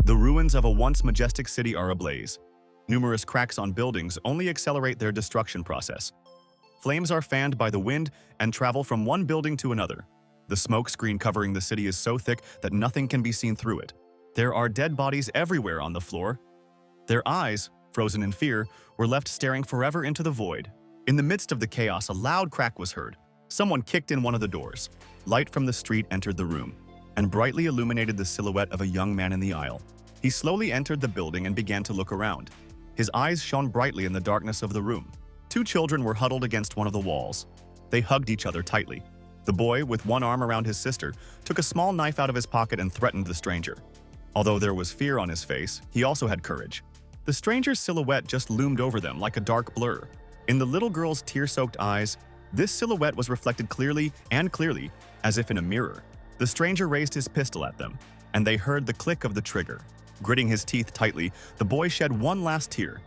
The ruins of a once majestic city are ablaze. Numerous cracks on buildings only accelerate their destruction process. Flames are fanned by the wind and travel from one building to another. The smoke screen covering the city is so thick that nothing can be seen through it. There are dead bodies everywhere on the floor. Their eyes, frozen in fear, were left staring forever into the void. In the midst of the chaos, a loud crack was heard. Someone kicked in one of the doors. Light from the street entered the room and brightly illuminated the silhouette of a young man in the aisle. He slowly entered the building and began to look around. His eyes shone brightly in the darkness of the room. Two children were huddled against one of the walls. They hugged each other tightly. The boy, with one arm around his sister, took a small knife out of his pocket and threatened the stranger. Although there was fear on his face, he also had courage. The stranger's silhouette just loomed over them like a dark blur. In the little girl's tear-soaked eyes, this silhouette was reflected clearly, as if in a mirror. The stranger raised his pistol at them, and they heard the click of the trigger. Gritting his teeth tightly, the boy shed one last tear.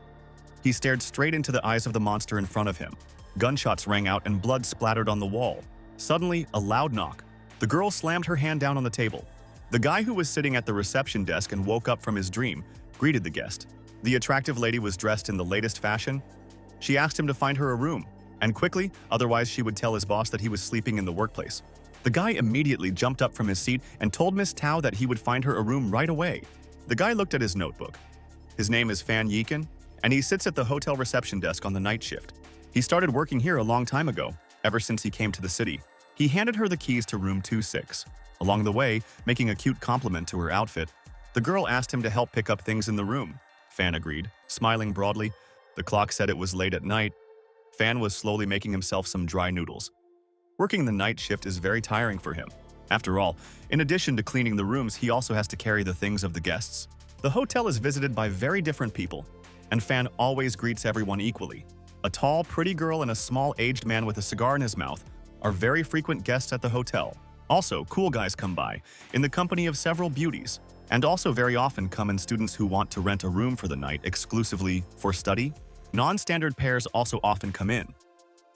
He stared straight into the eyes of the monster in front of him. Gunshots rang out and blood splattered on the wall. Suddenly, a loud knock. The girl slammed her hand down on the table. The guy who was sitting at the reception desk and woke up from his dream greeted the guest. The attractive lady was dressed in the latest fashion. She asked him to find her a room, and quickly, otherwise she would tell his boss that he was sleeping in the workplace. The guy immediately jumped up from his seat and told Miss Tao that he would find her a room right away. The guy looked at his notebook. His name is Fan Yiken, and he sits at the hotel reception desk on the night shift. He started working here a long time ago, ever since he came to the city. He handed her the keys to room 26. Along the way, making a cute compliment to her outfit, the girl asked him to help pick up things in the room. Fan agreed, smiling broadly. The clock said it was late at night. Fan was slowly making himself some dry noodles. Working the night shift is very tiring for him. After all, in addition to cleaning the rooms, he also has to carry the things of the guests. The hotel is visited by very different people, and Fan always greets everyone equally. A tall, pretty girl and a small, aged man with a cigar in his mouth are very frequent guests at the hotel. Also, cool guys come by, in the company of several beauties, and also very often come in students who want to rent a room for the night exclusively for study. Non-standard pairs also often come in.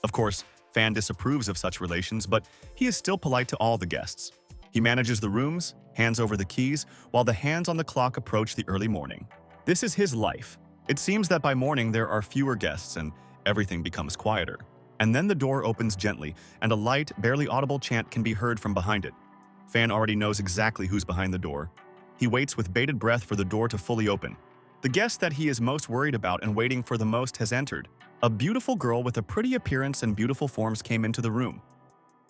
Of course, Fan disapproves of such relations, but he is still polite to all the guests. He manages the rooms, hands over the keys, while the hands on the clock approach the early morning. This is his life. It seems that by morning there are fewer guests and everything becomes quieter. And then the door opens gently, and a light, barely audible chant can be heard from behind it. Fan already knows exactly who's behind the door. He waits with bated breath for the door to fully open. The guest that he is most worried about and waiting for the most has entered. A beautiful girl with a pretty appearance and beautiful forms came into the room.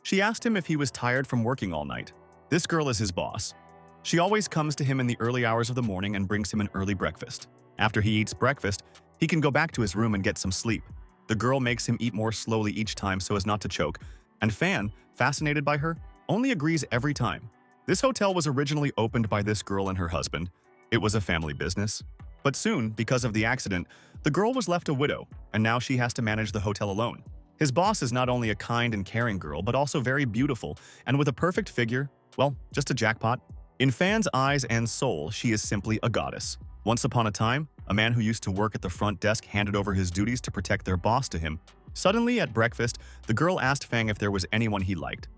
She asked him if he was tired from working all night. This girl is his boss. She always comes to him in the early hours of the morning and brings him an early breakfast. After he eats breakfast, he can go back to his room and get some sleep. The girl makes him eat more slowly each time so as not to choke, and Fan, fascinated by her, only agrees every time. This hotel was originally opened by this girl and her husband. It was a family business. But soon, because of the accident, the girl was left a widow, and now she has to manage the hotel alone. His boss is not only a kind and caring girl, but also very beautiful, and with a perfect figure, well, just a jackpot. In Fan's eyes and soul, she is simply a goddess. Once upon a time, a man who used to work at the front desk handed over his duties to protect their boss to him. Suddenly, at breakfast, the girl asked Fan if there was anyone he liked.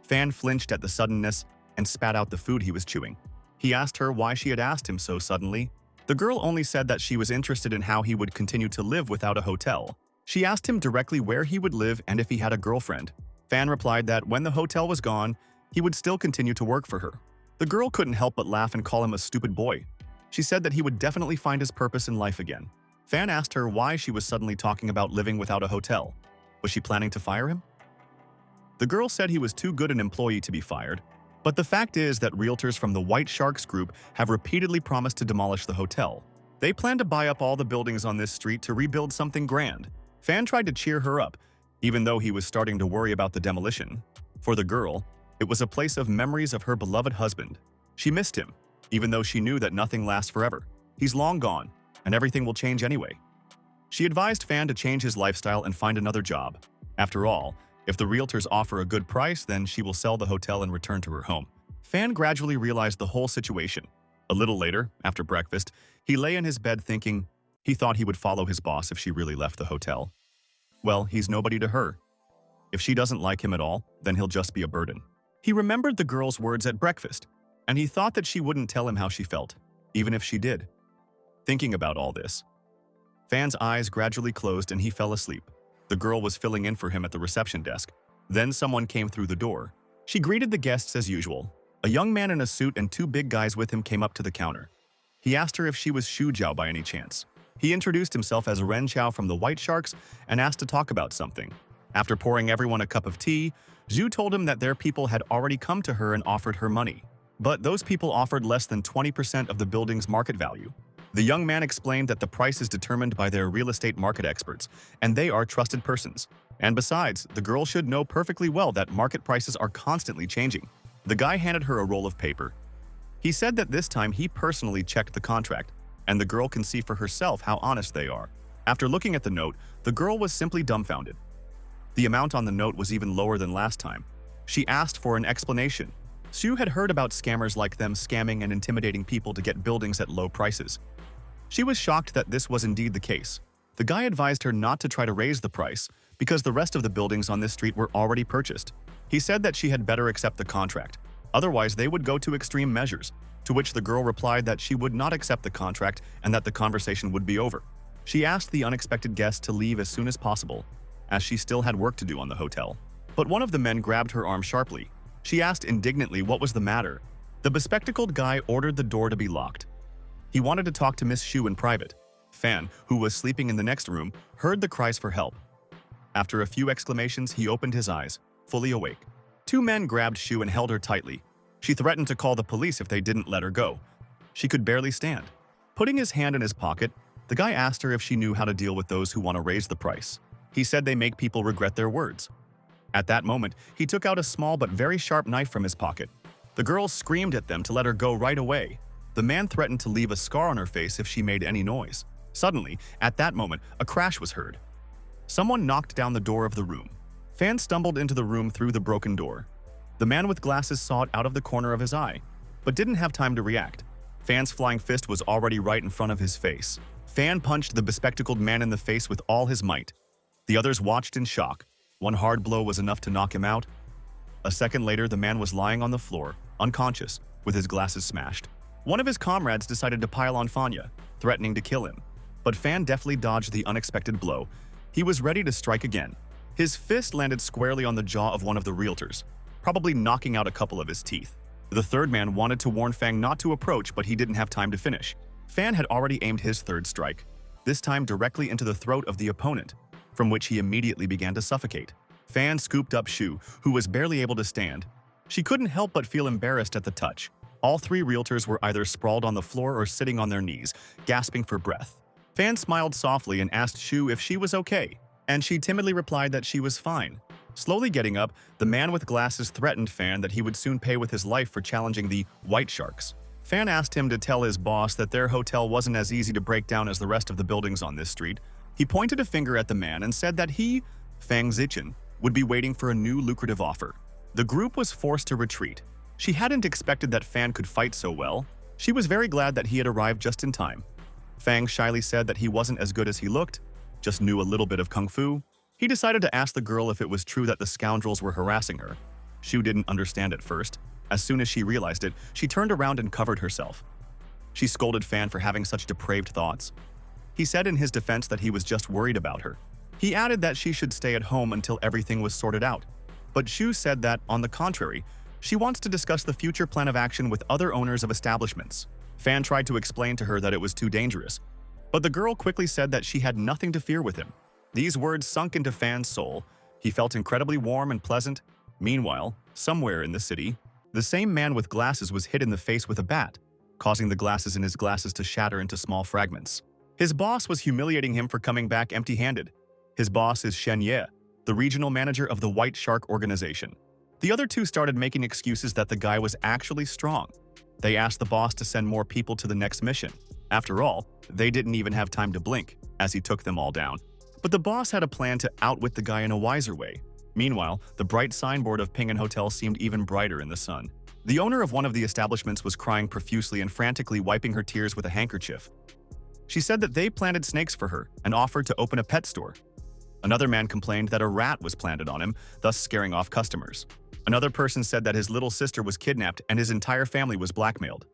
Fan flinched at the suddenness and spat out the food he was chewing. He asked her why she had asked him so suddenly. The girl only said that she was interested in how he would continue to live without a hotel. She asked him directly where he would live and if he had a girlfriend. Fan replied that when the hotel was gone, he would still continue to work for her. The girl couldn't help but laugh and call him a stupid boy. She said that he would definitely find his purpose in life again. Fan asked her why she was suddenly talking about living without a hotel. Was she planning to fire him? The girl said he was too good an employee to be fired. But the fact is that realtors from the White Sharks group have repeatedly promised to demolish the hotel. They plan to buy up all the buildings on this street to rebuild something grand. Fan tried to cheer her up, even though he was starting to worry about the demolition. For the girl, it was a place of memories of her beloved husband. She missed him, even though she knew that nothing lasts forever. He's long gone, and everything will change anyway. She advised Fan to change his lifestyle and find another job. After all, if the realtors offer a good price, then she will sell the hotel and return to her home. Fan gradually realized the whole situation. A little later, after breakfast, he lay in his bed thinking he thought he would follow his boss if she really left the hotel. Well, he's nobody to her. If she doesn't like him at all, then he'll just be a burden. He remembered the girl's words at breakfast, and he thought that she wouldn't tell him how she felt. even if she did. Thinking about all this, Fan's eyes gradually closed and he fell asleep. The girl was filling in for him at the reception desk. Then someone came through the door. She greeted the guests as usual. A young man in a suit and two big guys with him came up to the counter. He asked her if she was Xu Jiao by any chance. He introduced himself as Ren Chao from the White Sharks and asked to talk about something. After pouring everyone a cup of tea, Zhu told him that their people had already come to her and offered her money. But those people offered less than 20% of the building's market value. The young man explained that the price is determined by their real estate market experts, and they are trusted persons. And besides, the girl should know perfectly well that market prices are constantly changing. The guy handed her a roll of paper. He said that this time he personally checked the contract, and the girl can see for herself how honest they are. After looking at the note, the girl was simply dumbfounded. The amount on the note was even lower than last time. She asked for an explanation. Xu had heard about scammers like them scamming and intimidating people to get buildings at low prices. She was shocked that this was indeed the case. The guy advised her not to try to raise the price because the rest of the buildings on this street were already purchased. He said that she had better accept the contract, otherwise they would go to extreme measures, to which the girl replied that she would not accept the contract and that the conversation would be over. She asked the unexpected guest to leave as soon as possible, as she still had work to do on the hotel. But one of the men grabbed her arm sharply. She asked indignantly what was the matter. The bespectacled guy ordered the door to be locked. He wanted to talk to Miss Xu in private. Fan, who was sleeping in the next room, heard the cries for help. After a few exclamations, he opened his eyes, fully awake. Two men grabbed Xu and held her tightly. She threatened to call the police if they didn't let her go. She could barely stand. Putting his hand in his pocket, the guy asked her if she knew how to deal with those who want to raise the price. He said they make people regret their words. At that moment, he took out a small but very sharp knife from his pocket. The girl screamed at them to let her go right away. The man threatened to leave a scar on her face if she made any noise. Suddenly, at that moment, a crash was heard. Someone knocked down the door of the room. Fan stumbled into the room through the broken door. The man with glasses saw it out of the corner of his eye, but didn't have time to react. Fan's flying fist was already right in front of his face. Fan punched the bespectacled man in the face with all his might. The others watched in shock. One hard blow was enough to knock him out. A second later, the man was lying on the floor, unconscious, with his glasses smashed. One of his comrades decided to pile on Fanya, threatening to kill him. But Fan deftly dodged the unexpected blow. He was ready to strike again. His fist landed squarely on the jaw of one of the realtors, probably knocking out a couple of his teeth. The third man wanted to warn Fang not to approach, but he didn't have time to finish. Fan had already aimed his third strike, this time directly into the throat of the opponent, from which he immediately began to suffocate. Fan scooped up Xu, who was barely able to stand. She couldn't help but feel embarrassed at the touch. All three realtors were either sprawled on the floor or sitting on their knees, gasping for breath. Fan smiled softly and asked Xu if she was okay, and she timidly replied that she was fine. Slowly getting up, the man with glasses threatened Fan that he would soon pay with his life for challenging the White Sharks. Fan asked him to tell his boss that their hotel wasn't as easy to break down as the rest of the buildings on this street. He pointed a finger at the man and said that he, Fang Zichen, would be waiting for a new lucrative offer. The group was forced to retreat. She hadn't expected that Fan could fight so well. She was very glad that he had arrived just in time. Fang shyly said that he wasn't as good as he looked, just knew a little bit of kung fu. He decided to ask the girl if it was true that the scoundrels were harassing her. Xu didn't understand at first. As soon as she realized it, she turned around and covered herself. She scolded Fan for having such depraved thoughts. He said in his defense that he was just worried about her. He added that she should stay at home until everything was sorted out. But Xu said that, on the contrary, she wants to discuss the future plan of action with other owners of establishments. Fan tried to explain to her that it was too dangerous, but the girl quickly said that she had nothing to fear with him. These words sunk into Fan's soul. He felt incredibly warm and pleasant. Meanwhile, somewhere in the city, the same man with glasses was hit in the face with a bat, causing the glasses in his glasses to shatter into small fragments. His boss was humiliating him for coming back empty-handed. His boss is Shen Ye, the regional manager of the White Shark organization. The other two started making excuses that the guy was actually strong. They asked the boss to send more people to the next mission. After all, they didn't even have time to blink, as he took them all down. But the boss had a plan to outwit the guy in a wiser way. Meanwhile, the bright signboard of Ping'an Hotel seemed even brighter in the sun. The owner of one of the establishments was crying profusely and frantically wiping her tears with a handkerchief. She said that they planted snakes for her and offered to open a pet store. Another man complained that a rat was planted on him, thus scaring off customers. Another person said that his little sister was kidnapped and his entire family was blackmailed.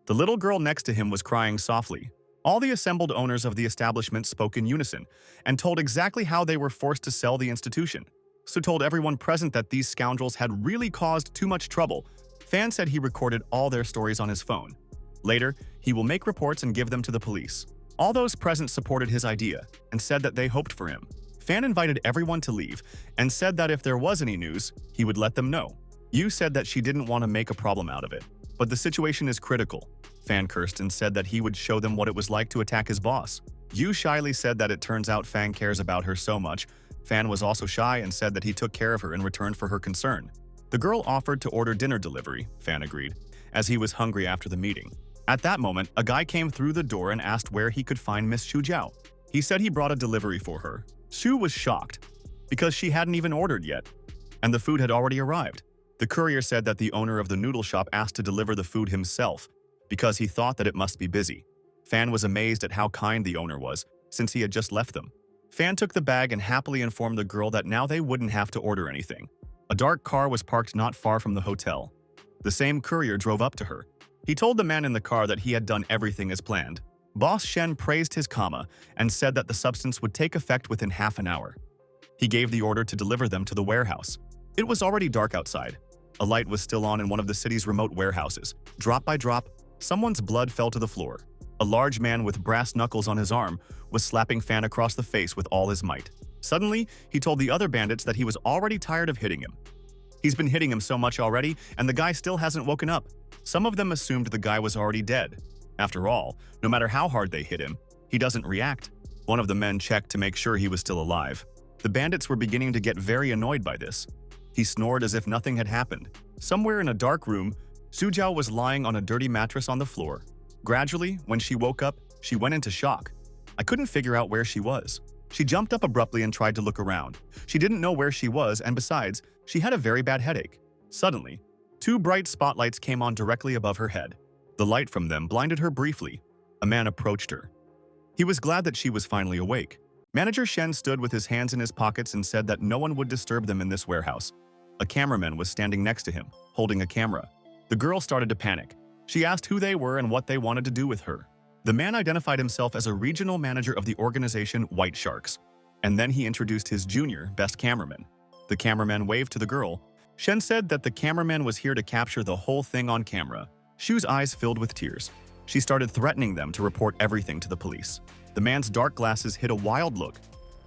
The little girl next to him was crying softly. All the assembled owners of the establishment spoke in unison and told exactly how they were forced to sell the institution. Su told everyone present that these scoundrels had really caused too much trouble. Fan said he recorded all their stories on his phone. Later, he will make reports and give them to the police. All those present supported his idea and said that they hoped for him. Fan invited everyone to leave and said that if there was any news, he would let them know. Yu said that she didn't want to make a problem out of it, but the situation is critical. Fan cursed and said that he would show them what it was like to attack his boss. Yu shyly said that it turns out Fan cares about her so much. Fan was also shy and said that he took care of her in return for her concern. The girl offered to order dinner delivery, Fan agreed, as he was hungry after the meeting. At that moment, a guy came through the door and asked where he could find Miss Xu Jiao. He said he brought a delivery for her. Xu was shocked, because she hadn't even ordered yet, and the food had already arrived. The courier said that the owner of the noodle shop asked to deliver the food himself, because he thought that it must be busy. Fan was amazed at how kind the owner was, since he had just left them. Fan took the bag and happily informed the girl that now they wouldn't have to order anything. A dark car was parked not far from the hotel. The same courier drove up to her. He told the man in the car that he had done everything as planned. Boss Shen praised his comma and said that the substance would take effect within half an hour. He gave the order to deliver them to the warehouse. It was already dark outside. A light was still on in one of the city's remote warehouses. Drop by drop, someone's blood fell to the floor. A large man with brass knuckles on his arm was slapping Fan across the face with all his might. Suddenly, he told the other bandits that he was already tired of hitting him. He's been hitting him so much already, and the guy still hasn't woken up. Some of them assumed the guy was already dead. After all, no matter how hard they hit him, he doesn't react. One of the men checked to make sure he was still alive. The bandits were beginning to get very annoyed by this. He snored as if nothing had happened. Somewhere in a dark room, Su Jiao was lying on a dirty mattress on the floor. Gradually, when she woke up, she went into shock. I couldn't figure out where she was. She jumped up abruptly and tried to look around. She didn't know where she was, and besides, she had a very bad headache. Suddenly, two bright spotlights came on directly above her head. The light from them blinded her briefly. A man approached her. He was glad that she was finally awake. Manager Shen stood with his hands in his pockets and said that no one would disturb them in this warehouse. A cameraman was standing next to him, holding a camera. The girl started to panic. She asked who they were and what they wanted to do with her. The man identified himself as a regional manager of the organization White Sharks, and then he introduced his junior, best cameraman. The cameraman waved to the girl. Shen said that the cameraman was here to capture the whole thing on camera. Shu's eyes filled with tears. She started threatening them to report everything to the police. The man's dark glasses hid a wild look.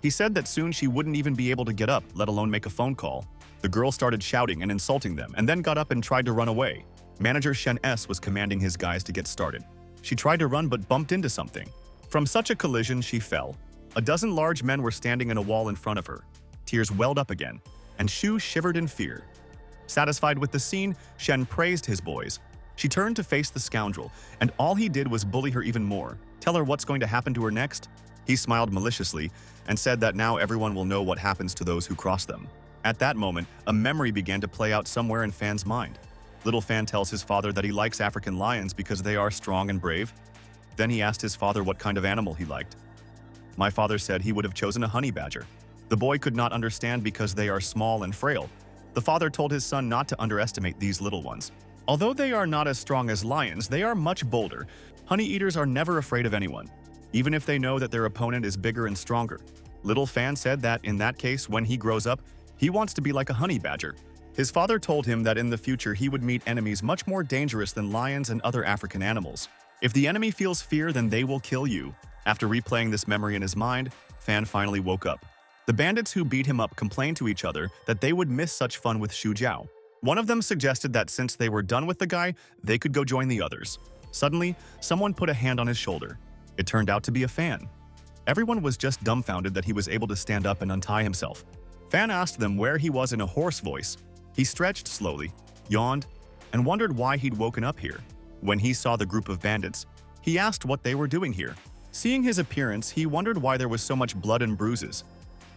He said that soon she wouldn't even be able to get up, let alone make a phone call. The girl started shouting and insulting them and then got up and tried to run away. Manager Shen S was commanding his guys to get started. She tried to run but bumped into something. From such a collision, she fell. A dozen large men were standing in a wall in front of her. Tears welled up again, and Shu shivered in fear. Satisfied with the scene, Shen praised his boys. She turned to face the scoundrel, and all he did was bully her even more. Tell her what's going to happen to her next? He smiled maliciously and said that now everyone will know what happens to those who cross them. At that moment, a memory began to play out somewhere in Fan's mind. Little Fan tells his father that he likes African lions because they are strong and brave. Then he asked his father what kind of animal he liked. My father said he would have chosen a honey badger. The boy could not understand because they are small and frail. The father told his son not to underestimate these little ones. Although they are not as strong as lions, they are much bolder. Honey eaters are never afraid of anyone, even if they know that their opponent is bigger and stronger. Little Fan said that in that case, when he grows up, he wants to be like a honey badger. His father told him that in the future he would meet enemies much more dangerous than lions and other African animals. If the enemy feels fear, then they will kill you. After replaying this memory in his mind, Fan finally woke up. The bandits who beat him up complained to each other that they would miss such fun with Xu Jiao. One of them suggested that since they were done with the guy, they could go join the others. Suddenly, someone put a hand on his shoulder. It turned out to be a Fan. Everyone was just dumbfounded that he was able to stand up and untie himself. Fan asked them where he was in a hoarse voice. He stretched slowly, yawned, and wondered why he'd woken up here. When he saw the group of bandits, he asked what they were doing here. Seeing his appearance, he wondered why there was so much blood and bruises.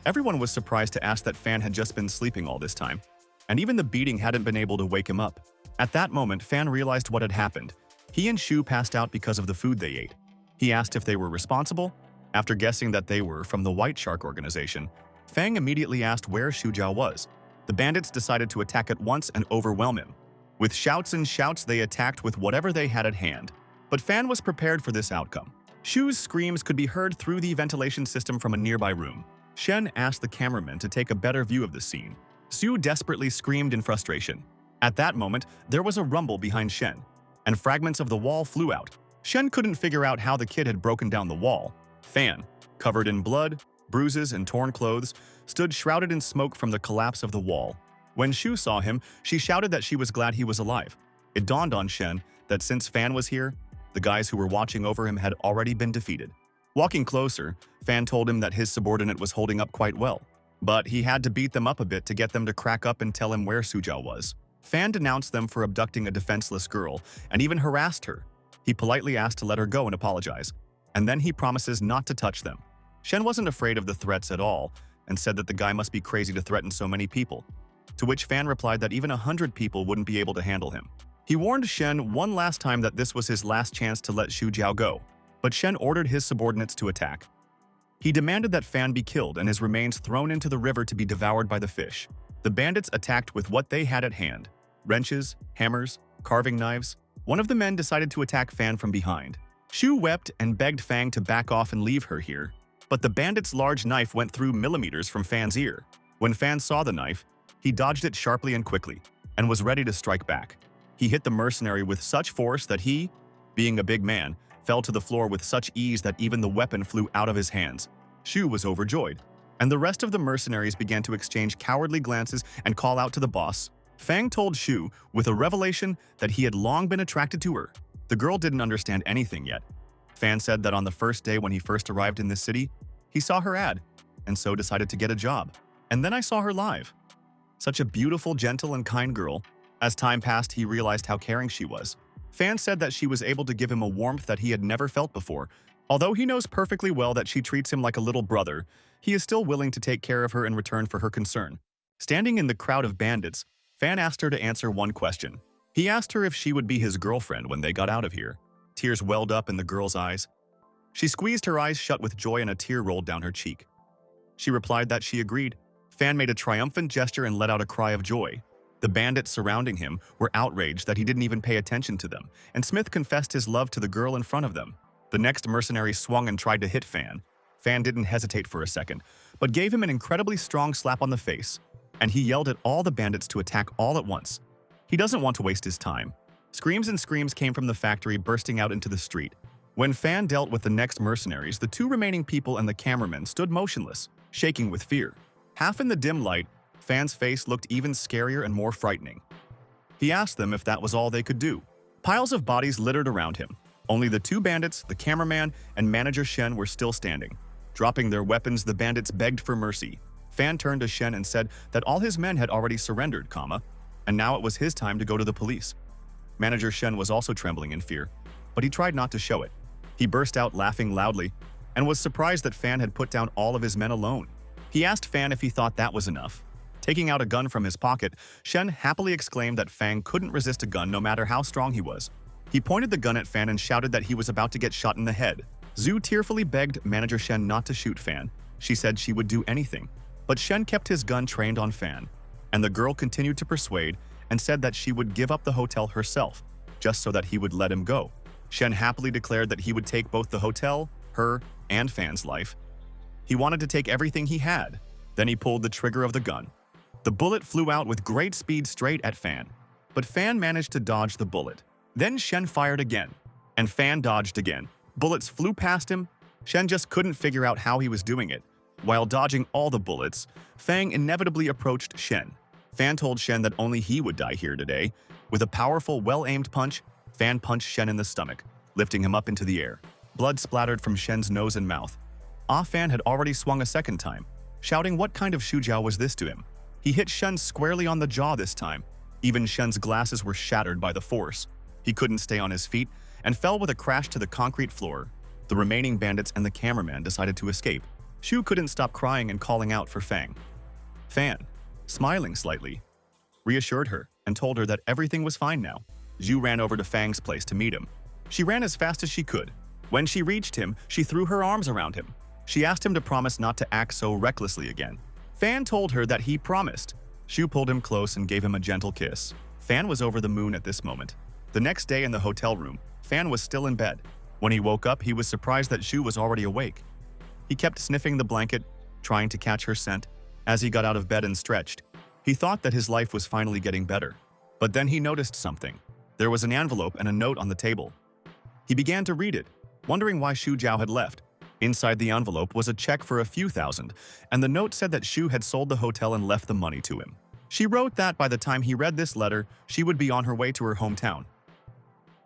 Everyone was surprised to ask that Fan had just been sleeping all this time, and even the beating hadn't been able to wake him up. At that moment, Fan realized what had happened. He and Shu passed out because of the food they ate. He asked if they were responsible. After guessing that they were from the White Shark organization, Fang immediately asked where Xu Jiao was. The bandits decided to attack at once and overwhelm him. With shouts and shouts, they attacked with whatever they had at hand. But Fan was prepared for this outcome. Shu's screams could be heard through the ventilation system from a nearby room. Shen asked the cameraman to take a better view of the scene. Sue desperately screamed in frustration. At that moment, there was a rumble behind Shen, and fragments of the wall flew out. Shen couldn't figure out how the kid had broken down the wall. Fan, covered in blood, bruises, and torn clothes, stood shrouded in smoke from the collapse of the wall. When Shu saw him, she shouted that she was glad he was alive. It dawned on Shen that since Fan was here, the guys who were watching over him had already been defeated. Walking closer, Fan told him that his subordinate was holding up quite well, but he had to beat them up a bit to get them to crack up and tell him where Sujiao was. Fan denounced them for abducting a defenseless girl and even harassed her. He politely asked to let her go and apologize, and then he promises not to touch them. Shen wasn't afraid of the threats at all and said that the guy must be crazy to threaten so many people, to which Fan replied that even 100 people wouldn't be able to handle him. He warned Shen one last time that this was his last chance to let Xu Jiao go, but Shen ordered his subordinates to attack. He demanded that Fan be killed and his remains thrown into the river to be devoured by the fish. The bandits attacked with what they had at hand: wrenches, hammers, carving knives. One of the men decided to attack Fan from behind. Shu wept and begged Fang to back off and leave her here, but the bandit's large knife went through millimeters from Fan's ear. When Fan saw the knife, he dodged it sharply and quickly, and was ready to strike back. He hit the mercenary with such force that he, being a big man, fell to the floor with such ease that even the weapon flew out of his hands. Shu was overjoyed, and the rest of the mercenaries began to exchange cowardly glances and call out to the boss. Fang told Shu, with a revelation, that he had long been attracted to her. The girl didn't understand anything yet. Fan said that on the first day when he first arrived in this city, he saw her ad, and so decided to get a job. And then I saw her live. Such a beautiful, gentle, and kind girl. As time passed, he realized how caring she was. Fan said that she was able to give him a warmth that he had never felt before. Although he knows perfectly well that she treats him like a little brother, he is still willing to take care of her in return for her concern. Standing in the crowd of bandits, Fan asked her to answer one question. He asked her if she would be his girlfriend when they got out of here. Tears welled up in the girl's eyes. She squeezed her eyes shut with joy and a tear rolled down her cheek. She replied that she agreed. Fan made a triumphant gesture and let out a cry of joy. The bandits surrounding him were outraged that he didn't even pay attention to them, and Smith confessed his love to the girl in front of them. The next mercenary swung and tried to hit Fan. Fan didn't hesitate for a second, but gave him an incredibly strong slap on the face, and he yelled at all the bandits to attack all at once. He doesn't want to waste his time. Screams and screams came from the factory, bursting out into the street. When Fan dealt with the next mercenaries, the two remaining people and the cameraman stood motionless, shaking with fear. Half in the dim light, Fan's face looked even scarier and more frightening. He asked them if that was all they could do. Piles of bodies littered around him. Only the two bandits, the cameraman, and manager Shen were still standing. Dropping their weapons, the bandits begged for mercy. Fan turned to Shen and said that all his men had already surrendered, and now it was his time to go to the police. Manager Shen was also trembling in fear, but he tried not to show it. He burst out laughing loudly and was surprised that Fan had put down all of his men alone. He asked Fan if he thought that was enough. Taking out a gun from his pocket, Shen happily exclaimed that Fang couldn't resist a gun no matter how strong he was. He pointed the gun at Fan and shouted that he was about to get shot in the head. Zhu tearfully begged Manager Shen not to shoot Fan. She said she would do anything. But Shen kept his gun trained on Fan, and the girl continued to persuade and said that she would give up the hotel herself, just so that he would let him go. Shen happily declared that he would take both the hotel, her, and Fan's life. He wanted to take everything he had. Then he pulled the trigger of the gun. The bullet flew out with great speed straight at Fan, but Fan managed to dodge the bullet. Then Shen fired again, and Fan dodged again. Bullets flew past him. Shen just couldn't figure out how he was doing it. While dodging all the bullets, Fang inevitably approached Shen. Fan told Shen that only he would die here today. With a powerful, well-aimed punch, Fan punched Shen in the stomach, lifting him up into the air. Blood splattered from Shen's nose and mouth. Fan had already swung a second time, shouting what kind of Shujiao was this to him. He hit Shen squarely on the jaw this time. Even Shen's glasses were shattered by the force. He couldn't stay on his feet and fell with a crash to the concrete floor. The remaining bandits and the cameraman decided to escape. Shu couldn't stop crying and calling out for Fang. Fan, smiling slightly, reassured her and told her that everything was fine now. Zhu ran over to Fang's place to meet him. She ran as fast as she could. When she reached him, she threw her arms around him. She asked him to promise not to act so recklessly again. Fan told her that he promised. Shu pulled him close and gave him a gentle kiss. Fan was over the moon at this moment. The next day in the hotel room, Fan was still in bed. When he woke up, he was surprised that Shu was already awake. He kept sniffing the blanket, trying to catch her scent. As he got out of bed and stretched, he thought that his life was finally getting better. But then he noticed something. There was an envelope and a note on the table. He began to read it, wondering why Shu Jiao had left. Inside the envelope was a check for a few thousand, and the note said that Shu had sold the hotel and left the money to him. She wrote that by the time he read this letter, she would be on her way to her hometown.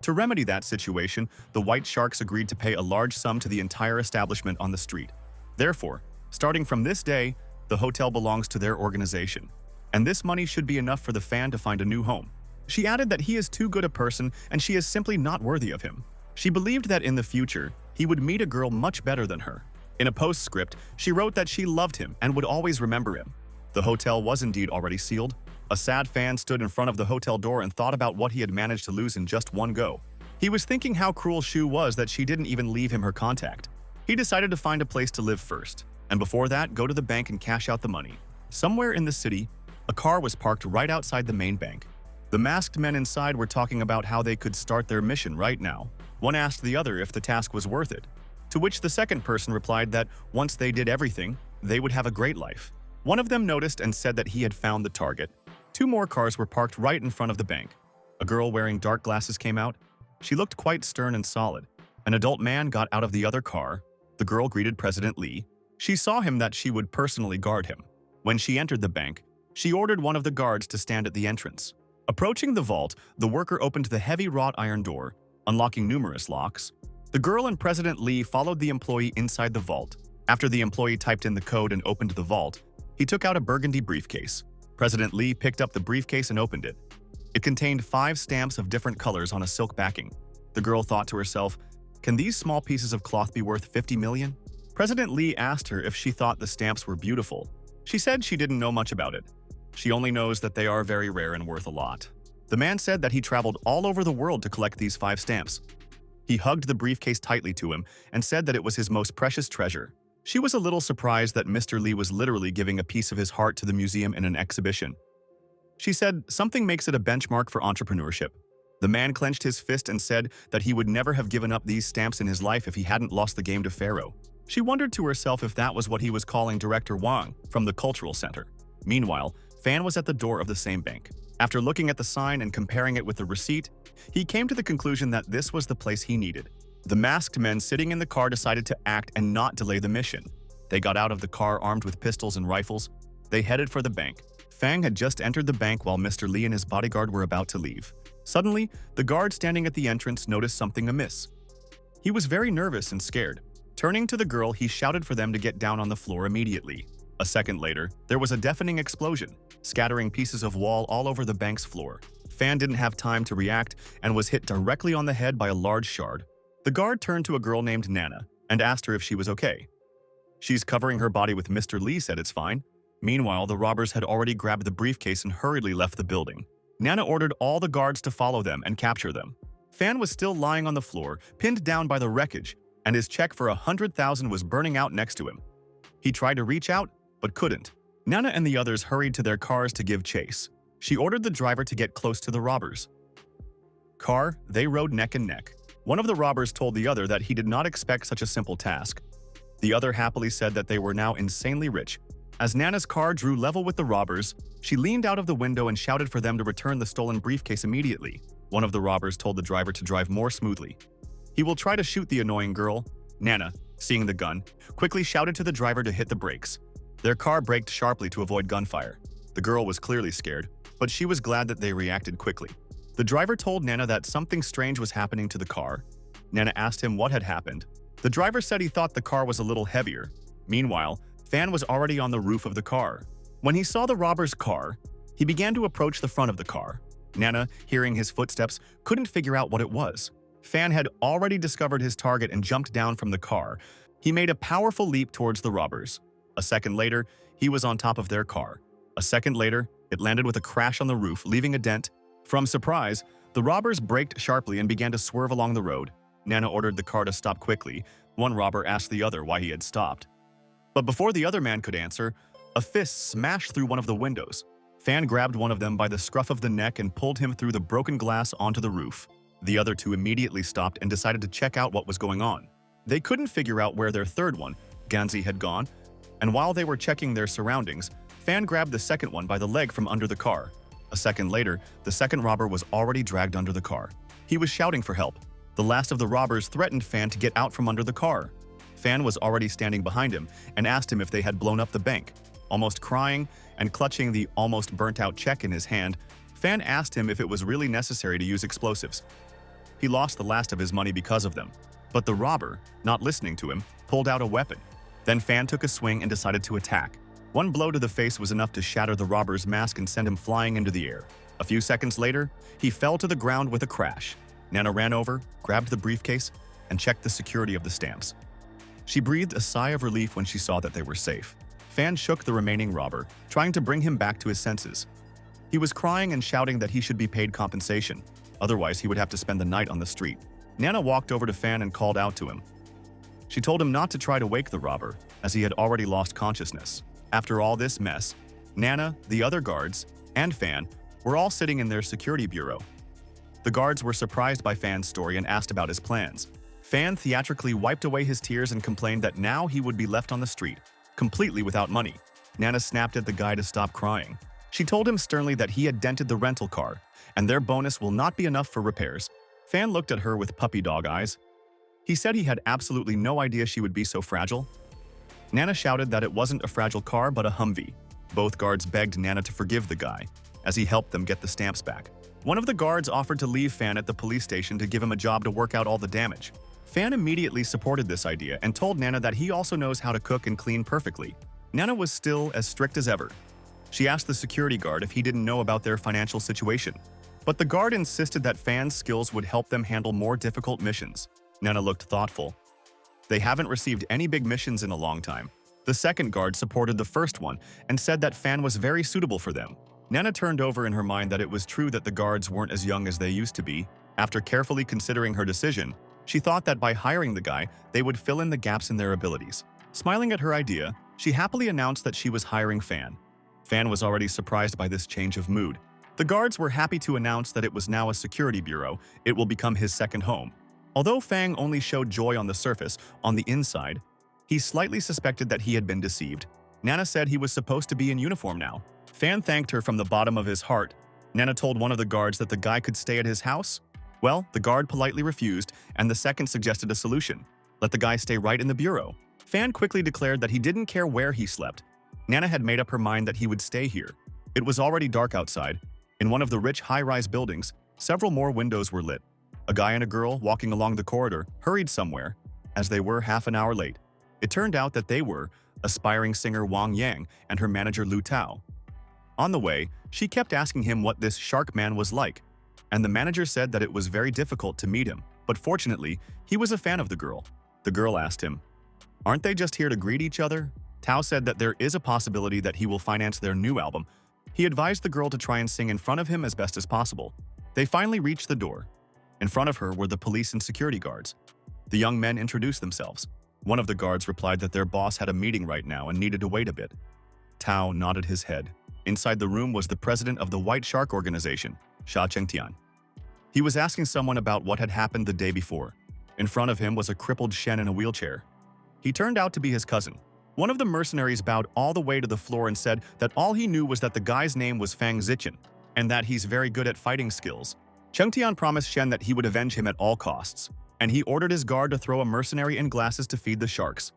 To remedy that situation, the White Sharks agreed to pay a large sum to the entire establishment on the street. Therefore, starting from this day, the hotel belongs to their organization, and this money should be enough for the Fan to find a new home. She added that he is too good a person and she is simply not worthy of him. She believed that in the future, he would meet a girl much better than her. In a postscript, she wrote that she loved him and would always remember him. The hotel was indeed already sealed. A sad Fan stood in front of the hotel door and thought about what he had managed to lose in just one go. He was thinking how cruel Shu was that she didn't even leave him her contact. He decided to find a place to live first, and before that, go to the bank and cash out the money. Somewhere in the city, a car was parked right outside the main bank. The masked men inside were talking about how they could start their mission right now. One asked the other if the task was worth it, to which the second person replied that once they did everything, they would have a great life. One of them noticed and said that he had found the target. Two more cars were parked right in front of the bank. A girl wearing dark glasses came out. She looked quite stern and solid. An adult man got out of the other car. The girl greeted President Lee. She saw him that she would personally guard him. When she entered the bank, she ordered one of the guards to stand at the entrance. Approaching the vault, the worker opened the heavy wrought iron door, unlocking numerous locks. The girl and President Lee followed the employee inside the vault. After the employee typed in the code and opened the vault, he took out a burgundy briefcase. President Lee picked up the briefcase and opened it. It contained 5 stamps of different colors on a silk backing. The girl thought to herself, "Can these small pieces of cloth be worth 50 million?" President Lee asked her if she thought the stamps were beautiful. She said she didn't know much about it. She only knows that they are very rare and worth a lot. The man said that he traveled all over the world to collect these 5 stamps. He hugged the briefcase tightly to him and said that it was his most precious treasure. She was a little surprised that Mr. Lee was literally giving a piece of his heart to the museum in an exhibition. She said something makes it a benchmark for entrepreneurship. The man clenched his fist and said that he would never have given up these stamps in his life if he hadn't lost the game to Pharaoh. She wondered to herself if that was what he was calling Director Wang from the Cultural Center. Meanwhile, Fan was at the door of the same bank. After looking at the sign and comparing it with the receipt, he came to the conclusion that this was the place he needed. The masked men sitting in the car decided to act and not delay the mission. They got out of the car armed with pistols and rifles. They headed for the bank. Fang had just entered the bank while Mr. Lee and his bodyguard were about to leave. Suddenly, the guard standing at the entrance noticed something amiss. He was very nervous and scared. Turning to the girl, he shouted for them to get down on the floor immediately. A second later, there was a deafening explosion, scattering pieces of wall all over the bank's floor. Fan didn't have time to react and was hit directly on the head by a large shard. The guard turned to a girl named Nana and asked her if she was okay. "She's covering her body with Mr. Lee," said it's fine. Meanwhile, the robbers had already grabbed the briefcase and hurriedly left the building. Nana ordered all the guards to follow them and capture them. Fan was still lying on the floor, pinned down by the wreckage, and his check for 100,000 was burning out next to him. He tried to reach out, but couldn't. Nana and the others hurried to their cars to give chase. She ordered the driver to get close to the robbers. They rode neck and neck. One of the robbers told the other that he did not expect such a simple task. The other happily said that they were now insanely rich. As Nana's car drew level with the robbers, she leaned out of the window and shouted for them to return the stolen briefcase immediately. One of the robbers told the driver to drive more smoothly. He will try to shoot the annoying girl. Nana, seeing the gun, quickly shouted to the driver to hit the brakes. Their car braked sharply to avoid gunfire. The girl was clearly scared, but she was glad that they reacted quickly. The driver told Nana that something strange was happening to the car. Nana asked him what had happened. The driver said he thought the car was a little heavier. Meanwhile, Fan was already on the roof of the car. When he saw the robber's car, he began to approach the front of the car. Nana, hearing his footsteps, couldn't figure out what it was. Fan had already discovered his target and jumped down from the car. He made a powerful leap towards the robbers. A second later, he was on top of their car. A second later, it landed with a crash on the roof, leaving a dent. From surprise, the robbers braked sharply and began to swerve along the road. Nana ordered the car to stop quickly. One robber asked the other why he had stopped. But before the other man could answer, a fist smashed through one of the windows. Fan grabbed one of them by the scruff of the neck and pulled him through the broken glass onto the roof. The other two immediately stopped and decided to check out what was going on. They couldn't figure out where their third one, Ganzi, had gone, and while they were checking their surroundings, Fan grabbed the second one by the leg from under the car. A second later, the second robber was already dragged under the car. He was shouting for help. The last of the robbers threatened Fan to get out from under the car. Fan was already standing behind him and asked him if they had blown up the bank. Almost crying and clutching the almost burnt-out check in his hand, Fan asked him if it was really necessary to use explosives. He lost the last of his money because of them. But the robber, not listening to him, pulled out a weapon. Then Fan took a swing and decided to attack. One blow to the face was enough to shatter the robber's mask and send him flying into the air. A few seconds later, he fell to the ground with a crash. Nana ran over, grabbed the briefcase, and checked the security of the stamps. She breathed a sigh of relief when she saw that they were safe. Fan shook the remaining robber, trying to bring him back to his senses. He was crying and shouting that he should be paid compensation. Otherwise, he would have to spend the night on the street. Nana walked over to Fan and called out to him. She told him not to try to wake the robber, as he had already lost consciousness. After all this mess, Nana, the other guards, and Fan were all sitting in their security bureau. The guards were surprised by Fan's story and asked about his plans. Fan theatrically wiped away his tears and complained that now he would be left on the street, completely without money. Nana snapped at the guy to stop crying. She told him sternly that he had dented the rental car, and their bonus will not be enough for repairs. Fan looked at her with puppy dog eyes. He said he had absolutely no idea she would be so fragile. Nana shouted that it wasn't a fragile car but a Humvee. Both guards begged Nana to forgive the guy, as he helped them get the stamps back. One of the guards offered to leave Fan at the police station to give him a job to work out all the damage. Fan immediately supported this idea and told Nana that he also knows how to cook and clean perfectly. Nana was still as strict as ever. She asked the security guard if he didn't know about their financial situation. But the guard insisted that Fan's skills would help them handle more difficult missions. Nana looked thoughtful. They haven't received any big missions in a long time. The second guard supported the first one and said that Fan was very suitable for them. Nana turned over in her mind that it was true that the guards weren't as young as they used to be. After carefully considering her decision, she thought that by hiring the guy, they would fill in the gaps in their abilities. Smiling at her idea, she happily announced that she was hiring Fan. Fan was already surprised by this change of mood. The guards were happy to announce that it was now a security bureau. It will become his second home. Although Fang only showed joy on the surface, on the inside, he slightly suspected that he had been deceived. Nana said he was supposed to be in uniform now. Fan thanked her from the bottom of his heart. Nana told one of the guards that the guy could stay at his house. Well, the guard politely refused, and the second suggested a solution. Let the guy stay right in the bureau. Fan quickly declared that he didn't care where he slept. Nana had made up her mind that he would stay here. It was already dark outside. In one of the rich high-rise buildings, several more windows were lit. A guy and a girl walking along the corridor hurried somewhere, as they were half an hour late. It turned out that they were aspiring singer Wang Yang and her manager Lu Tao. On the way, she kept asking him what this shark man was like, and the manager said that it was very difficult to meet him, but fortunately, he was a fan of the girl. The girl asked him, "Aren't they just here to greet each other?" Tao said that there is a possibility that he will finance their new album. He advised the girl to try and sing in front of him as best as possible. They finally reached the door. In front of her were the police and security guards. The young men introduced themselves. One of the guards replied that their boss had a meeting right now and needed to wait a bit. Tao nodded his head. Inside the room was the president of the White Shark Organization, Sha Chengtian. He was asking someone about what had happened the day before. In front of him was a crippled Shen in a wheelchair. He turned out to be his cousin. One of the mercenaries bowed all the way to the floor and said that all he knew was that the guy's name was Fang Zichen, and that he's very good at fighting skills. Chengtian promised Shen that he would avenge him at all costs, and he ordered his guard to throw a mercenary in glasses to feed the sharks.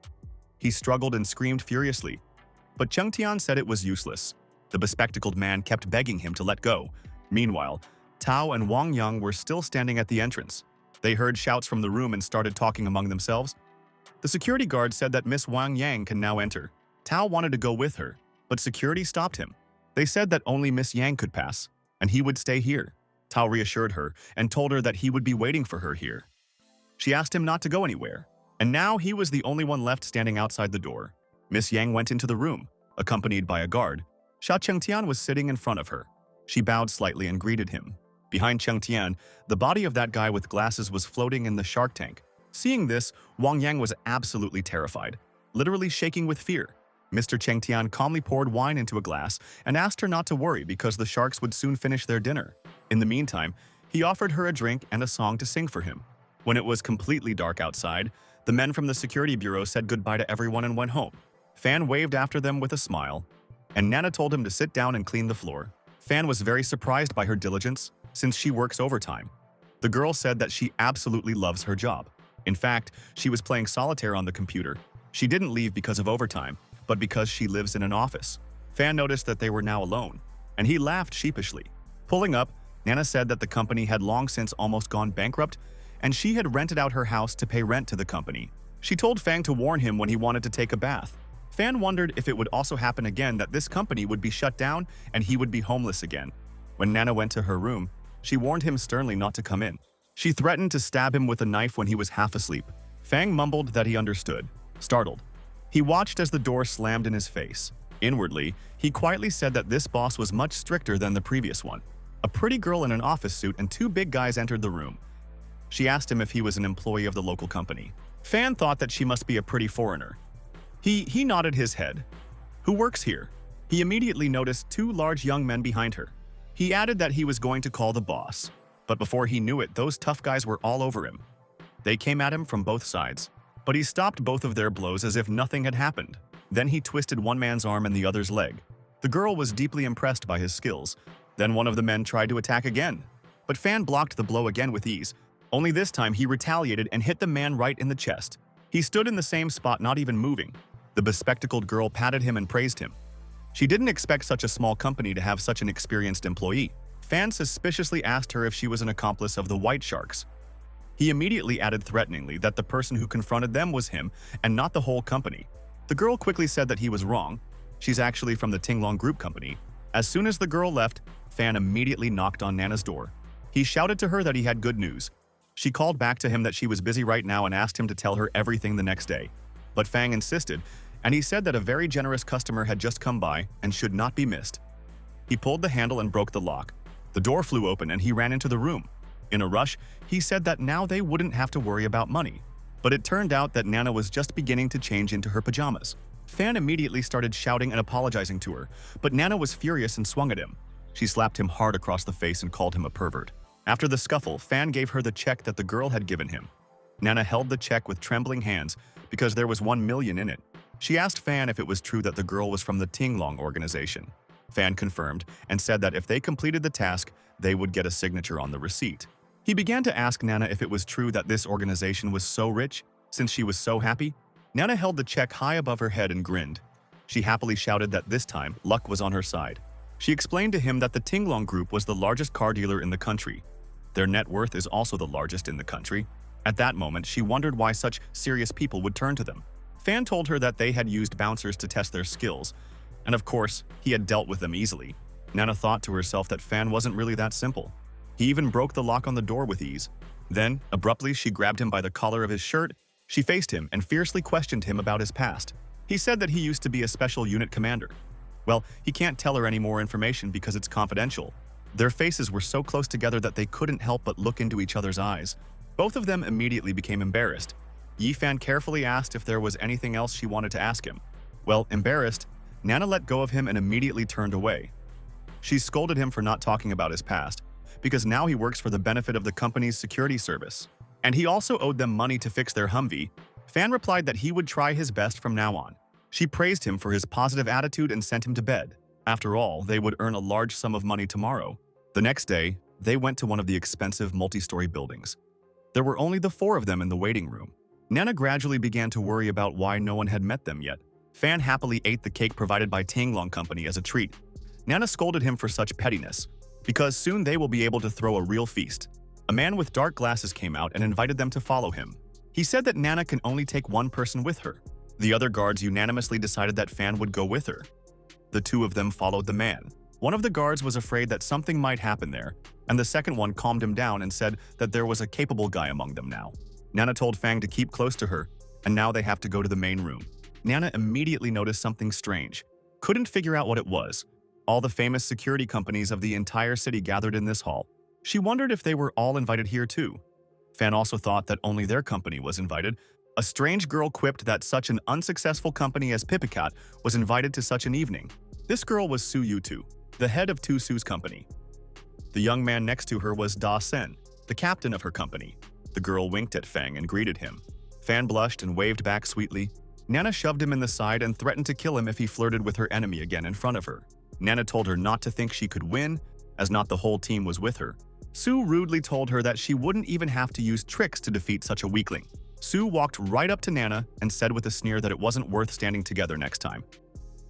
He struggled and screamed furiously, but Chengtian said it was useless. The bespectacled man kept begging him to let go. Meanwhile, Tao and Wang Yang were still standing at the entrance. They heard shouts from the room and started talking among themselves. The security guard said that Miss Wang Yang can now enter. Tao wanted to go with her, but security stopped him. They said that only Miss Yang could pass, and he would stay here. Tao reassured her and told her that he would be waiting for her here. She asked him not to go anywhere, and now he was the only one left standing outside the door. Miss Yang went into the room, accompanied by a guard. Sha Chengtian was sitting in front of her. She bowed slightly and greeted him. Behind Chengtian, the body of that guy with glasses was floating in the shark tank. Seeing this, Wang Yang was absolutely terrified, literally shaking with fear. Mr. Chengtian calmly poured wine into a glass and asked her not to worry because the sharks would soon finish their dinner. In the meantime, he offered her a drink and a song to sing for him. When it was completely dark outside, the men from the security bureau said goodbye to everyone and went home. Fan waved after them with a smile, and Nana told him to sit down and clean the floor. Fan was very surprised by her diligence, since she works overtime. The girl said that she absolutely loves her job. In fact, she was playing solitaire on the computer. She didn't leave because of overtime, but because she lives in an office. Fan noticed that they were now alone, and he laughed sheepishly. Pulling up, Nana said that the company had long since almost gone bankrupt, and she had rented out her house to pay rent to the company. She told Fang to warn him when he wanted to take a bath. Fan wondered if it would also happen again that this company would be shut down and he would be homeless again. When Nana went to her room, she warned him sternly not to come in. She threatened to stab him with a knife when he was half asleep. Fang mumbled that he understood. Startled, he watched as the door slammed in his face. Inwardly, he quietly said that this boss was much stricter than the previous one. A pretty girl in an office suit and two big guys entered the room. She asked him if he was an employee of the local company. Fan thought that she must be a pretty foreigner. He nodded his head. Who works here? He immediately noticed two large young men behind her. He added that he was going to call the boss. But before he knew it, those tough guys were all over him. They came at him from both sides, but he stopped both of their blows as if nothing had happened. Then he twisted one man's arm and the other's leg. The girl was deeply impressed by his skills. Then one of the men tried to attack again. But Fan blocked the blow again with ease. Only this time he retaliated and hit the man right in the chest. He stood in the same spot, not even moving. The bespectacled girl patted him and praised him. She didn't expect such a small company to have such an experienced employee. Fan suspiciously asked her if she was an accomplice of the White Sharks. He immediately added threateningly that the person who confronted them was him and not the whole company. The girl quickly said that he was wrong. She's actually from the Tinglong Group company. As soon as the girl left, Fan immediately knocked on Nana's door. He shouted to her that he had good news. She called back to him that she was busy right now and asked him to tell her everything the next day. But Fang insisted, and he said that a very generous customer had just come by and should not be missed. He pulled the handle and broke the lock. The door flew open and he ran into the room. In a rush, he said that now they wouldn't have to worry about money. But it turned out that Nana was just beginning to change into her pajamas. Fan immediately started shouting and apologizing to her, but Nana was furious and swung at him. She slapped him hard across the face and called him a pervert. After the scuffle, Fan gave her the check that the girl had given him. Nana held the check with trembling hands because there was 1 million in it. She asked Fan if it was true that the girl was from the Tinglong organization. Fan confirmed and said that if they completed the task, they would get a signature on the receipt. He began to ask Nana if it was true that this organization was so rich, since she was so happy. Nana held the check high above her head and grinned. She happily shouted that this time, luck was on her side. She explained to him that the Tinglong Group was the largest car dealer in the country. Their net worth is also the largest in the country. At that moment, she wondered why such serious people would turn to them. Fan told her that they had used bouncers to test their skills, and of course, he had dealt with them easily. Nana thought to herself that Fan wasn't really that simple. He even broke the lock on the door with ease. Then, abruptly, she grabbed him by the collar of his shirt. She faced him and fiercely questioned him about his past. He said that he used to be a special unit commander. Well, he can't tell her any more information because it's confidential. Their faces were so close together that they couldn't help but look into each other's eyes. Both of them immediately became embarrassed. Yi Fan carefully asked if there was anything else she wanted to ask him. Well, embarrassed, Nana let go of him and immediately turned away. She scolded him for not talking about his past, because now he works for the benefit of the company's security service. And he also owed them money to fix their Humvee. Fan replied that he would try his best from now on. She praised him for his positive attitude and sent him to bed. After all, they would earn a large sum of money tomorrow. The next day, they went to one of the expensive multi-story buildings. There were only the 4 of them in the waiting room. Nana gradually began to worry about why no one had met them yet. Fan happily ate the cake provided by Tinglong Company as a treat. Nana scolded him for such pettiness, because soon they will be able to throw a real feast. A man with dark glasses came out and invited them to follow him. He said that Nana can only take one person with her. The other guards unanimously decided that Fan would go with her. The 2 of them followed the man. One of the guards was afraid that something might happen there, and the second one calmed him down and said that there was a capable guy among them now. Nana told Fang to keep close to her, and now they have to go to the main room. Nana immediately noticed something strange. Couldn't figure out what it was. All the famous security companies of the entire city gathered in this hall. She wondered if they were all invited here too. Fan also thought that only their company was invited, A strange girl quipped that such an unsuccessful company as Pipicat was invited to such an evening. This girl was Su Yutu, the head of Su's company. The young man next to her was Da Sen, the captain of her company. The girl winked at Fang and greeted him. Fan blushed and waved back sweetly. Nana shoved him in the side and threatened to kill him if he flirted with her enemy again in front of her. Nana told her not to think she could win, as not the whole team was with her. Su rudely told her that she wouldn't even have to use tricks to defeat such a weakling. Su walked right up to Nana and said with a sneer that it wasn't worth standing together next time.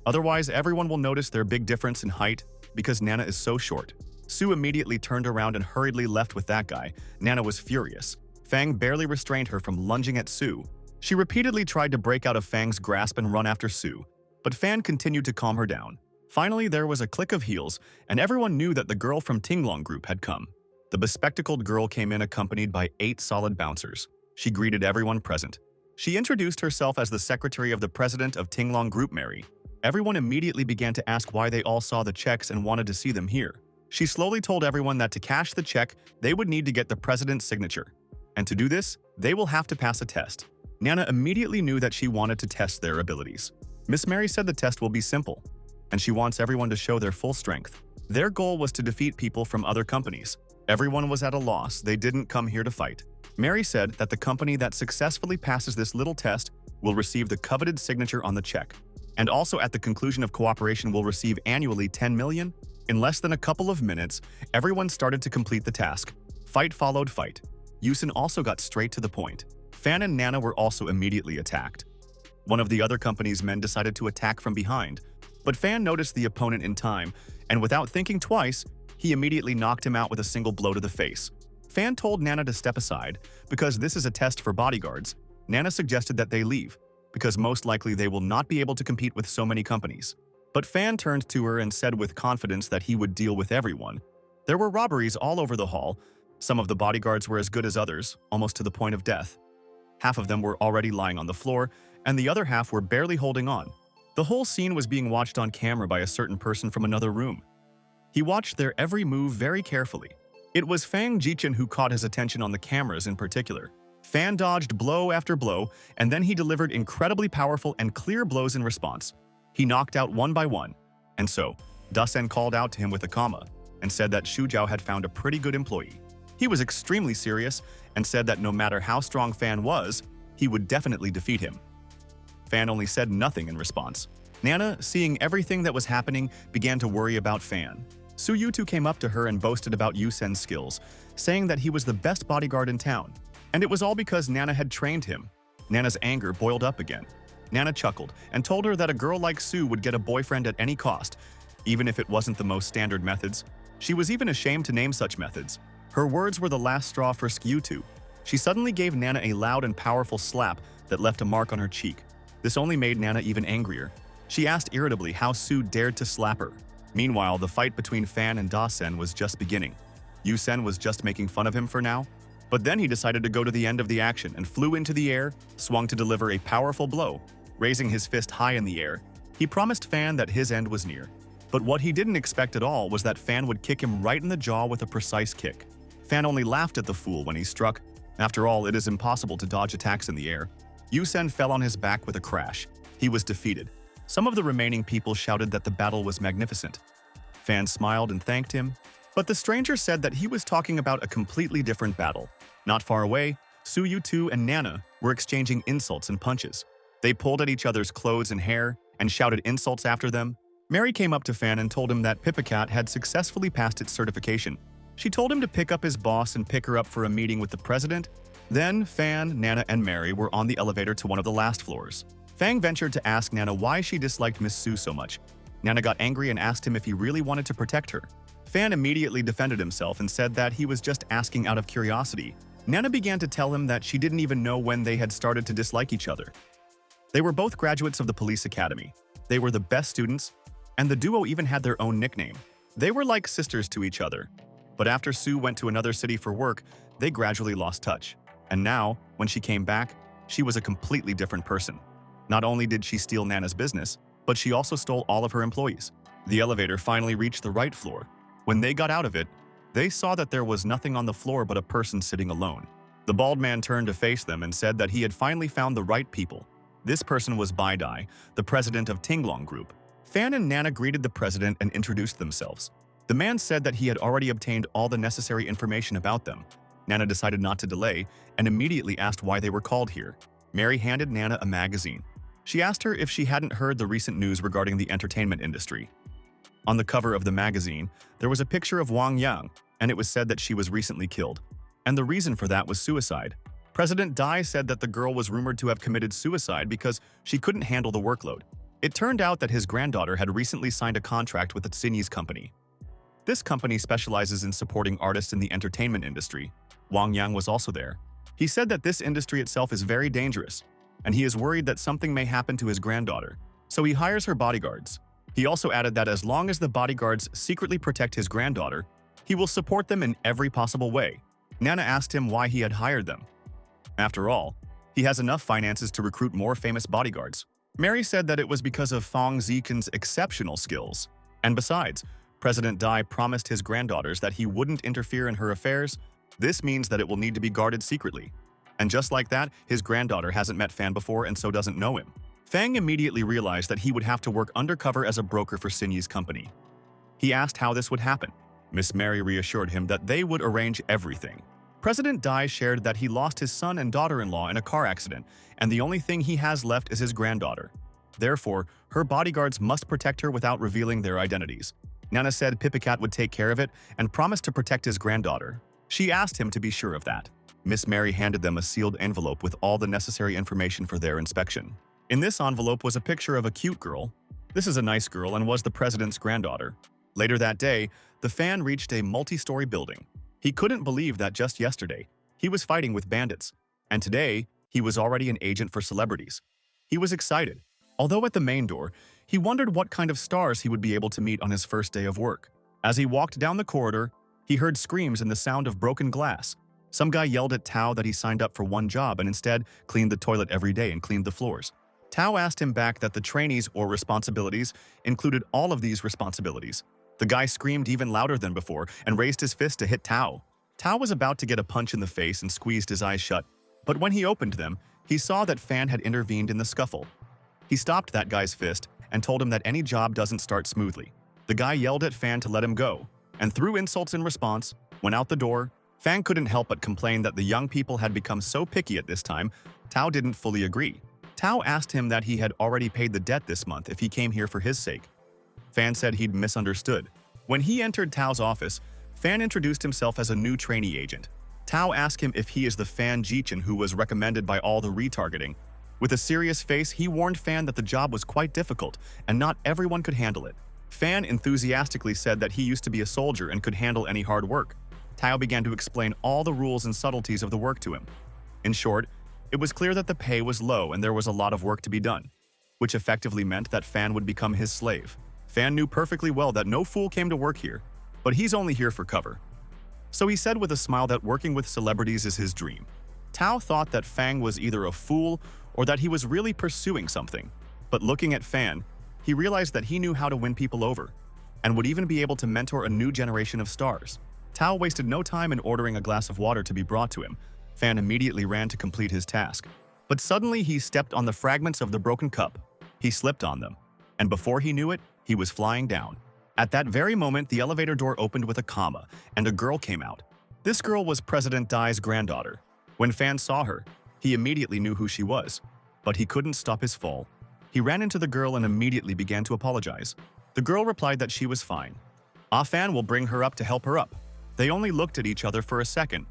Otherwise, everyone will notice their big difference in height because Nana is so short. Su immediately turned around and hurriedly left with that guy. Nana was furious. Fang barely restrained her from lunging at Su. She repeatedly tried to break out of Fang's grasp and run after Su, but Fan continued to calm her down. Finally, there was a click of heels, and everyone knew that the girl from Tinglong Group had come. The bespectacled girl came in accompanied by 8 solid bouncers. She greeted everyone present. She introduced herself as the secretary of the president of Tinglong Group, Mary. Everyone immediately began to ask why they all saw the checks and wanted to see them here. She slowly told everyone that to cash the check, they would need to get the president's signature. And to do this, they will have to pass a test. Nana immediately knew that she wanted to test their abilities. Miss Mary said the test will be simple, and she wants everyone to show their full strength. Their goal was to defeat people from other companies. Everyone was at a loss, they didn't come here to fight. Mary said that the company that successfully passes this little test will receive the coveted signature on the check, and also at the conclusion of cooperation will receive annually 10 million. In less than a couple of minutes, everyone started to complete the task. Fight followed fight. Yusen also got straight to the point. Fan and Nana were also immediately attacked. One of the other company's men decided to attack from behind, but Fan noticed the opponent in time, and without thinking twice, he immediately knocked him out with a single blow to the face. Fan told Nana to step aside, because this is a test for bodyguards. Nana suggested that they leave, because most likely they will not be able to compete with so many companies. But Fan turned to her and said with confidence that he would deal with everyone. There were robberies all over the hall. Some of the bodyguards were as good as others, almost to the point of death. Half of them were already lying on the floor, and the other half were barely holding on. The whole scene was being watched on camera by a certain person from another room. He watched their every move very carefully. It was Fang Jichen who caught his attention on the cameras in particular. Fan dodged blow after blow, and then he delivered incredibly powerful and clear blows in response. He knocked out one by one. And so, Dasen called out to him with a comma and said that Shujiao had found a pretty good employee. He was extremely serious and said that no matter how strong Fan was, he would definitely defeat him. Fan only said nothing in response. Nana, seeing everything that was happening, began to worry about Fan. Su Yutu came up to her and boasted about Yusen's skills, saying that he was the best bodyguard in town. And it was all because Nana had trained him. Nana's anger boiled up again. Nana chuckled and told her that a girl like Su would get a boyfriend at any cost, even if it wasn't the most standard methods. She was even ashamed to name such methods. Her words were the last straw for Skyutu. She suddenly gave Nana a loud and powerful slap that left a mark on her cheek. This only made Nana even angrier. She asked irritably how Su dared to slap her. Meanwhile, the fight between Fan and Dasen was just beginning. Yusen was just making fun of him for now, but then he decided to go to the end of the action and flew into the air, swung to deliver a powerful blow. Raising his fist high in the air, he promised Fan that his end was near. But what he didn't expect at all was that Fan would kick him right in the jaw with a precise kick. Fan only laughed at the fool when he struck. After all, it is impossible to dodge attacks in the air. Yusen fell on his back with a crash. He was defeated. Some of the remaining people shouted that the battle was magnificent. Fan smiled and thanked him, but the stranger said that he was talking about a completely different battle. Not far away, Su Yutu and Nana were exchanging insults and punches. They pulled at each other's clothes and hair and shouted insults after them. Mary came up to Fan and told him that Pipicat had successfully passed its certification. She told him to pick up his boss and pick her up for a meeting with the president. Then Fan, Nana, and Mary were on the elevator to one of the last floors. Fang ventured to ask Nana why she disliked Miss Su so much. Nana got angry and asked him if he really wanted to protect her. Fan immediately defended himself and said that he was just asking out of curiosity. Nana began to tell him that she didn't even know when they had started to dislike each other. They were both graduates of the police academy. They were the best students, and the duo even had their own nickname. They were like sisters to each other. But after Su went to another city for work, they gradually lost touch. And now, when she came back, she was a completely different person. Not only did she steal Nana's business, but she also stole all of her employees. The elevator finally reached the right floor. When they got out of it, they saw that there was nothing on the floor but a person sitting alone. The bald man turned to face them and said that he had finally found the right people. This person was Bai Dai, the president of Tinglong Group. Fan and Nana greeted the president and introduced themselves. The man said that he had already obtained all the necessary information about them. Nana decided not to delay and immediately asked why they were called here. Mary handed Nana a magazine. She asked her if she hadn't heard the recent news regarding the entertainment industry. On the cover of the magazine, there was a picture of Wang Yang, and it was said that she was recently killed. And the reason for that was suicide. President Dai said that the girl was rumored to have committed suicide because she couldn't handle the workload. It turned out that his granddaughter had recently signed a contract with a Chinese company. This company specializes in supporting artists in the entertainment industry. Wang Yang was also there. He said that this industry itself is very dangerous, and he is worried that something may happen to his granddaughter, so he hires her bodyguards. He also added that as long as the bodyguards secretly protect his granddaughter, he will support them in every possible way. Nana asked him why he had hired them. After all, he has enough finances to recruit more famous bodyguards. Mary said that it was because of Fong Zikan's exceptional skills. And besides, President Dai promised his granddaughters that he wouldn't interfere in her affairs. This means that it will need to be guarded secretly. And just like that, his granddaughter hasn't met Fan before and so doesn't know him. Fang immediately realized that he would have to work undercover as a broker for Sinyi's company. He asked how this would happen. Miss Mary reassured him that they would arrange everything. President Dai shared that he lost his son and daughter-in-law in a car accident, and the only thing he has left is his granddaughter. Therefore, her bodyguards must protect her without revealing their identities. Nana said Pipicat would take care of it and promised to protect his granddaughter. She asked him to be sure of that. Miss Mary handed them a sealed envelope with all the necessary information for their inspection. In this envelope was a picture of a cute girl. This is a nice girl and was the president's granddaughter. Later that day, the fan reached a multi-story building. He couldn't believe that just yesterday, he was fighting with bandits, and today, he was already an agent for celebrities. He was excited. Although at the main door, he wondered what kind of stars he would be able to meet on his first day of work. As he walked down the corridor, he heard screams and the sound of broken glass. Some guy yelled at Tao that he signed up for one job and instead cleaned the toilet every day and cleaned the floors. Tao asked him back that the trainees or responsibilities included all of these responsibilities. The guy screamed even louder than before and raised his fist to hit Tao. Tao was about to get a punch in the face and squeezed his eyes shut, but when he opened them, he saw that Fan had intervened in the scuffle. He stopped that guy's fist and told him that any job doesn't start smoothly. The guy yelled at Fan to let him go, and threw insults in response, went out the door. Fan couldn't help but complain that the young people had become so picky at this time. Tao didn't fully agree. Tao asked him that he had already paid the debt this month if he came here for his sake. Fan said he'd misunderstood. When he entered Tao's office, Fan introduced himself as a new trainee agent. Tao asked him if he is the Fan Jichen who was recommended by all the retargeting. With a serious face, he warned Fan that the job was quite difficult and not everyone could handle it. Fan enthusiastically said that he used to be a soldier and could handle any hard work. Tao began to explain all the rules and subtleties of the work to him. In short, it was clear that the pay was low and there was a lot of work to be done, which effectively meant that Fan would become his slave. Fan knew perfectly well that no fool came to work here, but he's only here for cover. So he said with a smile that working with celebrities is his dream. Tao thought that Fang was either a fool or that he was really pursuing something. But looking at Fan, he realized that he knew how to win people over, and would even be able to mentor a new generation of stars. Tao wasted no time in ordering a glass of water to be brought to him. Fan immediately ran to complete his task. But suddenly he stepped on the fragments of the broken cup. He slipped on them, and before he knew it, he was flying down. At that very moment, the elevator door opened with a comma, and a girl came out. This girl was President Dai's granddaughter. When Fan saw her, he immediately knew who she was, but he couldn't stop his fall. He ran into the girl and immediately began to apologize. The girl replied that she was fine. Fan will bring her up to help her up. They only looked at each other for a second,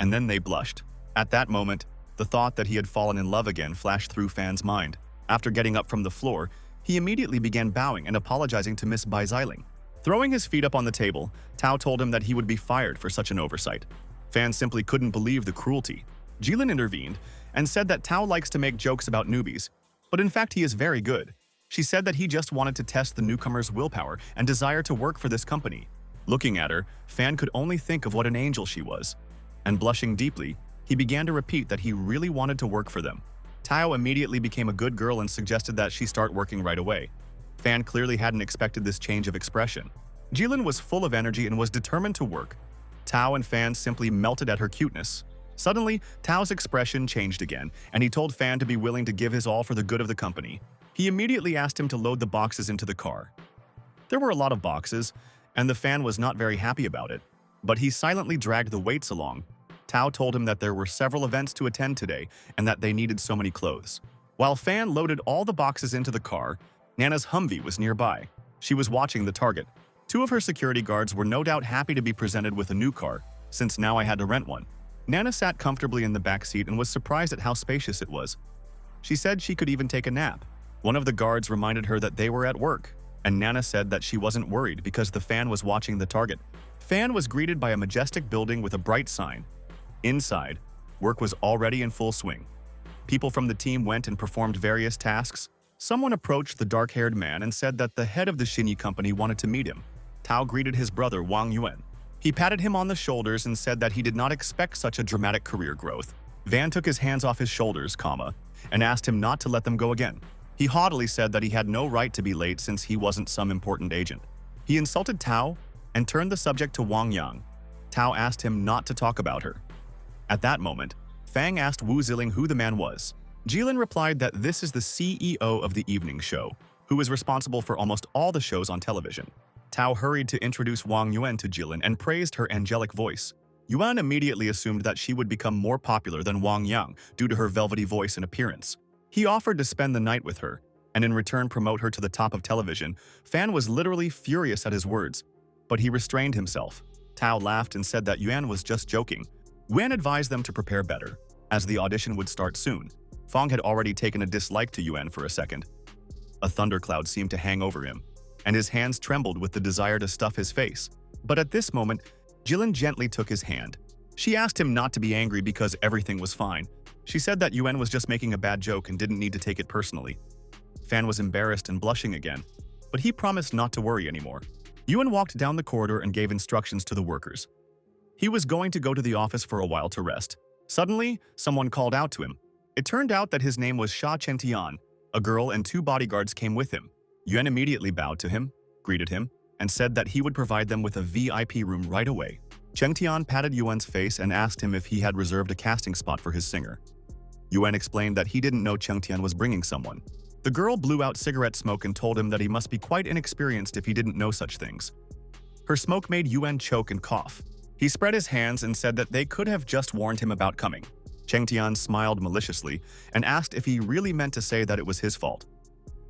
and then they blushed. At that moment, the thought that he had fallen in love again flashed through Fan's mind. After getting up from the floor, he immediately began bowing and apologizing to Miss Bai Xiling. Throwing his feet up on the table, Tao told him that he would be fired for such an oversight. Fan simply couldn't believe the cruelty. Jilin intervened and said that Tao likes to make jokes about newbies, but in fact he is very good. She said that he just wanted to test the newcomer's willpower and desire to work for this company. Looking at her, Fan could only think of what an angel she was. And blushing deeply, he began to repeat that he really wanted to work for them. Tao immediately became a good girl and suggested that she start working right away. Fan clearly hadn't expected this change of expression. Jilin was full of energy and was determined to work. Tao and Fan simply melted at her cuteness. Suddenly, Tao's expression changed again, and he told Fan to be willing to give his all for the good of the company. He immediately asked him to load the boxes into the car. There were a lot of boxes, and the Fan was not very happy about it, but he silently dragged the weights along. Tao told him that there were several events to attend today and that they needed so many clothes. While Fan loaded all the boxes into the car, Nana's Humvee was nearby. She was watching the target. Two of her security guards were no doubt happy to be presented with a new car, since now I had to rent one. Nana sat comfortably in the back seat and was surprised at how spacious it was. She said she could even take a nap. One of the guards reminded her that they were at work, and Nana said that she wasn't worried because the Fan was watching the target. Fan was greeted by a majestic building with a bright sign. Inside, work was already in full swing. People from the team went and performed various tasks. Someone approached the dark-haired man and said that the head of the Shinyi company wanted to meet him. Tao greeted his brother Wang Yuan. He patted him on the shoulders and said that he did not expect such a dramatic career growth. Van took his hands off his shoulders, and asked him not to let them go again. He haughtily said that he had no right to be late since he wasn't some important agent. He insulted Tao and turned the subject to Wang Yang. Tao asked him not to talk about her. At that moment, Fang asked Wu Ziling who the man was. Jilin replied that this is the CEO of the evening show, who is responsible for almost all the shows on television. Tao hurried to introduce Wang Yuan to Jilin and praised her angelic voice. Yuan immediately assumed that she would become more popular than Wang Yang due to her velvety voice and appearance. He offered to spend the night with her, and in return promote her to the top of television. Fan was literally furious at his words, but he restrained himself. Tao laughed and said that Yuan was just joking. Yuan advised them to prepare better, as the audition would start soon. Fang had already taken a dislike to Yuan for a second. A thundercloud seemed to hang over him, and his hands trembled with the desire to stuff his face. But at this moment, Jilin gently took his hand. She asked him not to be angry because everything was fine. She said that Yuan was just making a bad joke and didn't need to take it personally. Fan was embarrassed and blushing again, but he promised not to worry anymore. Yuan walked down the corridor and gave instructions to the workers. He was going to go to the office for a while to rest. Suddenly, someone called out to him. It turned out that his name was Sha Chengtian. A girl and two bodyguards came with him. Yuan immediately bowed to him, greeted him, and said that he would provide them with a VIP room right away. Chengtian patted Yuan's face and asked him if he had reserved a casting spot for his singer. Yuan explained that he didn't know Chengtian was bringing someone. The girl blew out cigarette smoke and told him that he must be quite inexperienced if he didn't know such things. Her smoke made Yuan choke and cough. He spread his hands and said that they could have just warned him about coming. Chengtian smiled maliciously and asked if he really meant to say that it was his fault.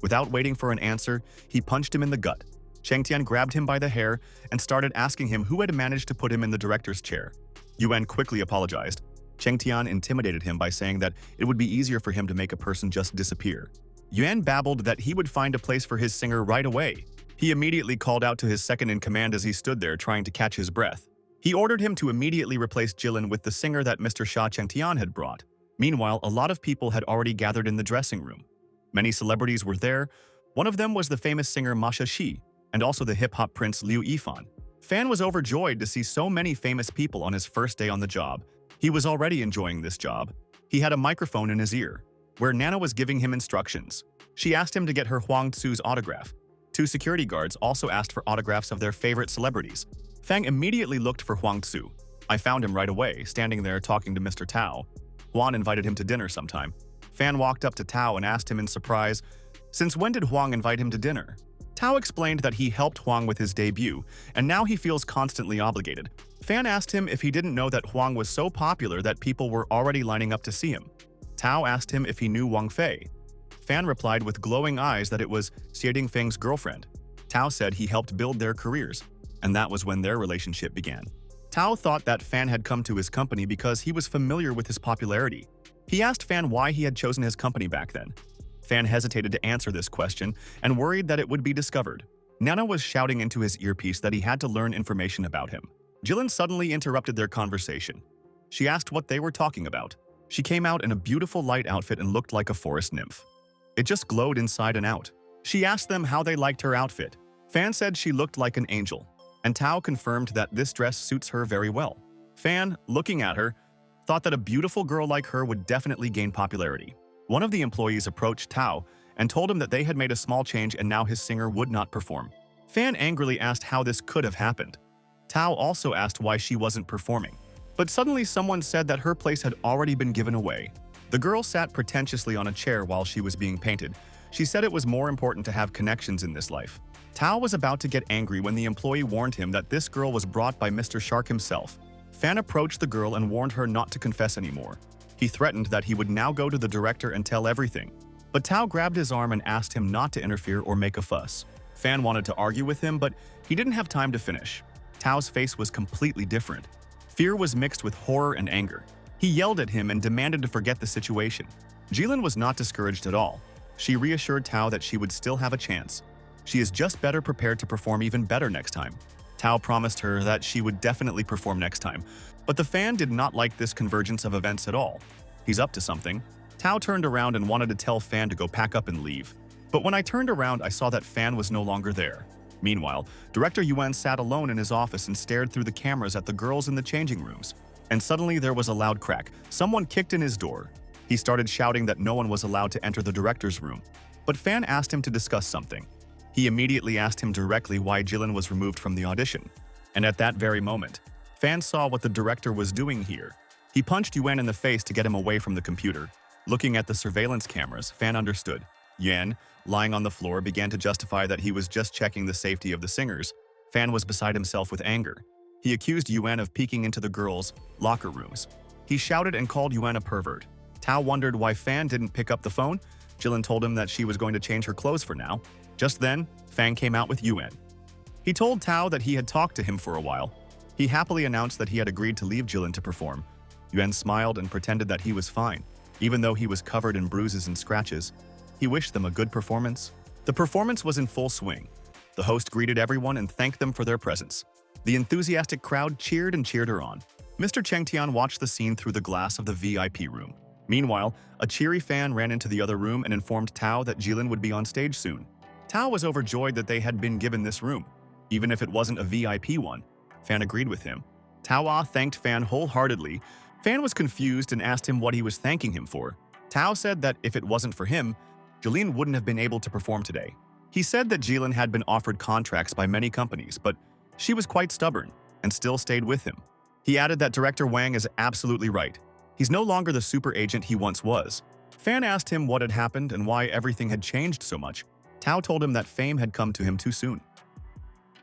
Without waiting for an answer, he punched him in the gut. Chengtian grabbed him by the hair and started asking him who had managed to put him in the director's chair. Yuan quickly apologized. Chengtian intimidated him by saying that it would be easier for him to make a person just disappear. Yuan babbled that he would find a place for his singer right away. He immediately called out to his second-in-command as he stood there trying to catch his breath. He ordered him to immediately replace Jilin with the singer that Mr. Sha Chengtian had brought. Meanwhile, a lot of people had already gathered in the dressing room. Many celebrities were there. One of them was the famous singer Masha Shi, and also the hip-hop prince Liu Yifan. Fan was overjoyed to see so many famous people on his first day on the job. He was already enjoying this job. He had a microphone in his ear, where Nana was giving him instructions. She asked him to get her Huang Tzu's autograph. Two security guards also asked for autographs of their favorite celebrities. Fang immediately looked for Huang Tzu. I found him right away, standing there talking to Mr. Tao. Huang invited him to dinner sometime. Fan walked up to Tao and asked him in surprise, "Since when did Huang invite him to dinner?" Tao explained that he helped Huang with his debut, and now he feels constantly obligated. Fan asked him if he didn't know that Huang was so popular that people were already lining up to see him. Tao asked him if he knew Wang Fei. Fan replied with glowing eyes that it was Xie Dingfeng's girlfriend. Tao said he helped build their careers, and that was when their relationship began. Tao thought that Fan had come to his company because he was familiar with his popularity. He asked Fan why he had chosen his company back then. Fan hesitated to answer this question and worried that it would be discovered. Nana was shouting into his earpiece that he had to learn information about him. Jilin suddenly interrupted their conversation. She asked what they were talking about. She came out in a beautiful light outfit and looked like a forest nymph. It just glowed inside and out. She asked them how they liked her outfit. Fan said she looked like an angel, and Tao confirmed that this dress suits her very well. Fan, looking at her, thought that a beautiful girl like her would definitely gain popularity. One of the employees approached Tao and told him that they had made a small change and now his singer would not perform. Fan angrily asked how this could have happened. Tao also asked why she wasn't performing. But suddenly someone said that her place had already been given away. The girl sat pretentiously on a chair while she was being painted. She said it was more important to have connections in this life. Tao was about to get angry when the employee warned him that this girl was brought by Mr. Shark himself. Fan approached the girl and warned her not to confess anymore. He threatened that he would now go to the director and tell everything. But Tao grabbed his arm and asked him not to interfere or make a fuss. Fan wanted to argue with him, but he didn't have time to finish. Tao's face was completely different. Fear was mixed with horror and anger. He yelled at him and demanded to forget the situation. Jilin was not discouraged at all. She reassured Tao that she would still have a chance. She is just better prepared to perform even better next time. Tao promised her that she would definitely perform next time, but the fan did not like this convergence of events at all. He's up to something. Tao turned around and wanted to tell Fan to go pack up and leave. But when I turned around, I saw that Fan was no longer there. Meanwhile, Director Yuan sat alone in his office and stared through the cameras at the girls in the changing rooms. And suddenly there was a loud crack. Someone kicked in his door. He started shouting that no one was allowed to enter the director's room. But Fan asked him to discuss something. He immediately asked him directly why Jilin was removed from the audition. And at that very moment, Fan saw what the director was doing here. He punched Yuan in the face to get him away from the computer. Looking at the surveillance cameras, Fan understood. Yuan, lying on the floor, began to justify that he was just checking the safety of the singers. Fan was beside himself with anger. He accused Yuan of peeking into the girls' locker rooms. He shouted and called Yuan a pervert. Tao wondered why Fan didn't pick up the phone. Jilin told him that she was going to change her clothes for now. Just then, Fan came out with Yuan. He told Tao that he had talked to him for a while. He happily announced that he had agreed to leave Jilin to perform. Yuan smiled and pretended that he was fine, even though he was covered in bruises and scratches. He wished them a good performance. The performance was in full swing. The host greeted everyone and thanked them for their presence. The enthusiastic crowd cheered and cheered her on. Mr. Chengtian watched the scene through the glass of the VIP room. Meanwhile, a cheery fan ran into the other room and informed Tao that Jilin would be on stage soon. Tao was overjoyed that they had been given this room, even if it wasn't a VIP one. Fan agreed with him. Tao thanked Fan wholeheartedly. Fan was confused and asked him what he was thanking him for. Tao said that if it wasn't for him, Jilin wouldn't have been able to perform today. He said that Jilin had been offered contracts by many companies, but she was quite stubborn and still stayed with him. He added that Director Wang is absolutely right. He's no longer the super agent he once was. Fan asked him what had happened and why everything had changed so much. Tao told him that fame had come to him too soon.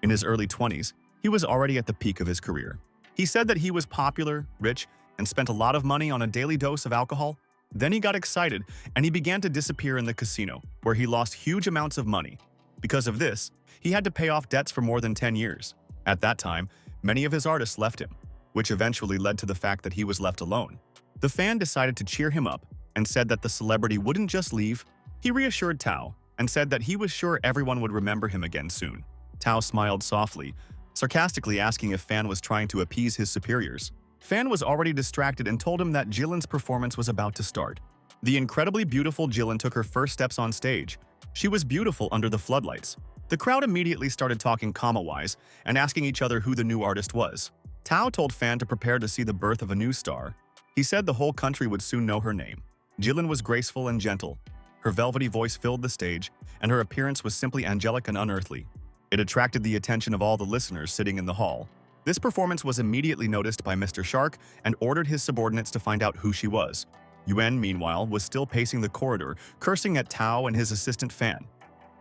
In his early 20s, he was already at the peak of his career. He said that he was popular, rich, and spent a lot of money on a daily dose of alcohol. Then he got excited and he began to disappear in the casino, where he lost huge amounts of money. Because of this, he had to pay off debts for more than 10 years. At that time, many of his artists left him, which eventually led to the fact that he was left alone. The fan decided to cheer him up and said that the celebrity wouldn't just leave. He reassured Tao and said that he was sure everyone would remember him again soon. Tao smiled softly, sarcastically asking if Fan was trying to appease his superiors. Fan was already distracted and told him that Jilin's performance was about to start. The incredibly beautiful Jilin took her first steps on stage. She was beautiful under the floodlights. The crowd immediately started talking comma-wise and asking each other who the new artist was. Tao told Fan to prepare to see the birth of a new star. He said the whole country would soon know her name. Jilin was graceful and gentle. Her velvety voice filled the stage, and her appearance was simply angelic and unearthly. It attracted the attention of all the listeners sitting in the hall. This performance was immediately noticed by Mr. Shark and ordered his subordinates to find out who she was. Yuan, meanwhile, was still pacing the corridor, cursing at Tao and his assistant Fan.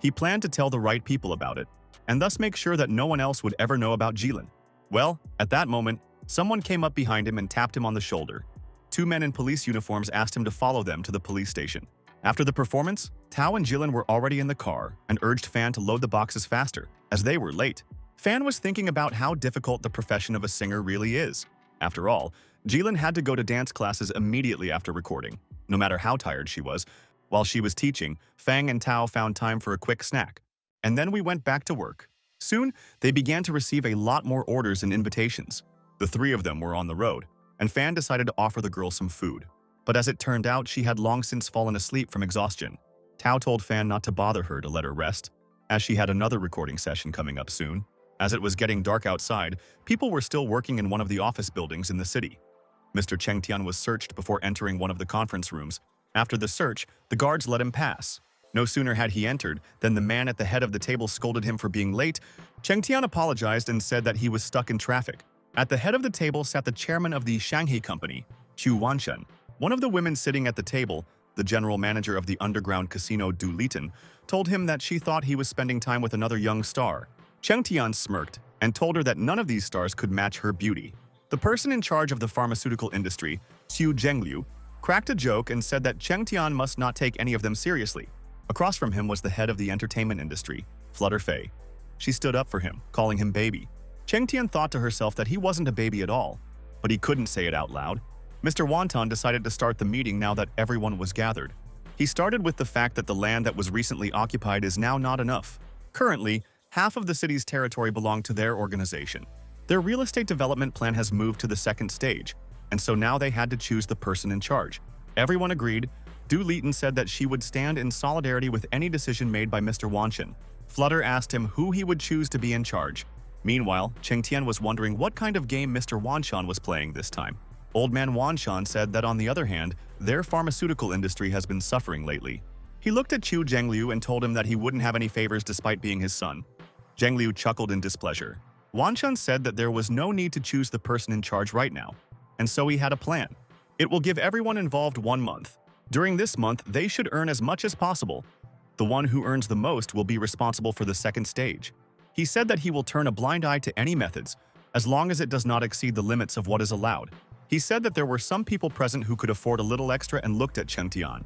He planned to tell the right people about it, and thus make sure that no one else would ever know about Jilin. Well, at that moment, someone came up behind him and tapped him on the shoulder. Two men in police uniforms asked him to follow them to the police station. After the performance, Tao and Jilin were already in the car and urged Fan to load the boxes faster, as they were late. Fan was thinking about how difficult the profession of a singer really is. After all, Jilin had to go to dance classes immediately after recording, no matter how tired she was. While she was teaching, Fang and Tao found time for a quick snack. And then we went back to work. Soon, they began to receive a lot more orders and invitations. The three of them were on the road, and Fan decided to offer the girl some food. But as it turned out, she had long since fallen asleep from exhaustion. Tao told Fan not to bother her to let her rest, as she had another recording session coming up soon. As it was getting dark outside, people were still working in one of the office buildings in the city. Mr. Chengtian was searched before entering one of the conference rooms. After the search, the guards let him pass. No sooner had he entered than the man at the head of the table scolded him for being late. Chengtian apologized and said that he was stuck in traffic. At the head of the table sat the chairman of the Shanghai company, Chu Wanshun. One of the women sitting at the table, the general manager of the underground casino Du Litan, told him that she thought he was spending time with another young star. Cheng Tian smirked and told her that none of these stars could match her beauty. The person in charge of the pharmaceutical industry, Xu Zhengliu, cracked a joke and said that Cheng Tian must not take any of them seriously. Across from him was the head of the entertainment industry, Flutter Fei. She stood up for him, calling him baby. Cheng Tian thought to herself that he wasn't a baby at all, but he couldn't say it out loud. Mr. Wanton decided to start the meeting now that everyone was gathered. He started with the fact that the land that was recently occupied is now not enough. Currently, half of the city's territory belonged to their organization. Their real estate development plan has moved to the second stage, and so now they had to choose the person in charge. Everyone agreed. Du Litan said that she would stand in solidarity with any decision made by Mr. Wanshun. Flutter asked him who he would choose to be in charge. Meanwhile, Cheng Tian was wondering what kind of game Mr. Wanshun was playing this time. Old man Wanshun said that on the other hand, their pharmaceutical industry has been suffering lately. He looked at Chu Zhengliu and told him that he wouldn't have any favors despite being his son. Zhengliu chuckled in displeasure. Wanshun said that there was no need to choose the person in charge right now, and so he had a plan. It will give everyone involved 1 month. During this month, they should earn as much as possible. The one who earns the most will be responsible for the second stage. He said that he will turn a blind eye to any methods, as long as it does not exceed the limits of what is allowed. He said that there were some people present who could afford a little extra and looked at Cheng Tian,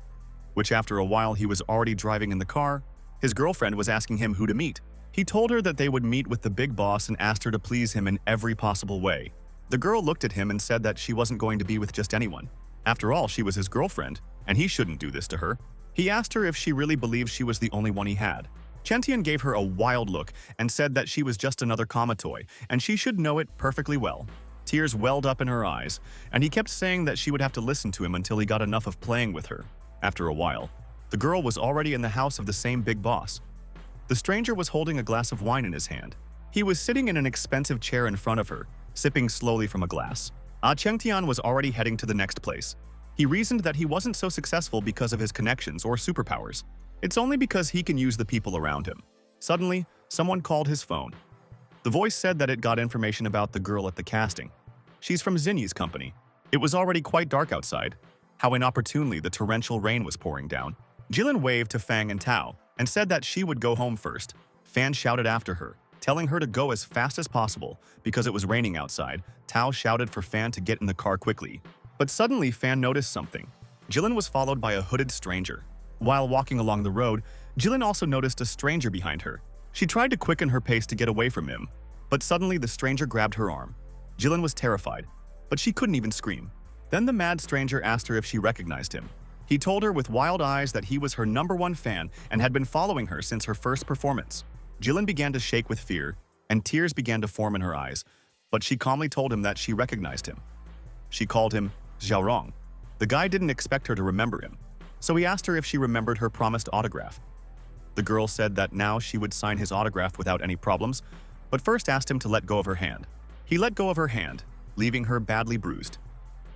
which after a while he was already driving in the car. His girlfriend was asking him who to meet. He told her that they would meet with the big boss and asked her to please him in every possible way. The girl looked at him and said that she wasn't going to be with just anyone. After all, she was his girlfriend, and he shouldn't do this to her. He asked her if she really believed she was the only one he had. Cheng Tian gave her a wild look and said that she was just another comma toy, and she should know it perfectly well. Tears welled up in her eyes, and he kept saying that she would have to listen to him until he got enough of playing with her. After a while, the girl was already in the house of the same big boss. The stranger was holding a glass of wine in his hand. He was sitting in an expensive chair in front of her, sipping slowly from a glass. Cheng Tian was already heading to the next place. He reasoned that he wasn't so successful because of his connections or superpowers. It's only because he can use the people around him. Suddenly, someone called his phone. The voice said that it got information about the girl at the casting. She's from Xinyi's company. It was already quite dark outside. How inopportunely the torrential rain was pouring down. Jilin waved to Fang and Tao and said that she would go home first. Fan shouted after her, telling her to go as fast as possible because it was raining outside. Tao shouted for Fan to get in the car quickly. But suddenly Fan noticed something. Jilin was followed by a hooded stranger. While walking along the road, Jilin also noticed a stranger behind her. She tried to quicken her pace to get away from him, but suddenly the stranger grabbed her arm. Jilin was terrified, but she couldn't even scream. Then the mad stranger asked her if she recognized him. He told her with wild eyes that he was her #1 fan and had been following her since her first performance. Jilin began to shake with fear, and tears began to form in her eyes, but she calmly told him that she recognized him. She called him Xiaorong. The guy didn't expect her to remember him, so he asked her if she remembered her promised autograph. The girl said that now she would sign his autograph without any problems, but first asked him to let go of her hand. He let go of her hand, leaving her badly bruised.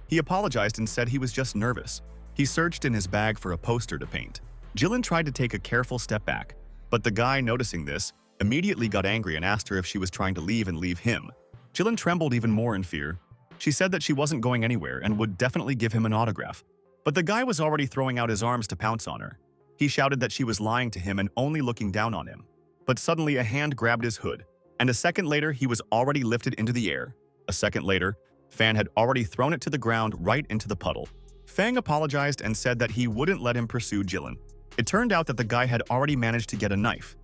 He apologized and said he was just nervous. He searched in his bag for a poster to paint. Jilin tried to take a careful step back, but the guy, noticing this, immediately got angry and asked her if she was trying to leave and leave him. Jilin trembled even more in fear. She said that she wasn't going anywhere and would definitely give him an autograph. But the guy was already throwing out his arms to pounce on her. He shouted that she was lying to him and only looking down on him. But suddenly a hand grabbed his hood, and a second later he was already lifted into the air. A second later, Fan had already thrown it to the ground right into the puddle. Fang apologized and said that he wouldn't let him pursue Jilin. It turned out that the guy had already managed to get a knife.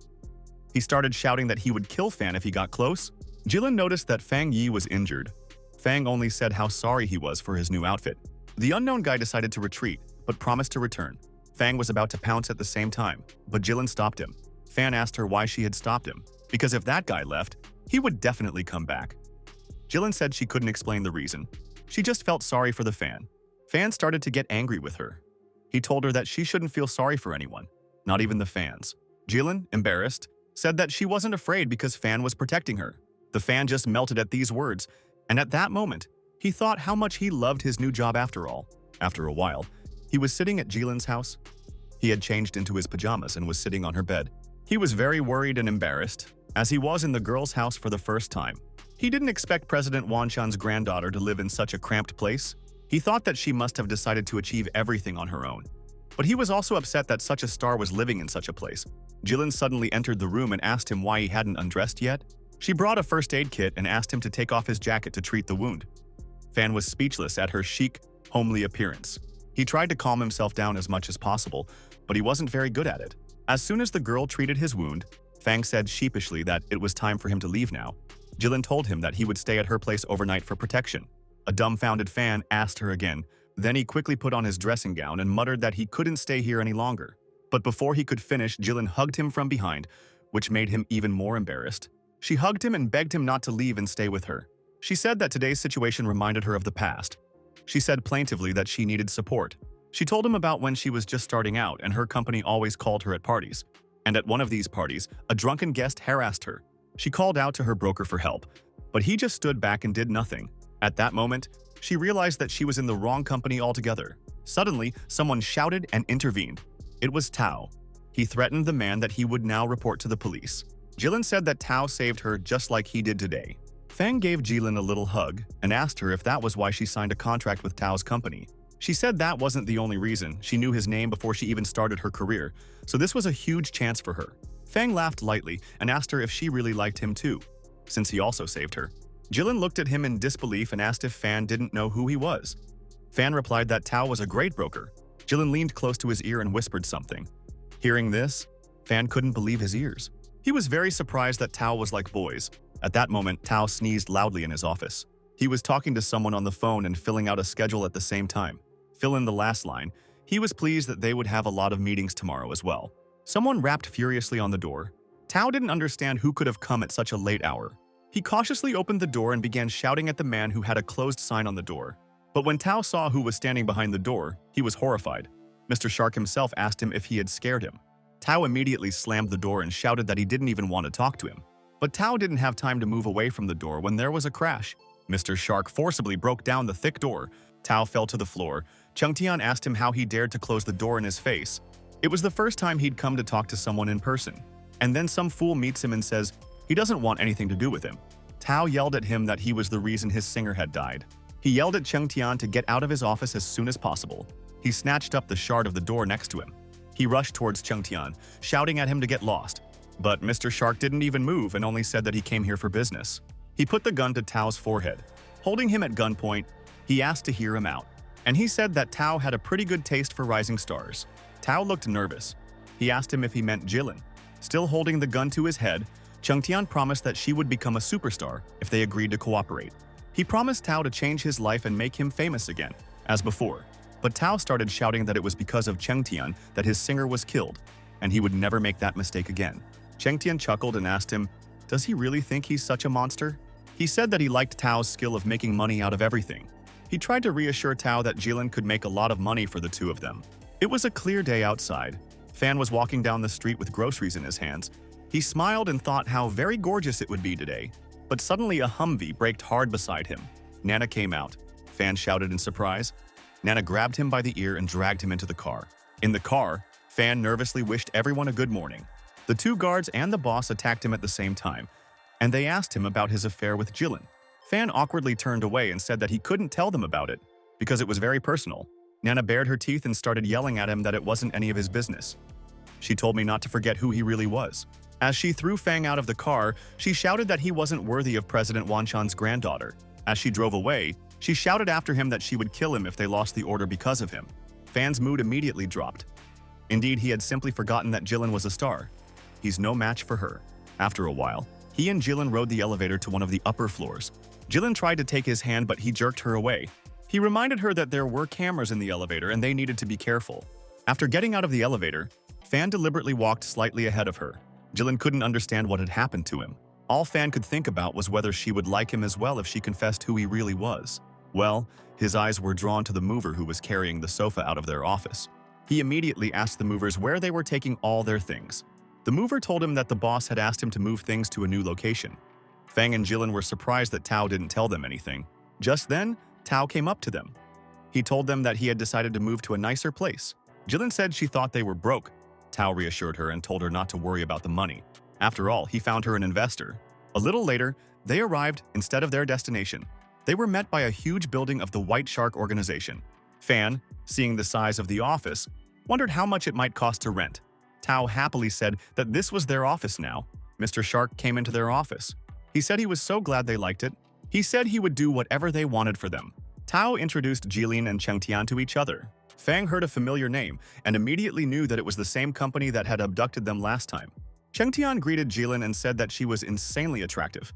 He started shouting that he would kill Fan if he got close. Jilin noticed that Fang Yi was injured. Fang only said how sorry he was for his new outfit. The unknown guy decided to retreat, but promised to return. Fang was about to pounce at the same time, but Jilin stopped him. Fan asked her why she had stopped him, because if that guy left, he would definitely come back. Jilin said she couldn't explain the reason. She just felt sorry for the Fan. Fan started to get angry with her. He told her that she shouldn't feel sorry for anyone, not even the fans. Jilin, embarrassed, said that she wasn't afraid because Fan was protecting her. The Fan just melted at these words, and at that moment, he thought how much he loved his new job after all. After a while, he was sitting at Jilin's house. He had changed into his pajamas and was sitting on her bed. He was very worried and embarrassed. as he was in the girl's house for the first time. He didn't expect President Wanshan's granddaughter to live in such a cramped place. He thought that she must have decided to achieve everything on her own. But he was also upset that such a star was living in such a place. Jilin suddenly entered the room and asked him why he hadn't undressed yet. She brought a first aid kit and asked him to take off his jacket to treat the wound. Fan was speechless at her chic, homely appearance. He tried to calm himself down as much as possible, but he wasn't very good at it. As soon as the girl treated his wound, Fang said sheepishly that it was time for him to leave now. Jilin told him that he would stay at her place overnight for protection. A dumbfounded Fan asked her again. Then he quickly put on his dressing gown and muttered that he couldn't stay here any longer. But before he could finish, Jilin hugged him from behind, which made him even more embarrassed. She hugged him and begged him not to leave and stay with her. She said that today's situation reminded her of the past. She said plaintively that she needed support. She told him about when she was just starting out and her company always called her at parties. And at one of these parties, a drunken guest harassed her. She called out to her broker for help, but he just stood back and did nothing. At that moment, she realized that she was in the wrong company altogether. Suddenly, someone shouted and intervened. It was Tao. He threatened the man that he would now report to the police. Jilin said that Tao saved her just like he did today. Fang gave Jilin a little hug and asked her if that was why she signed a contract with Tao's company. She said that wasn't the only reason. She knew his name before she even started her career, so this was a huge chance for her. Fang laughed lightly and asked her if she really liked him too, since he also saved her. Jilin looked at him in disbelief and asked if Fan didn't know who he was. Fan replied that Tao was a great broker. Jilin leaned close to his ear and whispered something. Hearing this, Fan couldn't believe his ears. He was very surprised that Tao was like boys. At that moment, Tao sneezed loudly in his office. He was talking to someone on the phone and filling out a schedule at the same time. Fill in the last line. He was pleased that they would have a lot of meetings tomorrow as well. Someone rapped furiously on the door. Tao didn't understand who could have come at such a late hour. He cautiously opened the door and began shouting at the man who had a closed sign on the door. But when Tao saw who was standing behind the door, he was horrified. Mr. Shark himself asked him if he had scared him. Tao immediately slammed the door and shouted that he didn't even want to talk to him. But Tao didn't have time to move away from the door when there was a crash. Mr. Shark forcibly broke down the thick door. Tao fell to the floor. Chengtian asked him how he dared to close the door in his face. It was the first time he'd come to talk to someone in person. And then some fool meets him and says he doesn't want anything to do with him. Tao yelled at him that he was the reason his singer had died. He yelled at Chengtian to get out of his office as soon as possible. He snatched up the shard of the door next to him. He rushed towards Chengtian, shouting at him to get lost. But Mr. Shark didn't even move and only said that he came here for business. He put the gun to Tao's forehead. Holding him at gunpoint, he asked to hear him out. And he said that Tao had a pretty good taste for rising stars. Tao looked nervous. He asked him if he meant Jilin. Still holding the gun to his head, Chengtian promised that she would become a superstar if they agreed to cooperate. He promised Tao to change his life and make him famous again, as before. But Tao started shouting that it was because of Chengtian that his singer was killed, and he would never make that mistake again. Chengtian chuckled and asked him, does he really think he's such a monster? He said that he liked Tao's skill of making money out of everything. He tried to reassure Tao that Jilin could make a lot of money for the two of them. It was a clear day outside. Fan was walking down the street with groceries in his hands. He smiled and thought how very gorgeous it would be today. But suddenly a Humvee braked hard beside him. Nana came out. Fan shouted in surprise. Nana grabbed him by the ear and dragged him into the car. In the car, Fan nervously wished everyone a good morning. The two guards and the boss attacked him at the same time, and they asked him about his affair with Jilin. Fan awkwardly turned away and said that he couldn't tell them about it, because it was very personal. Nana bared her teeth and started yelling at him that it wasn't any of his business. She told me not to forget who he really was. As she threw Fang out of the car, she shouted that he wasn't worthy of President Wanshan's granddaughter. As she drove away, she shouted after him that she would kill him if they lost the order because of him. Fan's mood immediately dropped. Indeed, he had simply forgotten that Jilin was a star. He's no match for her. After a while, he and Jilin rode the elevator to one of the upper floors. Jilin tried to take his hand, but he jerked her away. He reminded her that there were cameras in the elevator and they needed to be careful. After getting out of the elevator, Fan deliberately walked slightly ahead of her. Jilin couldn't understand what had happened to him. All Fan could think about was whether she would like him as well if she confessed who he really was. Well, his eyes were drawn to the mover who was carrying the sofa out of their office. He immediately asked the movers where they were taking all their things. The mover told him that the boss had asked him to move things to a new location. Fang and Jilin were surprised that Tao didn't tell them anything. Just then, Tao came up to them. He told them that he had decided to move to a nicer place. Jilin said she thought they were broke. Tao reassured her and told her not to worry about the money. After all, he found her an investor. A little later, they arrived instead of their destination. They were met by a huge building of the White Shark organization. Fan, seeing the size of the office, wondered how much it might cost to rent. Tao happily said that this was their office now. Mr. Shark came into their office. He said he was so glad they liked it. He said he would do whatever they wanted for them. Tao introduced Jilin and Chengtian to each other. Fang heard a familiar name and immediately knew that it was the same company that had abducted them last time. Chengtian greeted Jilin and said that she was insanely attractive.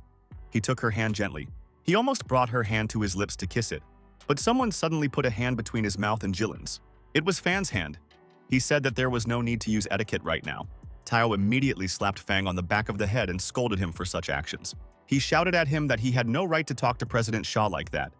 He took her hand gently. He almost brought her hand to his lips to kiss it, but someone suddenly put a hand between his mouth and Jilin's. It was Fan's hand. He said that there was no need to use etiquette right now. Tao immediately slapped Fang on the back of the head and scolded him for such actions. He shouted at him that he had no right to talk to President Shah like that.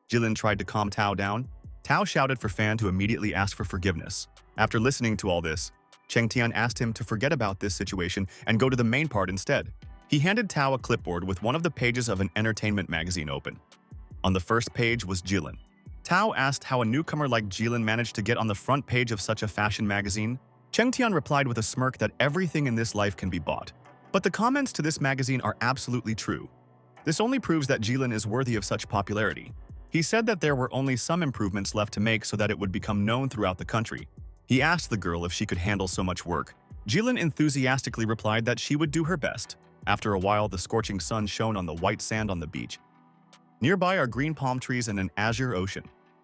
Jilin tried to calm Tao down. Tao shouted for Fan to immediately ask for forgiveness. After listening to all this, Chengtian asked him to forget about this situation and go to the main part instead. He handed Tao a clipboard with one of the pages of an entertainment magazine open. On the first page was Jilin. Tao asked how a newcomer like Jilin managed to get on the front page of such a fashion magazine. Chengtian replied with a smirk that everything in this life can be bought. But the comments to this magazine are absolutely true. This only proves that Jilin is worthy of such popularity. He said that there were only some improvements left to make so that it would become known throughout the country. He asked the girl if she could handle so much work. Jilin enthusiastically replied that she would do her best. After a while, the scorching sun shone on the white sand on the beach. Nearby are green palm trees and an azure ocean.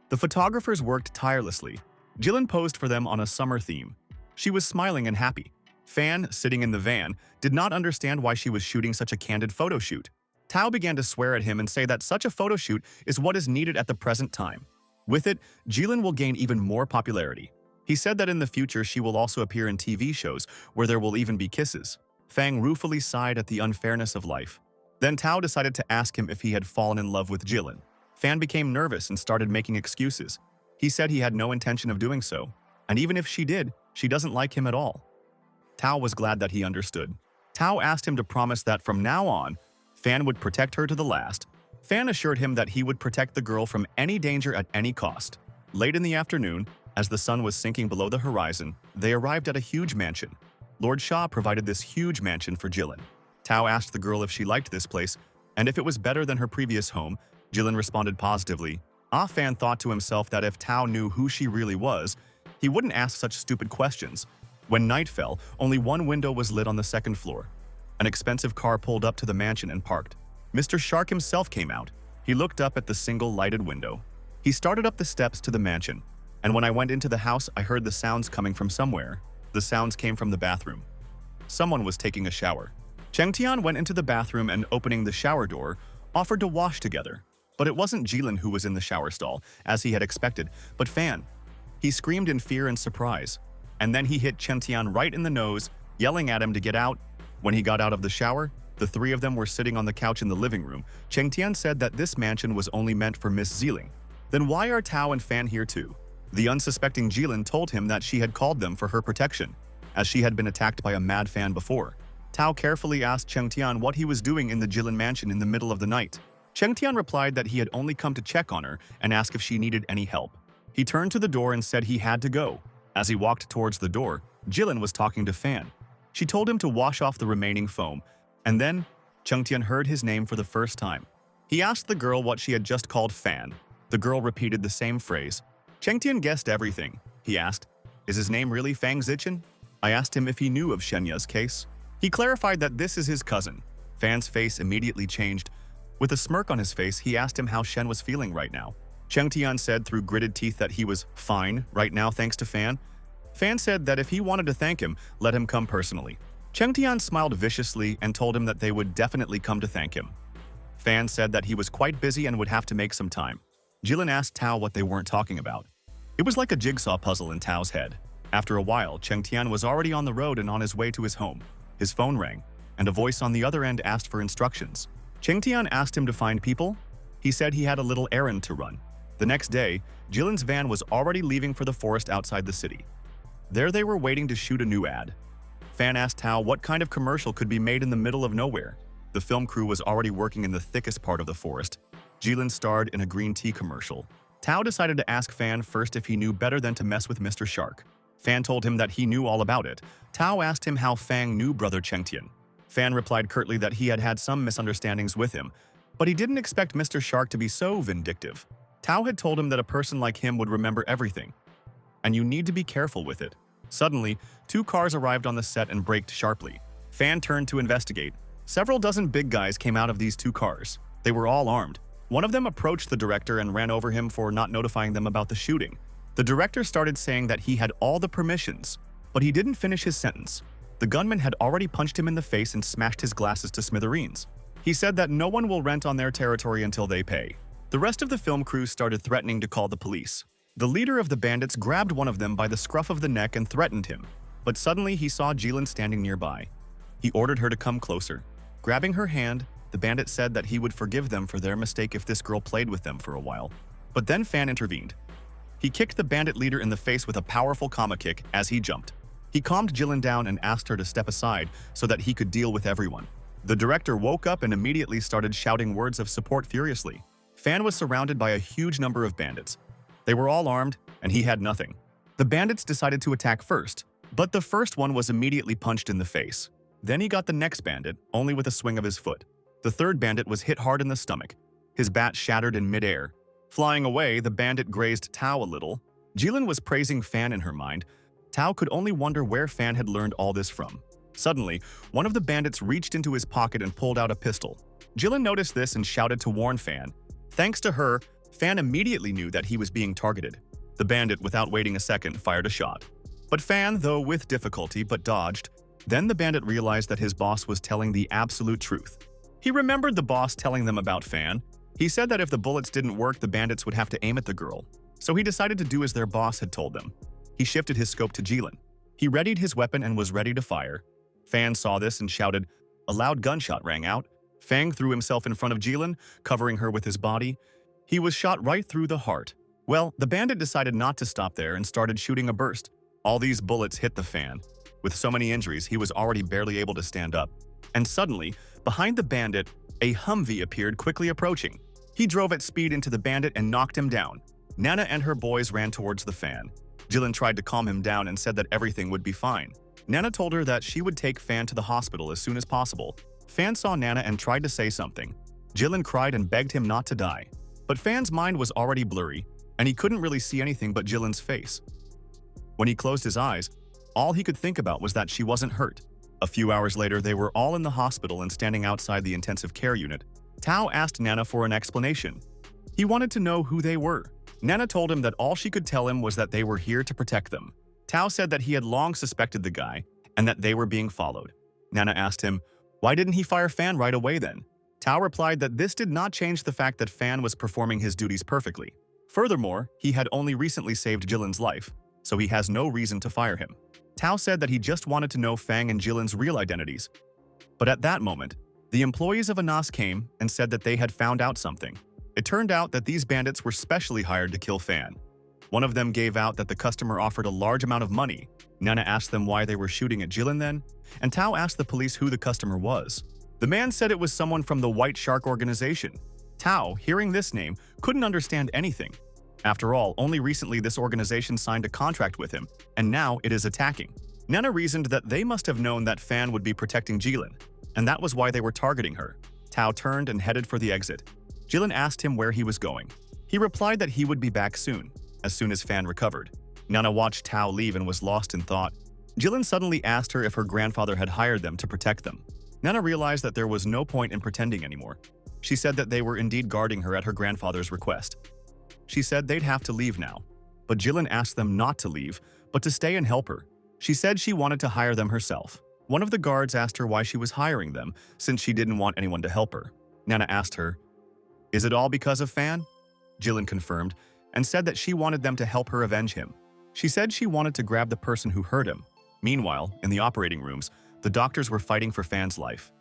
The photographers worked tirelessly. Jilin posed for them on a summer theme. She was smiling and happy. Fan, sitting in the van, did not understand why she was shooting such a candid photo shoot. Tao began to swear at him and say that such a photo shoot is what is needed at the present time. With it, Jilin will gain even more popularity. He said that in the future she will also appear in TV shows where there will even be kisses. Fang ruefully sighed at the unfairness of life. Then Tao decided to ask him if he had fallen in love with Jilin. Fan became nervous and started making excuses. He said he had no intention of doing so, and even if she did, she doesn't like him at all. Tao was glad that he understood. Tao asked him to promise that from now on, Fan would protect her to the last. Fan assured him that he would protect the girl from any danger at any cost. Late in the afternoon, as the sun was sinking below the horizon, they arrived at a huge mansion. Lord Shah provided this huge mansion for Jilin. Tao asked the girl if she liked this place, and if it was better than her previous home. Jilin responded positively. Fan thought to himself that if Tao knew who she really was, he wouldn't ask such stupid questions. When night fell, only one window was lit on the second floor. An expensive car pulled up to the mansion and parked. Mr. Shark himself came out. He looked up at the single lighted window. He started up the steps to the mansion, and when I went into the house, I heard the sounds coming from somewhere. The sounds came from the bathroom. Someone was taking a shower. Chengtian went into the bathroom and, opening the shower door, offered to wash together. But it wasn't Jilin who was in the shower stall, as he had expected, but Fan. He screamed in fear and surprise, and then he hit Chengtian right in the nose, yelling at him to get out. When he got out of the shower, the three of them were sitting on the couch in the living room. Chengtian said that this mansion was only meant for Miss Ziling. Then why are Tao and Fan here too? The unsuspecting Jilin told him that she had called them for her protection, as she had been attacked by a mad fan before. Tao carefully asked Chengtian what he was doing in the Jilin mansion in the middle of the night. Chengtian replied that he had only come to check on her and ask if she needed any help. He turned to the door and said he had to go. As he walked towards the door, Jilin was talking to Fan. She told him to wash off the remaining foam, and then Chengtian heard his name for the first time. He asked the girl what she had just called Fan. The girl repeated the same phrase. Chengtian guessed everything. He asked, "Is his name really Fang Zichen?" I asked him if he knew of Shenya's case. He clarified that this is his cousin. Fan's face immediately changed. With a smirk on his face, he asked him how Shen was feeling right now. Chengtian said through gritted teeth that he was fine right now thanks to Fan. Fan said that if he wanted to thank him, let him come personally. Chengtian smiled viciously and told him that they would definitely come to thank him. Fan said that he was quite busy and would have to make some time. Jilin asked Tao what they weren't talking about. It was like a jigsaw puzzle in Tao's head. After a while, Chengtian was already on the road and on his way to his home. His phone rang, and a voice on the other end asked for instructions. Chengtian asked him to find people. He said he had a little errand to run. The next day, Jilin's van was already leaving for the forest outside the city. There they were waiting to shoot a new ad. Fan asked Tao what kind of commercial could be made in the middle of nowhere. The film crew was already working in the thickest part of the forest. Jilin starred in a green tea commercial. Tao decided to ask Fan first if he knew better than to mess with Mr. Shark. Fan told him that he knew all about it. Tao asked him how Fang knew brother Chengtian. Fan replied curtly that he had had some misunderstandings with him, but he didn't expect Mr. Shark to be so vindictive. Tao had told him that a person like him would remember everything, and you need to be careful with it. Suddenly, 2 cars arrived on the set and braked sharply. Fan turned to investigate. Several dozen big guys came out of these 2 cars. They were all armed. One of them approached the director and ran over him for not notifying them about the shooting. The director started saying that he had all the permissions, but he didn't finish his sentence. The gunman had already punched him in the face and smashed his glasses to smithereens. He said that no one will rent on their territory until they pay. The rest of the film crew started threatening to call the police. The leader of the bandits grabbed one of them by the scruff of the neck and threatened him. But suddenly he saw Jilin standing nearby. He ordered her to come closer. Grabbing her hand, the bandit said that he would forgive them for their mistake if this girl played with them for a while. But then Fan intervened. He kicked the bandit leader in the face with a powerful comma kick as he jumped. He calmed Jilin down and asked her to step aside so that he could deal with everyone. The director woke up and immediately started shouting words of support furiously. Fan was surrounded by a huge number of bandits. They were all armed, and he had nothing. The bandits decided to attack first, but the first one was immediately punched in the face. Then he got the next bandit, only with a swing of his foot. The third bandit was hit hard in the stomach. His bat shattered in midair. Flying away, the bandit grazed Tao a little. Jilin was praising Fan in her mind. Tao could only wonder where Fan had learned all this from. Suddenly, one of the bandits reached into his pocket and pulled out a pistol. Jilin noticed this and shouted to warn Fan. Thanks to her, Fan immediately knew that he was being targeted. The bandit, without waiting a second, fired a shot. But Fan, though with difficulty, but dodged. Then the bandit realized that his boss was telling the absolute truth. He remembered the boss telling them about Fan. He said that if the bullets didn't work, the bandits would have to aim at the girl. So he decided to do as their boss had told them. He shifted his scope to Jilin. He readied his weapon and was ready to fire. Fan saw this and shouted. A loud gunshot rang out. Fang threw himself in front of Jilin, covering her with his body. He was shot right through the heart. Well, the bandit decided not to stop there and started shooting a burst. All these bullets hit the Fan. With so many injuries, he was already barely able to stand up. And suddenly, behind the bandit, a Humvee appeared quickly approaching. He drove at speed into the bandit and knocked him down. Nana and her boys ran towards the Fan. Jilin tried to calm him down and said that everything would be fine. Nana told her that she would take Fan to the hospital as soon as possible. Fan saw Nana and tried to say something. Jilin cried and begged him not to die. But Fan's mind was already blurry, and he couldn't really see anything but Jilin's face. When he closed his eyes, all he could think about was that she wasn't hurt. A few hours later, they were all in the hospital and standing outside the intensive care unit. Tao asked Nana for an explanation. He wanted to know who they were. Nana told him that all she could tell him was that they were here to protect them. Tao said that he had long suspected the guy and that they were being followed. Nana asked him, why didn't he fire Fan right away then? Tao replied that this did not change the fact that Fan was performing his duties perfectly. Furthermore, he had only recently saved Jilin's life, so he has no reason to fire him. Tao said that he just wanted to know Fang and Jilin's real identities. But at that moment, the employees of Anas came and said that they had found out something. It turned out that these bandits were specially hired to kill Fan. One of them gave out that the customer offered a large amount of money. Nana asked them why they were shooting at Jilin then, and Tao asked the police who the customer was. The man said it was someone from the White Shark organization. Tao, hearing this name, couldn't understand anything. After all, only recently this organization signed a contract with him, and now it is attacking. Nana reasoned that they must have known that Fan would be protecting Jilin, and that was why they were targeting her. Tao turned and headed for the exit. Jilin asked him where he was going. He replied that he would be back soon as Fan recovered. Nana watched Tao leave and was lost in thought. Jilin suddenly asked her if her grandfather had hired them to protect them. Nana realized that there was no point in pretending anymore. She said that they were indeed guarding her at her grandfather's request. She said they'd have to leave now, but Jilin asked them not to leave, but to stay and help her. She said she wanted to hire them herself. One of the guards asked her why she was hiring them, since she didn't want anyone to help her. Nana asked her, "Is it all because of Fan?" Jilin confirmed, and said that she wanted them to help her avenge him. She said she wanted to grab the person who hurt him. Meanwhile, in the operating rooms, the doctors were fighting for Fan's life.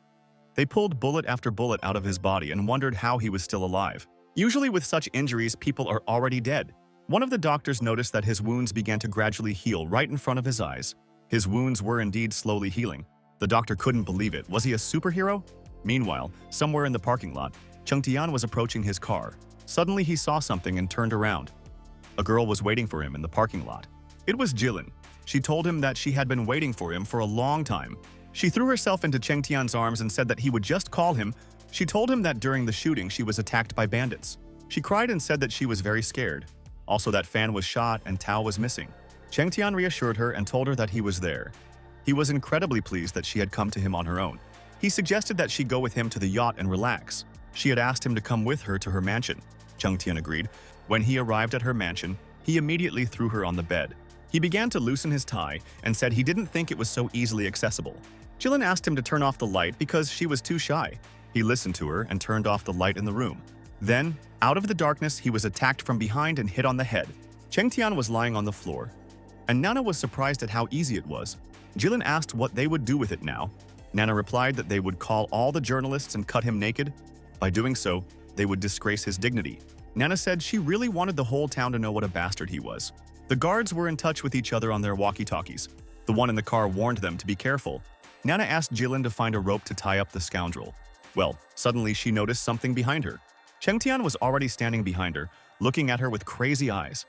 They pulled bullet after bullet out of his body and wondered how he was still alive. Usually with such injuries, people are already dead. One of the doctors noticed that his wounds began to gradually heal right in front of his eyes. His wounds were indeed slowly healing. The doctor couldn't believe it. Was he a superhero? Meanwhile, somewhere in the parking lot, Chung Tian was approaching his car. Suddenly he saw something and turned around. A girl was waiting for him in the parking lot. It was Jilin. She told him that she had been waiting for him for a long time. She threw herself into Cheng Tian's arms and said that he would just call him. She told him that during the shooting she was attacked by bandits. She cried and said that she was very scared. Also that Fan was shot and Tao was missing. Cheng Tian reassured her and told her that he was there. He was incredibly pleased that she had come to him on her own. He suggested that she go with him to the yacht and relax. She had asked him to come with her to her mansion. Cheng Tian agreed. When he arrived at her mansion, he immediately threw her on the bed. He began to loosen his tie and said he didn't think it was so easily accessible. Jilin asked him to turn off the light because she was too shy. He listened to her and turned off the light in the room. Then, out of the darkness, he was attacked from behind and hit on the head. Cheng Tian was lying on the floor, and Nana was surprised at how easy it was. Jilin asked what they would do with it now. Nana replied that they would call all the journalists and cut him naked. By doing so, they would disgrace his dignity. Nana said she really wanted the whole town to know what a bastard he was. The guards were in touch with each other on their walkie-talkies. The one in the car warned them to be careful. Nana asked Jilin to find a rope to tie up the scoundrel. Well, suddenly she noticed something behind her. Cheng Tian was already standing behind her, looking at her with crazy eyes.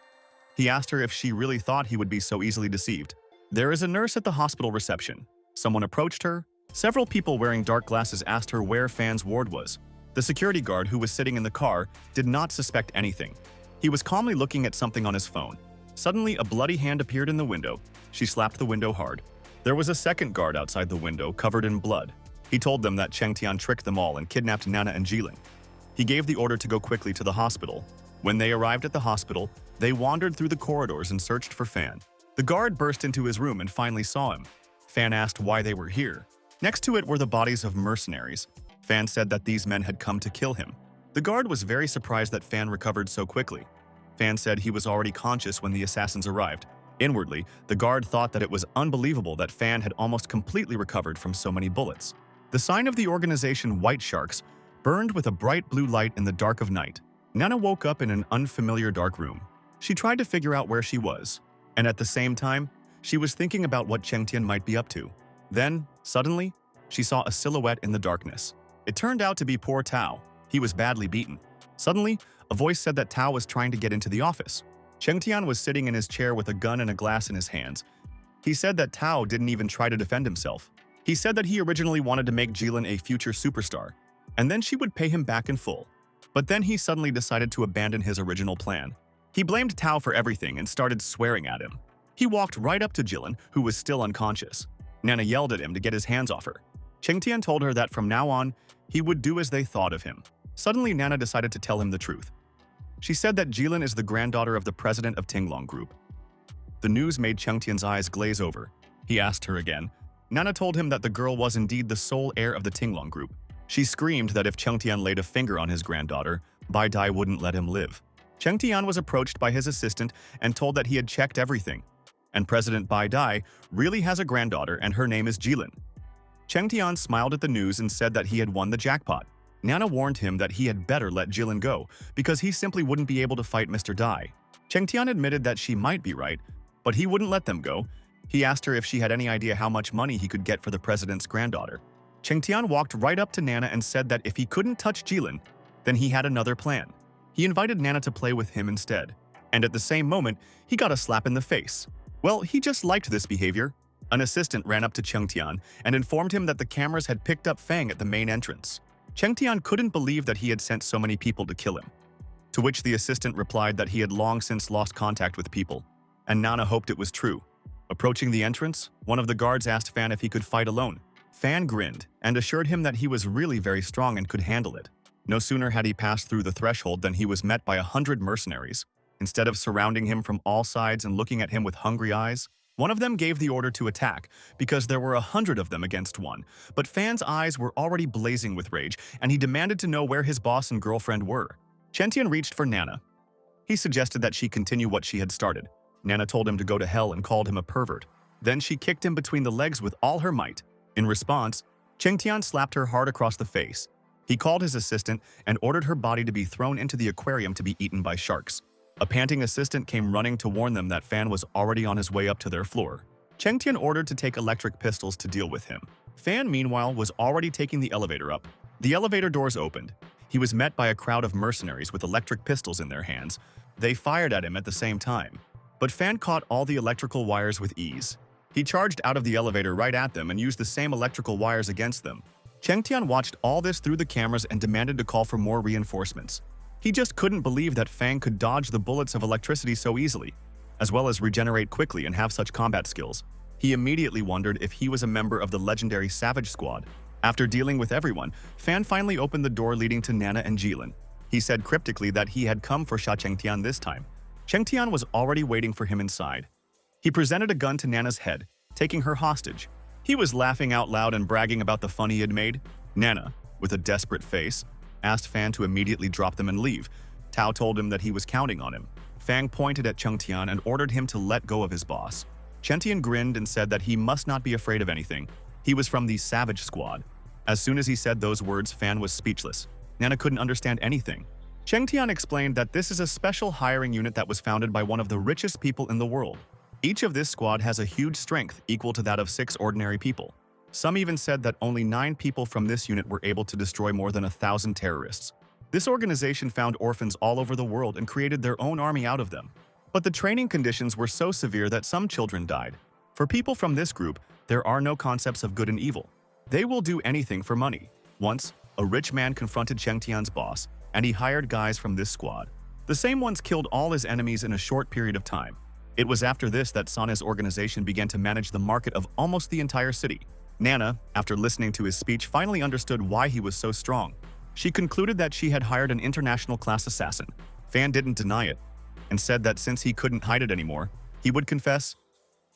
He asked her if she really thought he would be so easily deceived. There is a nurse at the hospital reception. Someone approached her. Several people wearing dark glasses asked her where Fan's ward was. The security guard who was sitting in the car did not suspect anything. He was calmly looking at something on his phone. Suddenly, a bloody hand appeared in the window. She slapped the window hard. There was a second guard outside the window, covered in blood. He told them that Cheng Tian tricked them all and kidnapped Nana and Jilin. He gave the order to go quickly to the hospital. When they arrived at the hospital, they wandered through the corridors and searched for Fan. The guard burst into his room and finally saw him. Fan asked why they were here. Next to it were the bodies of mercenaries. Fan said that these men had come to kill him. The guard was very surprised that Fan recovered so quickly. Fan said he was already conscious when the assassins arrived. Inwardly, the guard thought that it was unbelievable that Fan had almost completely recovered from so many bullets. The sign of the organization White Sharks burned with a bright blue light in the dark of night. Nana woke up in an unfamiliar dark room. She tried to figure out where she was, and at the same time, she was thinking about what Cheng Tian might be up to. Then, suddenly, she saw a silhouette in the darkness. It turned out to be poor Tao. He was badly beaten. Suddenly, a voice said that Tao was trying to get into the office. Cheng Tian was sitting in his chair with a gun and a glass in his hands. He said that Tao didn't even try to defend himself. He said that he originally wanted to make Jilin a future superstar, and then she would pay him back in full. But then he suddenly decided to abandon his original plan. He blamed Tao for everything and started swearing at him. He walked right up to Jilin, who was still unconscious. Nana yelled at him to get his hands off her. Cheng Tian told her that from now on, he would do as they thought of him. Suddenly, Nana decided to tell him the truth. She said that Jilin is the granddaughter of the president of Tinglong Group. The news made Cheng Tian's eyes glaze over. He asked her again. Nana told him that the girl was indeed the sole heir of the Tinglong Group. She screamed that if Cheng Tian laid a finger on his granddaughter, Bai Dai wouldn't let him live. Cheng Tian was approached by his assistant and told that he had checked everything. And President Bai Dai really has a granddaughter and her name is Jilin. Cheng Tian smiled at the news and said that he had won the jackpot. Nana warned him that he had better let Jilin go because he simply wouldn't be able to fight Mr. Dai. Cheng Tian admitted that she might be right, but he wouldn't let them go. He asked her if she had any idea how much money he could get for the president's granddaughter. Cheng Tian walked right up to Nana and said that if he couldn't touch Jilin, then he had another plan. He invited Nana to play with him instead. And at the same moment, he got a slap in the face. Well, he just liked this behavior. An assistant ran up to Cheng Tian and informed him that the cameras had picked up Fang at the main entrance. Cheng Tian couldn't believe that he had sent so many people to kill him. To which the assistant replied that he had long since lost contact with people, and Nana hoped it was true. Approaching the entrance, one of the guards asked Fan if he could fight alone. Fan grinned and assured him that he was really very strong and could handle it. No sooner had he passed through the threshold than he was met by 100 mercenaries. Instead of surrounding him from all sides and looking at him with hungry eyes, one of them gave the order to attack because there were 100 of them against one. But Fan's eyes were already blazing with rage, and he demanded to know where his boss and girlfriend were. Cheng Tian reached for Nana. He suggested that she continue what she had started. Nana told him to go to hell and called him a pervert. Then she kicked him between the legs with all her might. In response, Cheng Tian slapped her hard across the face. He called his assistant and ordered her body to be thrown into the aquarium to be eaten by sharks. A panting assistant came running to warn them that Fan was already on his way up to their floor. Cheng Tian ordered to take electric pistols to deal with him. Fan, meanwhile, was already taking the elevator up. The elevator doors opened. He was met by a crowd of mercenaries with electric pistols in their hands. They fired at him at the same time. But Fan caught all the electrical wires with ease. He charged out of the elevator right at them and used the same electrical wires against them. Cheng Tian watched all this through the cameras and demanded to call for more reinforcements. He just couldn't believe that Fang could dodge the bullets of electricity so easily, as well as regenerate quickly and have such combat skills. He immediately wondered if he was a member of the legendary Savage Squad. After dealing with everyone, Fan finally opened the door leading to Nana and Jilin. He said cryptically that he had come for Cheng Tian this time. Cheng Tian was already waiting for him inside. He presented a gun to Nana's head, taking her hostage. He was laughing out loud and bragging about the fun he had made. Nana, with a desperate face, asked Fan to immediately drop them and leave. Tao told him that he was counting on him. Fang pointed at Cheng Tian and ordered him to let go of his boss. Cheng Tian grinned and said that he must not be afraid of anything. He was from the Savage Squad. As soon as he said those words, Fan was speechless. Nana couldn't understand anything. Cheng Tian explained that this is a special hiring unit that was founded by one of the richest people in the world. Each of this squad has a huge strength equal to that of 6 ordinary people. Some even said that only 9 people from this unit were able to destroy more than 1,000 terrorists. This organization found orphans all over the world and created their own army out of them. But the training conditions were so severe that some children died. For people from this group, there are no concepts of good and evil. They will do anything for money. Once, a rich man confronted Cheng Tian's boss, and he hired guys from this squad. The same ones killed all his enemies in a short period of time. It was after this that Sana's organization began to manage the market of almost the entire city. Nana, after listening to his speech, finally understood why he was so strong. She concluded that she had hired an international class assassin. Fan didn't deny it, and said that since he couldn't hide it anymore, he would confess.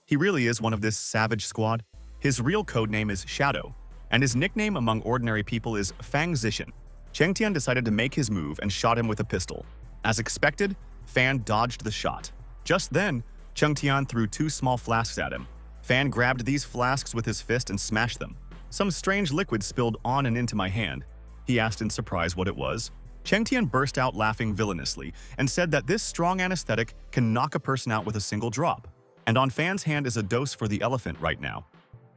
He really is one of this Savage Squad. His real codename is Shadow, and his nickname among ordinary people is Fang Zishan. Cheng Tian decided to make his move and shot him with a pistol. As expected, Fan dodged the shot. Just then, Cheng Tian threw 2 small flasks at him. Fan grabbed these flasks with his fist and smashed them. Some strange liquid spilled on and into my hand. He asked in surprise what it was. Cheng Tian burst out laughing villainously and said that this strong anesthetic can knock a person out with a single drop. And on Fan's hand is a dose for the elephant right now.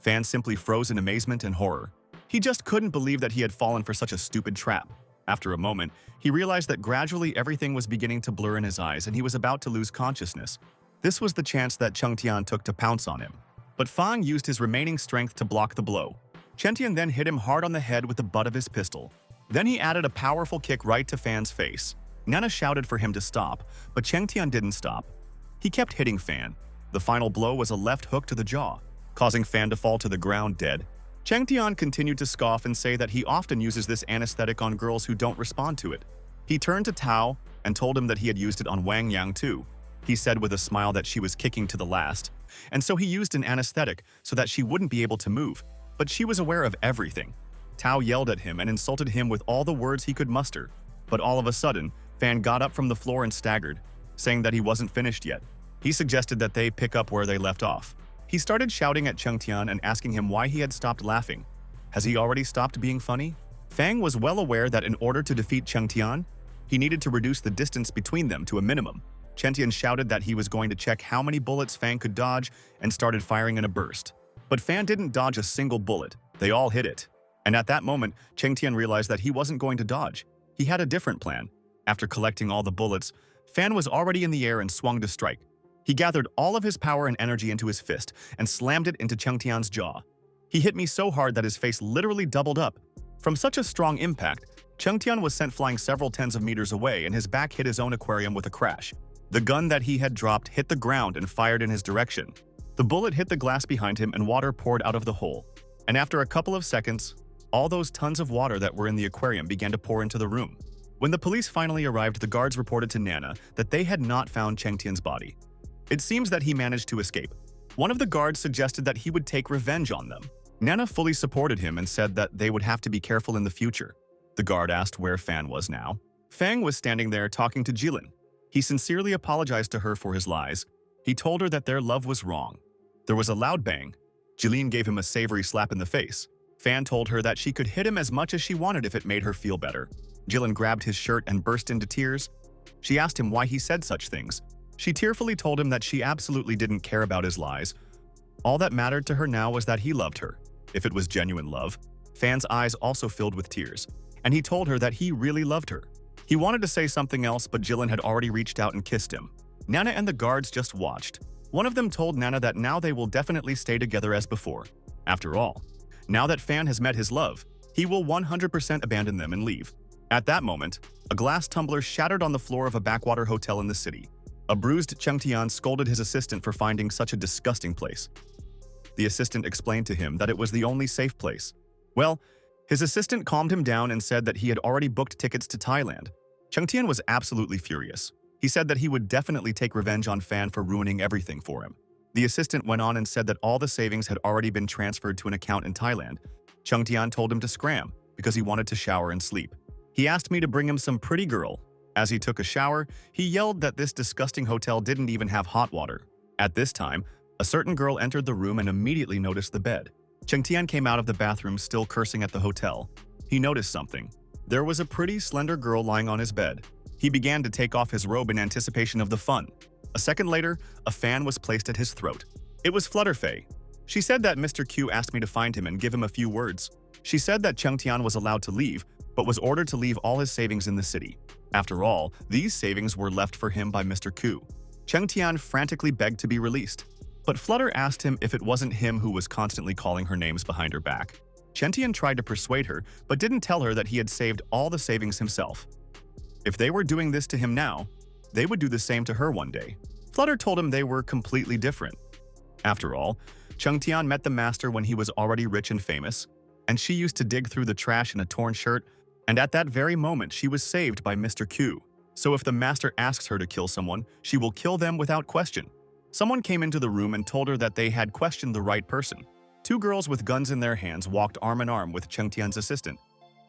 Fan simply froze in amazement and horror. He just couldn't believe that he had fallen for such a stupid trap. After a moment, he realized that gradually everything was beginning to blur in his eyes and he was about to lose consciousness. This was the chance that Cheng Tian took to pounce on him. But Fang used his remaining strength to block the blow. Cheng Tian then hit him hard on the head with the butt of his pistol. Then he added a powerful kick right to Fan's face. Nana shouted for him to stop, but Cheng Tian didn't stop. He kept hitting Fan. The final blow was a left hook to the jaw, causing Fan to fall to the ground dead. Cheng Tian continued to scoff and say that he often uses this anesthetic on girls who don't respond to it. He turned to Tao and told him that he had used it on Wang Yang too. He said with a smile that she was kicking to the last, and so he used an anesthetic so that she wouldn't be able to move, but she was aware of everything. Tao yelled at him and insulted him with all the words he could muster, but all of a sudden, Fan got up from the floor and staggered, saying that he wasn't finished yet. He suggested that they pick up where they left off. He started shouting at Cheng Tian and asking him why he had stopped laughing. Has he already stopped being funny? Fang was well aware that in order to defeat Cheng Tian, he needed to reduce the distance between them to a minimum. Cheng Tian shouted that he was going to check how many bullets Fang could dodge and started firing in a burst. But Fan didn't dodge a single bullet. They all hit it. And at that moment, Cheng Tian realized that he wasn't going to dodge. He had a different plan. After collecting all the bullets, Fan was already in the air and swung to strike. He gathered all of his power and energy into his fist and slammed it into Cheng Tian's jaw. He hit me so hard that his face literally doubled up. From such a strong impact, Cheng Tian was sent flying several tens of meters away and his back hit his own aquarium with a crash. The gun that he had dropped hit the ground and fired in his direction. The bullet hit the glass behind him and water poured out of the hole. And after a couple of seconds, all those tons of water that were in the aquarium began to pour into the room. When the police finally arrived, the guards reported to Nana that they had not found Cheng Tian's body. It seems that he managed to escape. One of the guards suggested that he would take revenge on them. Nana fully supported him and said that they would have to be careful in the future. The guard asked where Fan was now. Fang was standing there talking to Jilin. He sincerely apologized to her for his lies. He told her that their love was wrong. There was a loud bang. Jilin gave him a savory slap in the face. Fan told her that she could hit him as much as she wanted if it made her feel better. Jilin grabbed his shirt and burst into tears. She asked him why he said such things. She tearfully told him that she absolutely didn't care about his lies. All that mattered to her now was that he loved her, if it was genuine love. Fan's eyes also filled with tears, and he told her that he really loved her. He wanted to say something else, but Jilin had already reached out and kissed him. Nana and the guards just watched. One of them told Nana that now they will definitely stay together as before. After all, now that Fan has met his love, he will 100% abandon them and leave. At that moment, a glass tumbler shattered on the floor of a backwater hotel in the city. A bruised Cheng Tian scolded his assistant for finding such a disgusting place. The assistant explained to him that it was the only safe place. Well, his assistant calmed him down and said that he had already booked tickets to Thailand. Cheng Tian was absolutely furious. He said that he would definitely take revenge on Fan for ruining everything for him. The assistant went on and said that all the savings had already been transferred to an account in Thailand. Cheng Tian told him to scram because he wanted to shower and sleep. He asked me to bring him some pretty girl. As he took a shower, he yelled that this disgusting hotel didn't even have hot water. At this time, a certain girl entered the room and immediately noticed the bed. Cheng Tian came out of the bathroom still cursing at the hotel. He noticed something. There was a pretty slender girl lying on his bed. He began to take off his robe in anticipation of the fun. A second later, a fan was placed at his throat. It was Flutterfay. She said that Mr. Q asked me to find him and give him a few words. She said that Cheng Tian was allowed to leave, but was ordered to leave all his savings in the city. After all, these savings were left for him by Mr. Q. Cheng Tian frantically begged to be released, but Flutter asked him if it wasn't him who was constantly calling her names behind her back. Cheng Tian tried to persuade her, but didn't tell her that he had saved all the savings himself. If they were doing this to him now, they would do the same to her one day. Flutter told him they were completely different. After all, Cheng Tian met the master when he was already rich and famous, and she used to dig through the trash in a torn shirt, and at that very moment she was saved by Mr. Q. So if the master asks her to kill someone, she will kill them without question. Someone came into the room and told her that they had questioned the right person. Two girls with guns in their hands walked arm in arm with Cheng Tian's assistant.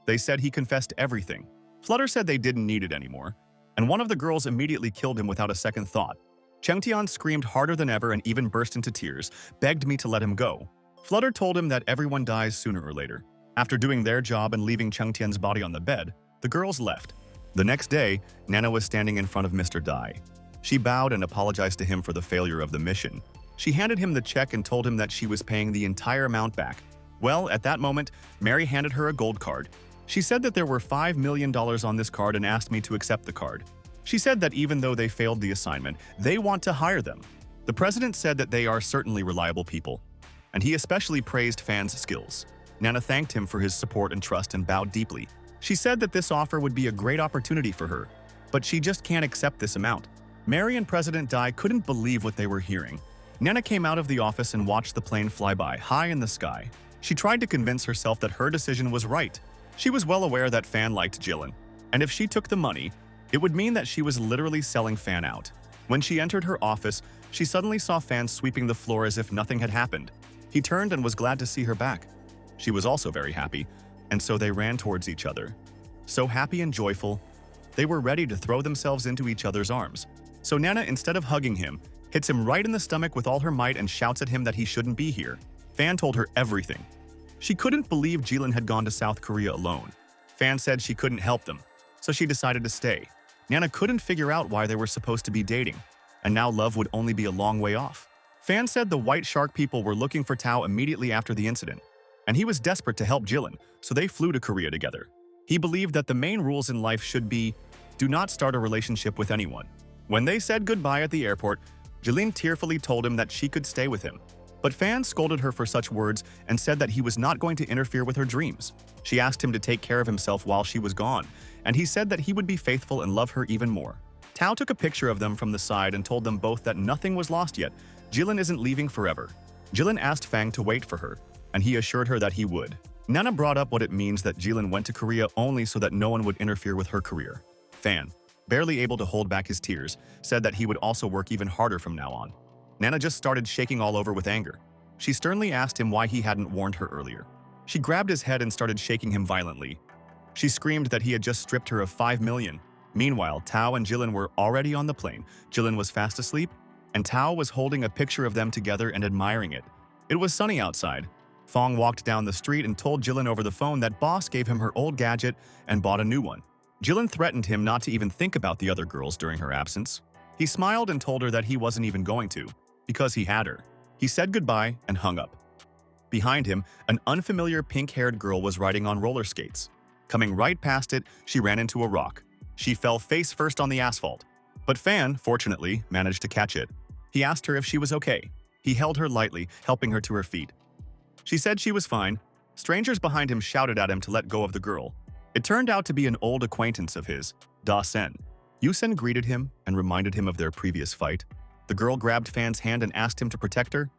They said he confessed everything. Flutter said they didn't need it anymore, and one of the girls immediately killed him without a second thought. Cheng Tian screamed harder than ever and even burst into tears, begged me to let him go. Flutter told him that everyone dies sooner or later. After doing their job and leaving Cheng Tian's body on the bed, the girls left. The next day, Nana was standing in front of Mr. Dai. She bowed and apologized to him for the failure of the mission. She handed him the check and told him that she was paying the entire amount back. Well, at that moment, Mary handed her a gold card. She said that there were $5 million on this card and asked me to accept the card. She said that even though they failed the assignment, they want to hire them. The president said that they are certainly reliable people, and he especially praised Fan's skills. Nana thanked him for his support and trust and bowed deeply. She said that this offer would be a great opportunity for her, but she just can't accept this amount. Mary and President Dai couldn't believe what they were hearing. Nana came out of the office and watched the plane fly by, high in the sky. She tried to convince herself that her decision was right. She was well aware that Fan liked Jilin, and if she took the money, it would mean that she was literally selling Fan out. When she entered her office, she suddenly saw Fan sweeping the floor as if nothing had happened. He turned and was glad to see her back. She was also very happy, and so they ran towards each other. So happy and joyful, they were ready to throw themselves into each other's arms. So Nana, instead of hugging him, hits him right in the stomach with all her might and shouts at him that he shouldn't be here. Fan told her everything. She couldn't believe Jilin had gone to South Korea alone. Fan said she couldn't help them, so she decided to stay. Nana couldn't figure out why they were supposed to be dating, and now love would only be a long way off. Fan said the White Shark people were looking for Tao immediately after the incident, and he was desperate to help Jilin, so they flew to Korea together. He believed that the main rules in life should be, do not start a relationship with anyone. When they said goodbye at the airport, Jilin tearfully told him that she could stay with him. But Fan scolded her for such words and said that he was not going to interfere with her dreams. She asked him to take care of himself while she was gone, and he said that he would be faithful and love her even more. Tao took a picture of them from the side and told them both that nothing was lost yet. Jilin isn't leaving forever. Jilin asked Fang to wait for her, and he assured her that he would. Nana brought up what it means that Jilin went to Korea only so that no one would interfere with her career. Fan, barely able to hold back his tears, said that he would also work even harder from now on. Nana just started shaking all over with anger. She sternly asked him why he hadn't warned her earlier. She grabbed his head and started shaking him violently. She screamed that he had just stripped her of $5 million. Meanwhile, Tao and Jilin were already on the plane. Jilin was fast asleep, and Tao was holding a picture of them together and admiring it. It was sunny outside. Fong walked down the street and told Jilin over the phone that Boss gave him her old gadget and bought a new one. Jilin threatened him not to even think about the other girls during her absence. He smiled and told her that he wasn't even going to, because he had her. He said goodbye and hung up. Behind him, an unfamiliar pink-haired girl was riding on roller skates. Coming right past it, she ran into a rock. She fell face first on the asphalt. But Fan, fortunately, managed to catch it. He asked her if she was okay. He held her lightly, helping her to her feet. She said she was fine. Strangers behind him shouted at him to let go of the girl. It turned out to be an old acquaintance of his, Da-sen. Yu-sen greeted him and reminded him of their previous fight. The girl grabbed Fan's hand and asked him to protect her.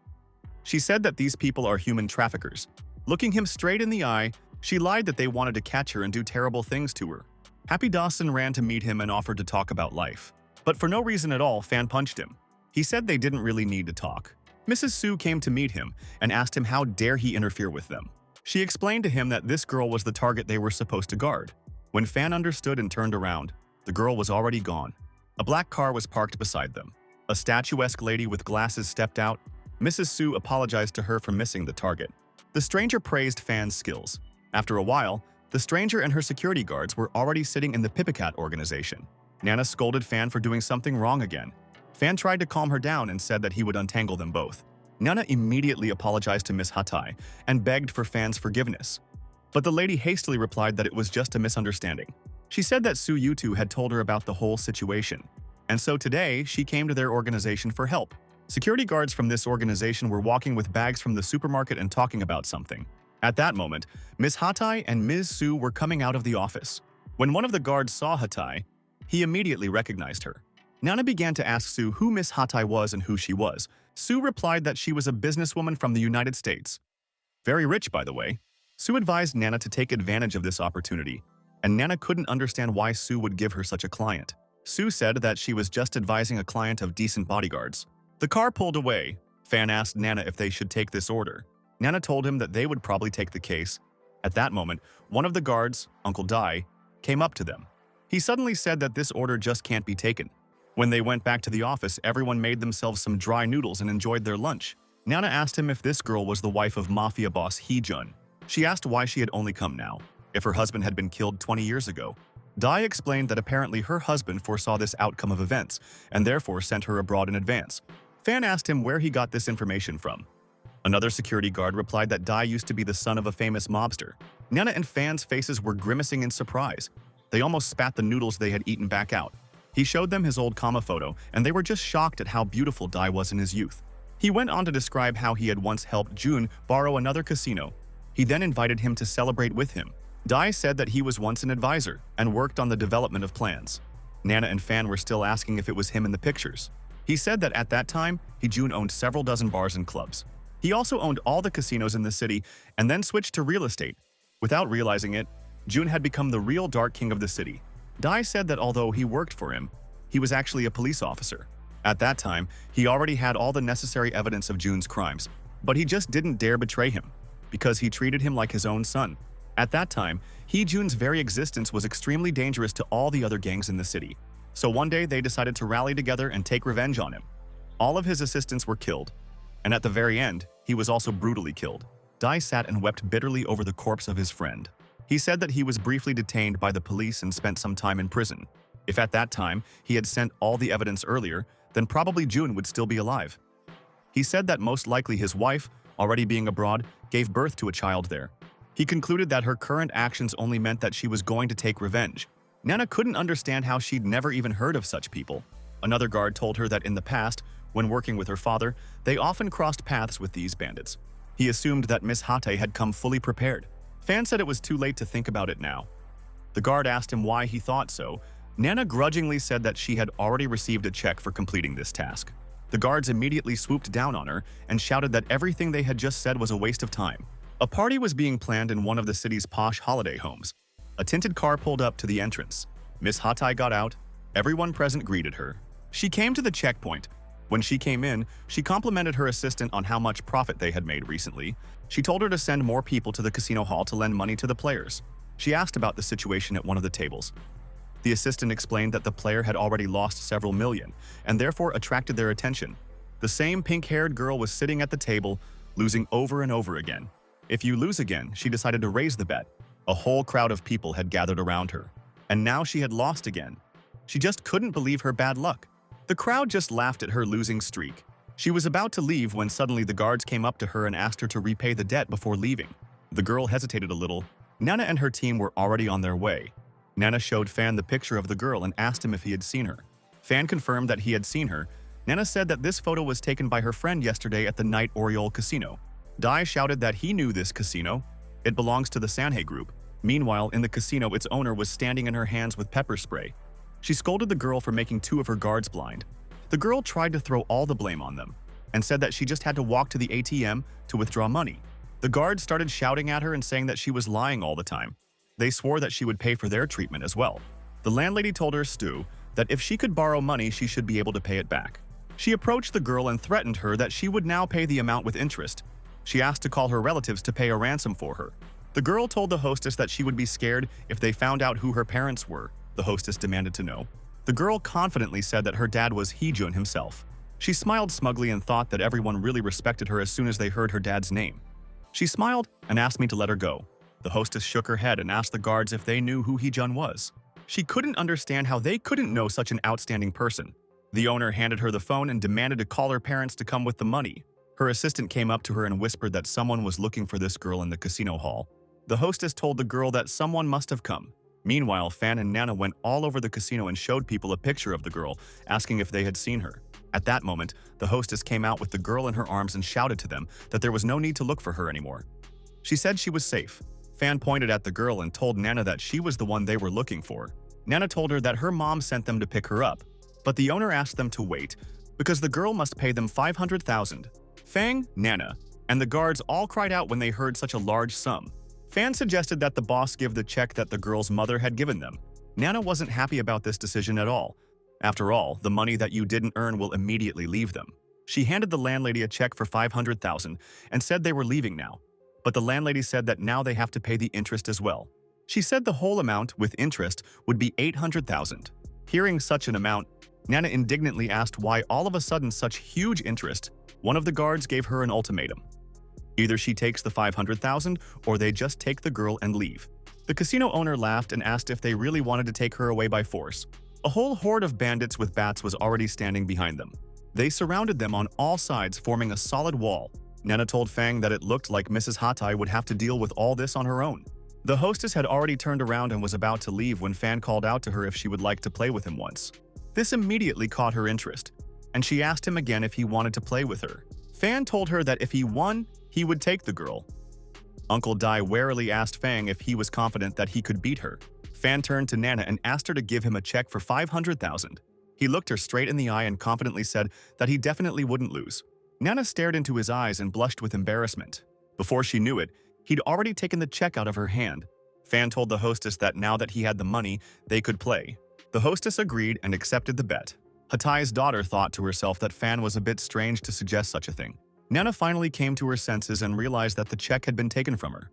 She said that these people are human traffickers. Looking him straight in the eye, she lied that they wanted to catch her and do terrible things to her. Happy Dawson ran to meet him and offered to talk about life. But for no reason at all, Fan punched him. He said they didn't really need to talk. Mrs. Su came to meet him and asked him how dare he interfere with them. She explained to him that this girl was the target they were supposed to guard. When Fan understood and turned around, the girl was already gone. A black car was parked beside them. A statuesque lady with glasses stepped out. Mrs. Su apologized to her for missing the target. The stranger praised Fan's skills. After a while, the stranger and her security guards were already sitting in the Pipicat organization. Nana scolded Fan for doing something wrong again. Fan tried to calm her down and said that he would untangle them both. Nana immediately apologized to Miss Hatai and begged for Fan's forgiveness. But the lady hastily replied that it was just a misunderstanding. She said that Su Yutu had told her about the whole situation. And so today, she came to their organization for help. Security guards from this organization were walking with bags from the supermarket and talking about something. At that moment, Miss Hatai and Ms. Su were coming out of the office. When one of the guards saw Hatai, he immediately recognized her. Nana began to ask Su who Miss Hatai was and who she was. Su replied that she was a businesswoman from the United States. Very rich, by the way. Su advised Nana to take advantage of this opportunity, and Nana couldn't understand why Su would give her such a client. Su said that she was just advising a client of decent bodyguards. The car pulled away. Fan asked Nana if they should take this order. Nana told him that they would probably take the case. At that moment, one of the guards, Uncle Dai, came up to them. He suddenly said that this order just can't be taken. When they went back to the office, everyone made themselves some dry noodles and enjoyed their lunch. Nana asked him if this girl was the wife of mafia boss Hee-jun. She asked why she had only come now, if her husband had been killed 20 years ago. Dai explained that apparently her husband foresaw this outcome of events and therefore sent her abroad in advance. Fan asked him where he got this information from. Another security guard replied that Dai used to be the son of a famous mobster. Nana and Fan's faces were grimacing in surprise. They almost spat the noodles they had eaten back out. He showed them his old comma photo, and they were just shocked at how beautiful Dai was in his youth. He went on to describe how he had once helped Jun borrow another casino. He then invited him to celebrate with him. Dai said that he was once an advisor and worked on the development of plans. Nana and Fan were still asking if it was him in the pictures. He said that at that time, Jun owned several dozen bars and clubs. He also owned all the casinos in the city and then switched to real estate. Without realizing it, Jun had become the real Dark King of the city. Dai said that although he worked for him, he was actually a police officer. At that time, he already had all the necessary evidence of Jun's crimes, but he just didn't dare betray him, because he treated him like his own son. At that time, Jun's very existence was extremely dangerous to all the other gangs in the city. So one day they decided to rally together and take revenge on him. All of his assistants were killed, and at the very end, he was also brutally killed. Dai sat and wept bitterly over the corpse of his friend. He said that he was briefly detained by the police and spent some time in prison. If at that time he had sent all the evidence earlier, then probably Jun would still be alive. He said that most likely his wife, already being abroad, gave birth to a child there. He concluded that her current actions only meant that she was going to take revenge. Nana couldn't understand how she'd never even heard of such people. Another guard told her that in the past, when working with her father, they often crossed paths with these bandits. He assumed that Miss Hate had come fully prepared. Fan said it was too late to think about it now. The guard asked him why he thought so. Nana grudgingly said that she had already received a check for completing this task. The guards immediately swooped down on her and shouted that everything they had just said was a waste of time. A party was being planned in one of the city's posh holiday homes. A tinted car pulled up to the entrance. Miss Hatai got out. Everyone present greeted her. She came to the checkpoint. When she came in, she complimented her assistant on how much profit they had made recently. She told her to send more people to the casino hall to lend money to the players. She asked about the situation at one of the tables. The assistant explained that the player had already lost several million and therefore attracted their attention. The same pink-haired girl was sitting at the table, losing over and over again. If you lose again, she decided to raise the bet. A whole crowd of people had gathered around her, and now she had lost again. She just couldn't believe her bad luck. The crowd just laughed at her losing streak. She was about to leave when suddenly the guards came up to her and asked her to repay the debt before leaving. The girl hesitated a little. Nana and her team were already on their way. Nana showed Fan the picture of the girl and asked him if he had seen her. Fan confirmed that he had seen her. Nana said that this photo was taken by her friend yesterday at the Night Oriole Casino. Dai shouted that he knew this casino. It belongs to the Sanhei group. Meanwhile, in the casino, its owner was standing in her hands with pepper spray. She scolded the girl for making two of her guards blind. The girl tried to throw all the blame on them and said that she just had to walk to the ATM to withdraw money. The guards started shouting at her and saying that she was lying all the time. They swore that she would pay for their treatment as well. The landlady told her, Stu, that if she could borrow money, she should be able to pay it back. She approached the girl and threatened her that she would now pay the amount with interest. She asked to call her relatives to pay a ransom for her. The girl told the hostess that she would be scared if they found out who her parents were. The hostess demanded to know. The girl confidently said that her dad was Heejun himself. She smiled smugly and thought that everyone really respected her as soon as they heard her dad's name. She smiled and asked me to let her go. The hostess shook her head and asked the guards if they knew who Heejun was. She couldn't understand how they couldn't know such an outstanding person. The owner handed her the phone and demanded to call her parents to come with the money. Her assistant came up to her and whispered that someone was looking for this girl in the casino hall. The hostess told the girl that someone must have come. Meanwhile, Fan and Nana went all over the casino and showed people a picture of the girl, asking if they had seen her. At that moment, the hostess came out with the girl in her arms and shouted to them that there was no need to look for her anymore. She said she was safe. Fan pointed at the girl and told Nana that she was the one they were looking for. Nana told her that her mom sent them to pick her up, but the owner asked them to wait because the girl must pay them 500,000. Fang, Nana, and the guards all cried out when they heard such a large sum. Fan suggested that the boss give the check that the girl's mother had given them. Nana wasn't happy about this decision at all. After all, the money that you didn't earn will immediately leave them. She handed the landlady a check for 500,000 and said they were leaving now. But the landlady said that now they have to pay the interest as well. She said the whole amount, with interest, would be 800,000. Hearing such an amount, Nana indignantly asked why all of a sudden such huge interest. One of the guards gave her an ultimatum. Either she takes the 500,000 or they just take the girl and leave. The casino owner laughed and asked if they really wanted to take her away by force. A whole horde of bandits with bats was already standing behind them. They surrounded them on all sides, forming a solid wall. Nana told Fang that it looked like Mrs. Hatai would have to deal with all this on her own. The hostess had already turned around and was about to leave when Fan called out to her if she would like to play with him once. This immediately caught her interest, and she asked him again if he wanted to play with her. Fan told her that if he won, he would take the girl. Uncle Dai warily asked Fang if he was confident that he could beat her. Fan turned to Nana and asked her to give him a check for 500,000. He looked her straight in the eye and confidently said that he definitely wouldn't lose. Nana stared into his eyes and blushed with embarrassment. Before she knew it, he'd already taken the check out of her hand. Fan told the hostess that now that he had the money, they could play. The hostess agreed and accepted the bet. Hatai's daughter thought to herself that Fan was a bit strange to suggest such a thing. Nana finally came to her senses and realized that the check had been taken from her.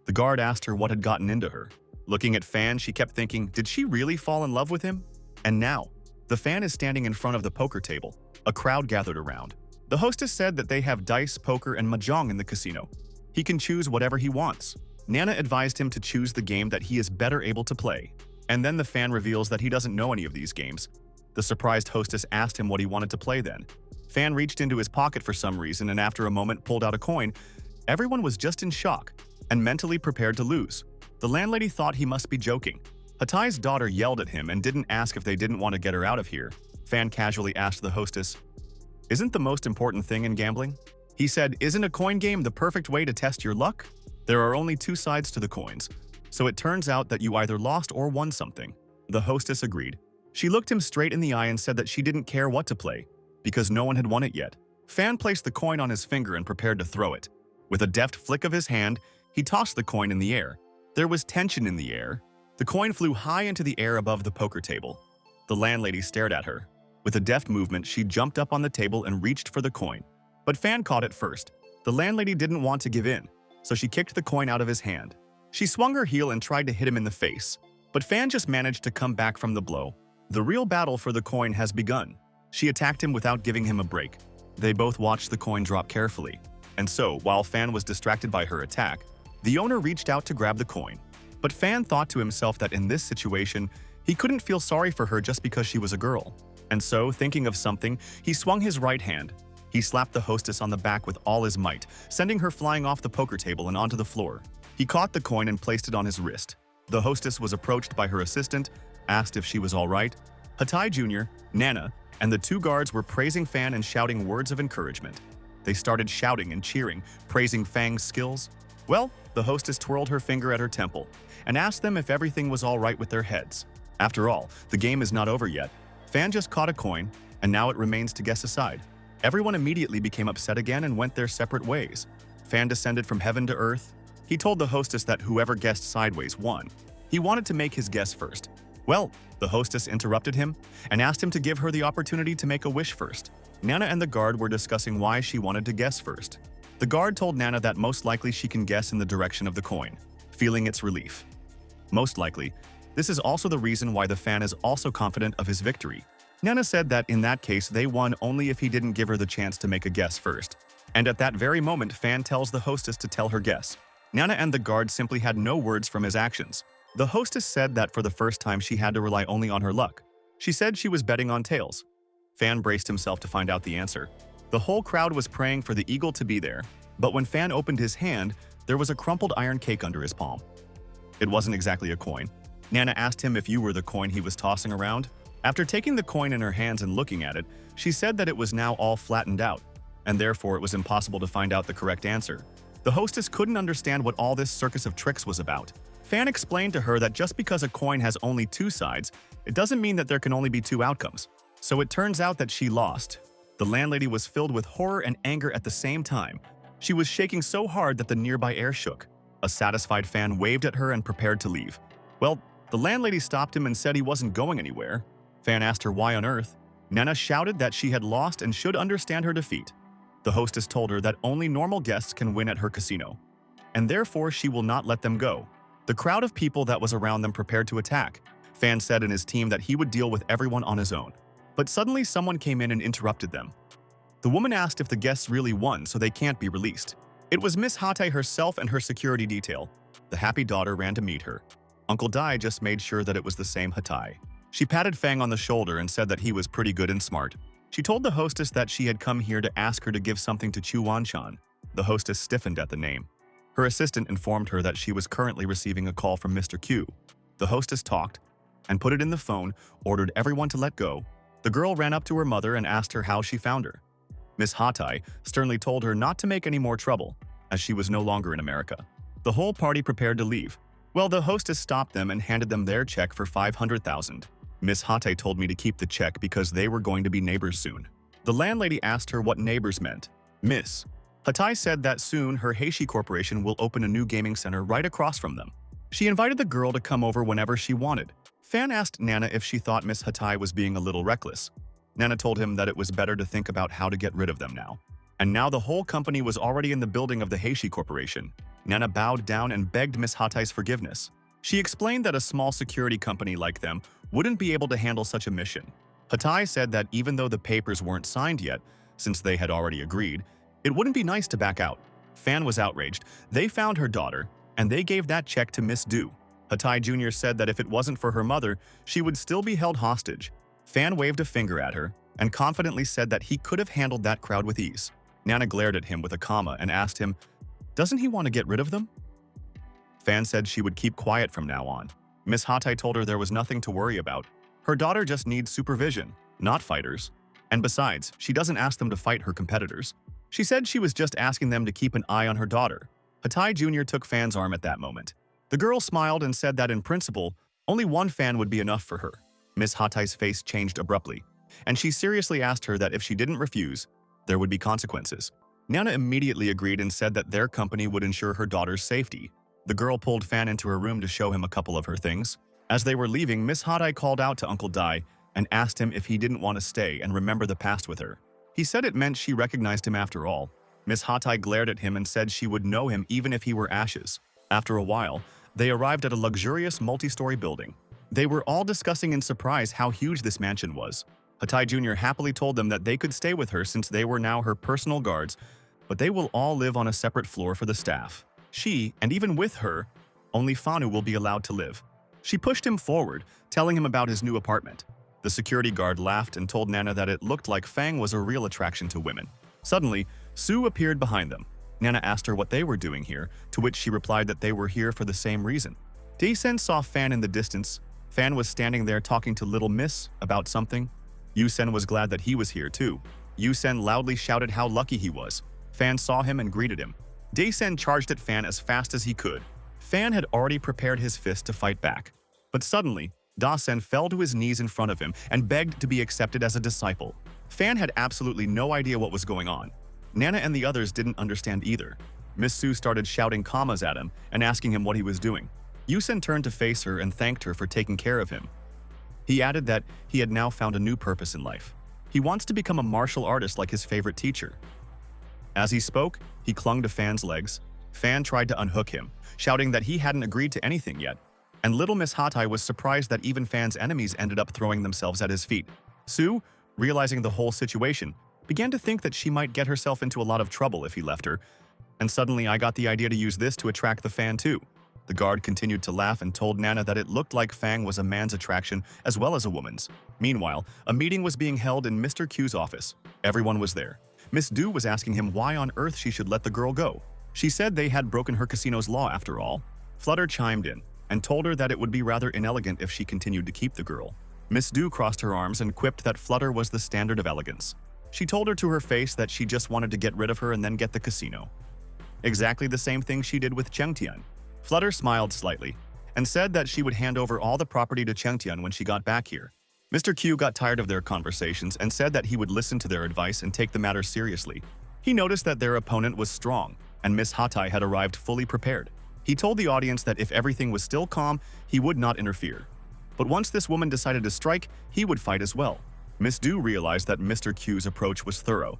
The guard asked her what had gotten into her. Looking at Fan, she kept thinking, did she really fall in love with him? And now, the Fan is standing in front of the poker table. A crowd gathered around. The hostess said that they have dice, poker, and mahjong in the casino. He can choose whatever he wants. Nana advised him to choose the game that he is better able to play. And then the Fan reveals that he doesn't know any of these games. The surprised hostess asked him what he wanted to play then. Fan reached into his pocket for some reason and after a moment pulled out a coin. Everyone was just in shock and mentally prepared to lose. The landlady thought he must be joking. Hatai's daughter yelled at him and didn't ask if they didn't want to get her out of here. Fan casually asked the hostess, "Isn't the most important thing in gambling?" He said, "Isn't a coin game the perfect way to test your luck? There are only two sides to the coins, so it turns out that you either lost or won something." The hostess agreed. She looked him straight in the eye and said that she didn't care what to play, because no one had won it yet. Fan placed the coin on his finger and prepared to throw it. With a deft flick of his hand, he tossed the coin in the air. There was tension in the air. The coin flew high into the air above the poker table. The landlady stared at her. With a deft movement, she jumped up on the table and reached for the coin. But Fan caught it first. The landlady didn't want to give in, so she kicked the coin out of his hand. She swung her heel and tried to hit him in the face, but Fan just managed to come back from the blow. The real battle for the coin has begun. She attacked him without giving him a break. They both watched the coin drop carefully. And so, while Fan was distracted by her attack, the owner reached out to grab the coin. But Fan thought to himself that in this situation, he couldn't feel sorry for her just because she was a girl. And so, thinking of something, he swung his right hand. He slapped the hostess on the back with all his might, sending her flying off the poker table and onto the floor. He caught the coin and placed it on his wrist. The hostess was approached by her assistant, asked if she was all right. Hatai Jr., Nana, and the two guards were praising Fan and shouting words of encouragement. They started shouting and cheering, praising Fang's skills. Well, the hostess twirled her finger at her temple and asked them if everything was all right with their heads. After all, the game is not over yet. Fan just caught a coin, and now it remains to guess a side. Everyone immediately became upset again and went their separate ways. Fan descended from heaven to earth. He told the hostess that whoever guessed sideways won. He wanted to make his guess first. Well, the hostess interrupted him and asked him to give her the opportunity to make a wish first. Nana and the guard were discussing why she wanted to guess first. The guard told Nana that most likely she can guess in the direction of the coin, feeling its relief. Most likely, this is also the reason why the fan is also confident of his victory. Nana said that in that case they won only if he didn't give her the chance to make a guess first. And at that very moment, Fan tells the hostess to tell her guess. Nana and the guard simply had no words from his actions. The hostess said that for the first time she had to rely only on her luck. She said she was betting on tails. Fan braced himself to find out the answer. The whole crowd was praying for the eagle to be there, but when Fan opened his hand, there was a crumpled iron cake under his palm. It wasn't exactly a coin. Nana asked him if you were the coin he was tossing around. After taking the coin in her hands and looking at it, she said that it was now all flattened out, and therefore it was impossible to find out the correct answer. The hostess couldn't understand what all this circus of tricks was about. Fan explained to her that just because a coin has only two sides, it doesn't mean that there can only be two outcomes. So it turns out that she lost. The landlady was filled with horror and anger at the same time. She was shaking so hard that the nearby air shook. A satisfied Fan waved at her and prepared to leave. Well, the landlady stopped him and said he wasn't going anywhere. Fan asked her why on earth. Nana shouted that she had lost and should understand her defeat. The hostess told her that only normal guests can win at her casino, and therefore she will not let them go. The crowd of people that was around them prepared to attack. Fan said in his team that he would deal with everyone on his own. But suddenly someone came in and interrupted them. The woman asked if the guests really won so they can't be released. It was Miss Hatai herself and her security detail. The happy daughter ran to meet her. Uncle Dai just made sure that it was the same Hatai. She patted Fang on the shoulder and said that he was pretty good and smart. She told the hostess that she had come here to ask her to give something to Chu Wanchan. The hostess stiffened at the name. Her assistant informed her that she was currently receiving a call from Mr. Q. The hostess talked and put it in the phone, ordered everyone to let go. The girl ran up to her mother and asked her how she found her. Miss Hatai sternly told her not to make any more trouble, as she was no longer in America. The whole party prepared to leave. Well, the hostess stopped them and handed them their check for 500,000. Miss Hatai told me to keep the check because they were going to be neighbors soon. The landlady asked her what neighbors meant. Miss Hatai said that soon her Heishi Corporation will open a new gaming center right across from them. She invited the girl to come over whenever she wanted. Fan asked Nana if she thought Miss Hatai was being a little reckless. Nana told him that it was better to think about how to get rid of them now. And now the whole company was already in the building of the Heishi Corporation. Nana bowed down and begged Miss Hatai's forgiveness. She explained that a small security company like them wouldn't be able to handle such a mission. Hatai said that even though the papers weren't signed yet, since they had already agreed, it wouldn't be nice to back out. Fan was outraged. They found her daughter, and they gave that check to Miss Du. Hatai Jr. said that if it wasn't for her mother, she would still be held hostage. Fan waved a finger at her and confidently said that he could have handled that crowd with ease. Nana glared at him with a comma and asked him, "Doesn't he want to get rid of them?" Fan said she would keep quiet from now on. Miss Hatai told her there was nothing to worry about. Her daughter just needs supervision, not fighters. And besides, she doesn't ask them to fight her competitors. She said she was just asking them to keep an eye on her daughter. Hatai Jr. took Fan's arm at that moment. The girl smiled and said that in principle, only one fan would be enough for her. Miss Hatai's face changed abruptly, and she seriously asked her that if she didn't refuse, there would be consequences. Nana immediately agreed and said that their company would ensure her daughter's safety. The girl pulled Fan into her room to show him a couple of her things. As they were leaving, Miss Hatai called out to Uncle Dai and asked him if he didn't want to stay and remember the past with her. He said it meant she recognized him after all. Miss Hatai glared at him and said she would know him even if he were ashes. After a while, they arrived at a luxurious multi-story building. They were all discussing in surprise how huge this mansion was. Hatai Jr. happily told them that they could stay with her since they were now her personal guards, but they will all live on a separate floor for the staff. She, and even with her, only Fanu will be allowed to live. She pushed him forward, telling him about his new apartment. The security guard laughed and told Nana that it looked like Fang was a real attraction to women. Suddenly, Sue appeared behind them. Nana asked her what they were doing here, to which she replied that they were here for the same reason. Daisen saw Fan in the distance. Fan was standing there talking to Little Miss about something. Yusen was glad that he was here too. Yusen loudly shouted how lucky he was. Fan saw him and greeted him. Daesen charged at Fan as fast as he could. Fan had already prepared his fist to fight back. But suddenly, Dasen fell to his knees in front of him and begged to be accepted as a disciple. Fan had absolutely no idea what was going on. Nana and the others didn't understand either. Miss Su started shouting commas at him and asking him what he was doing. Yusen turned to face her and thanked her for taking care of him. He added that he had now found a new purpose in life. He wants to become a martial artist like his favorite teacher. As he spoke, he clung to Fan's legs. Fan tried to unhook him, shouting that he hadn't agreed to anything yet. And little Miss Hatai was surprised that even Fan's enemies ended up throwing themselves at his feet. Su, realizing the whole situation, began to think that she might get herself into a lot of trouble if he left her. And suddenly I got the idea to use this to attract the Fan too. The guard continued to laugh and told Nana that it looked like Fang was a man's attraction as well as a woman's. Meanwhile, a meeting was being held in Mr. Q's office. Everyone was there. Miss Du was asking him why on earth she should let the girl go. She said they had broken her casino's law after all. Flutter chimed in and told her that it would be rather inelegant if she continued to keep the girl. Miss Du crossed her arms and quipped that Flutter was the standard of elegance. She told her to her face that she just wanted to get rid of her and then get the casino. Exactly the same thing she did with Chengtian. Flutter smiled slightly and said that she would hand over all the property to Chengtian when she got back here. Mr. Q got tired of their conversations and said that he would listen to their advice and take the matter seriously. He noticed that their opponent was strong, and Miss Hatai had arrived fully prepared. He told the audience that if everything was still calm, he would not interfere. But once this woman decided to strike, he would fight as well. Miss Du realized that Mr. Q's approach was thorough.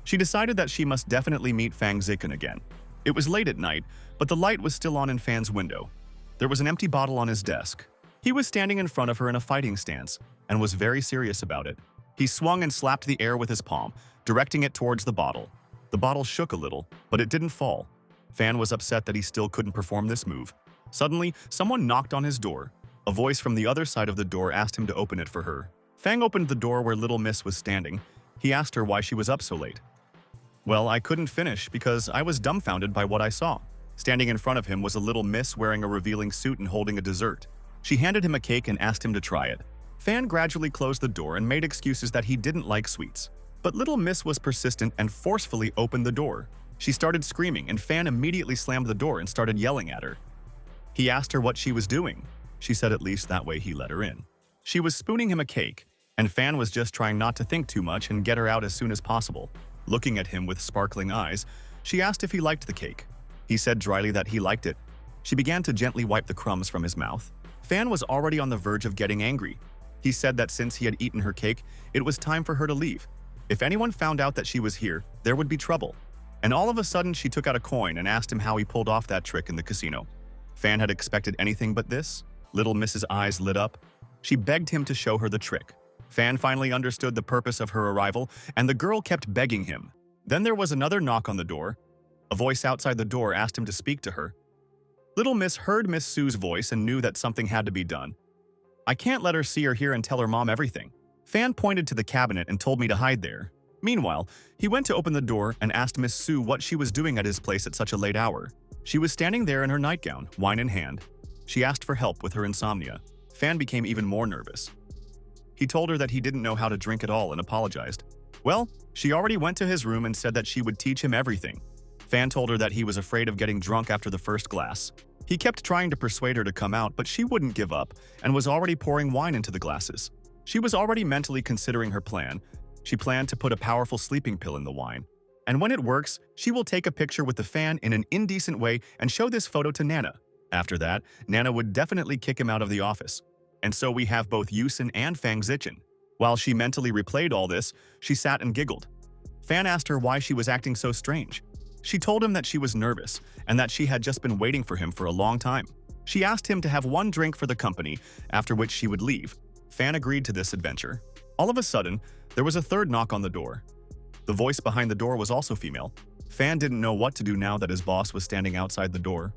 She decided that she must definitely meet Fang Ziken again. It was late at night, but the light was still on in Fan's window. There was an empty bottle on his desk. He was standing in front of her in a fighting stance and was very serious about it. He swung and slapped the air with his palm, directing it towards the bottle. The bottle shook a little, but it didn't fall. Fan was upset that he still couldn't perform this move. Suddenly, someone knocked on his door. A voice from the other side of the door asked him to open it for her. Fang opened the door where Little Miss was standing. He asked her why she was up so late. Well, I couldn't finish because I was dumbfounded by what I saw. Standing in front of him was a Little Miss wearing a revealing suit and holding a dessert. She handed him a cake and asked him to try it. Fan gradually closed the door and made excuses that he didn't like sweets. But Little Miss was persistent and forcefully opened the door. She started screaming and Fan immediately slammed the door and started yelling at her. He asked her what she was doing. She said at least that way he let her in. She was spooning him a cake, and Fan was just trying not to think too much and get her out as soon as possible. Looking at him with sparkling eyes, she asked if he liked the cake. He said dryly that he liked it. She began to gently wipe the crumbs from his mouth. Fan was already on the verge of getting angry. He said that since he had eaten her cake, it was time for her to leave. If anyone found out that she was here, there would be trouble. And all of a sudden, she took out a coin and asked him how he pulled off that trick in the casino. Fan had expected anything but this. Little Miss's eyes lit up. She begged him to show her the trick. Fan finally understood the purpose of her arrival, and the girl kept begging him. Then there was another knock on the door. A voice outside the door asked him to speak to her. Little Miss heard Miss Sue's voice and knew that something had to be done. I can't let her see or hear and tell her mom everything. Fan pointed to the cabinet and told me to hide there. Meanwhile, he went to open the door and asked Miss Sue what she was doing at his place at such a late hour. She was standing there in her nightgown, wine in hand. She asked for help with her insomnia. Fan became even more nervous. He told her that he didn't know how to drink at all and apologized. Well, she already went to his room and said that she would teach him everything. Fan told her that he was afraid of getting drunk after the first glass. He kept trying to persuade her to come out, but she wouldn't give up and was already pouring wine into the glasses. She was already mentally considering her plan. She planned to put a powerful sleeping pill in the wine. And when it works, she will take a picture with the fan in an indecent way and show this photo to Nana. After that, Nana would definitely kick him out of the office. And so we have both Yusen and Fang Zichen. While she mentally replayed all this, she sat and giggled. Fan asked her why she was acting so strange. She told him that she was nervous and that she had just been waiting for him for a long time. She asked him to have one drink for the company, after which she would leave. Fan agreed to this adventure. All of a sudden, there was a third knock on the door. The voice behind the door was also female. Fan didn't know what to do now that his boss was standing outside the door.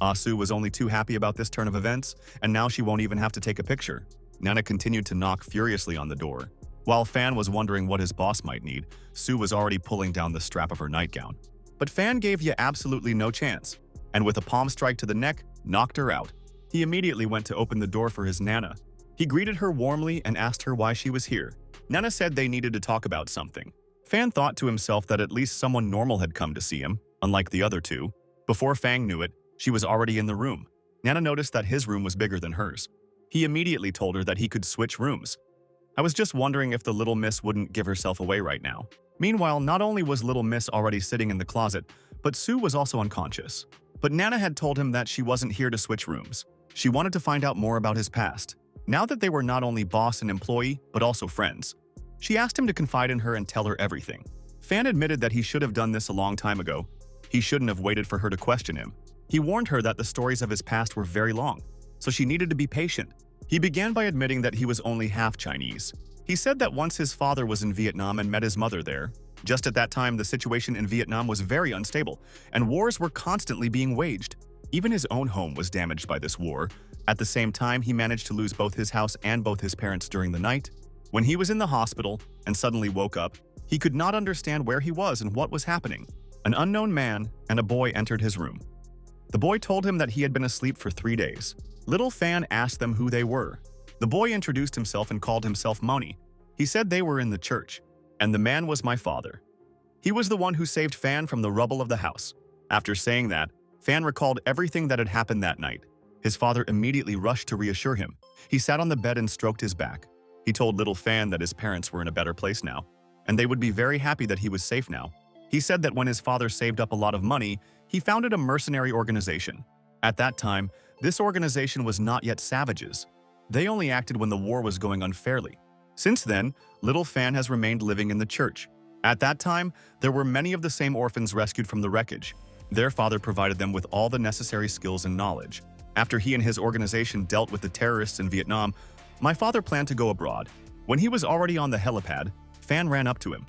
Asu was only too happy about this turn of events, and now she won't even have to take a picture. Nana continued to knock furiously on the door. While Fan was wondering what his boss might need, Sue was already pulling down the strap of her nightgown. But Fan gave you absolutely no chance, and with a palm strike to the neck, knocked her out. He immediately went to open the door for his Nana. He greeted her warmly and asked her why she was here. Nana said they needed to talk about something. Fan thought to himself that at least someone normal had come to see him, unlike the other two. Before Fang knew it, she was already in the room. Nana noticed that his room was bigger than hers. He immediately told her that he could switch rooms. I was just wondering if the little miss wouldn't give herself away right now. Meanwhile, not only was little miss already sitting in the closet, but Sue was also unconscious. But Nana had told him that she wasn't here to switch rooms. She wanted to find out more about his past. Now that they were not only boss and employee, but also friends. She asked him to confide in her and tell her everything. Fan admitted that he should have done this a long time ago. He shouldn't have waited for her to question him. He warned her that the stories of his past were very long, so she needed to be patient. He began by admitting that he was only half Chinese. He said that once his father was in Vietnam and met his mother there. Just at that time, the situation in Vietnam was very unstable, and wars were constantly being waged. Even his own home was damaged by this war. At the same time, he managed to lose both his house and both his parents during the night. When he was in the hospital and suddenly woke up, he could not understand where he was and what was happening. An unknown man and a boy entered his room. The boy told him that he had been asleep for 3 days. Little Fan asked them who they were. The boy introduced himself and called himself Moni. He said they were in the church, and the man was my father. He was the one who saved Fan from the rubble of the house. After saying that, Fan recalled everything that had happened that night. His father immediately rushed to reassure him. He sat on the bed and stroked his back. He told little Fan that his parents were in a better place now, and they would be very happy that he was safe now. He said that when his father saved up a lot of money, he founded a mercenary organization. At that time, this organization was not yet savages. They only acted when the war was going unfairly. Since then, little Fan has remained living in the church. At that time, there were many of the same orphans rescued from the wreckage. Their father provided them with all the necessary skills and knowledge. After he and his organization dealt with the terrorists in Vietnam, my father planned to go abroad. When he was already on the helipad, Fan ran up to him.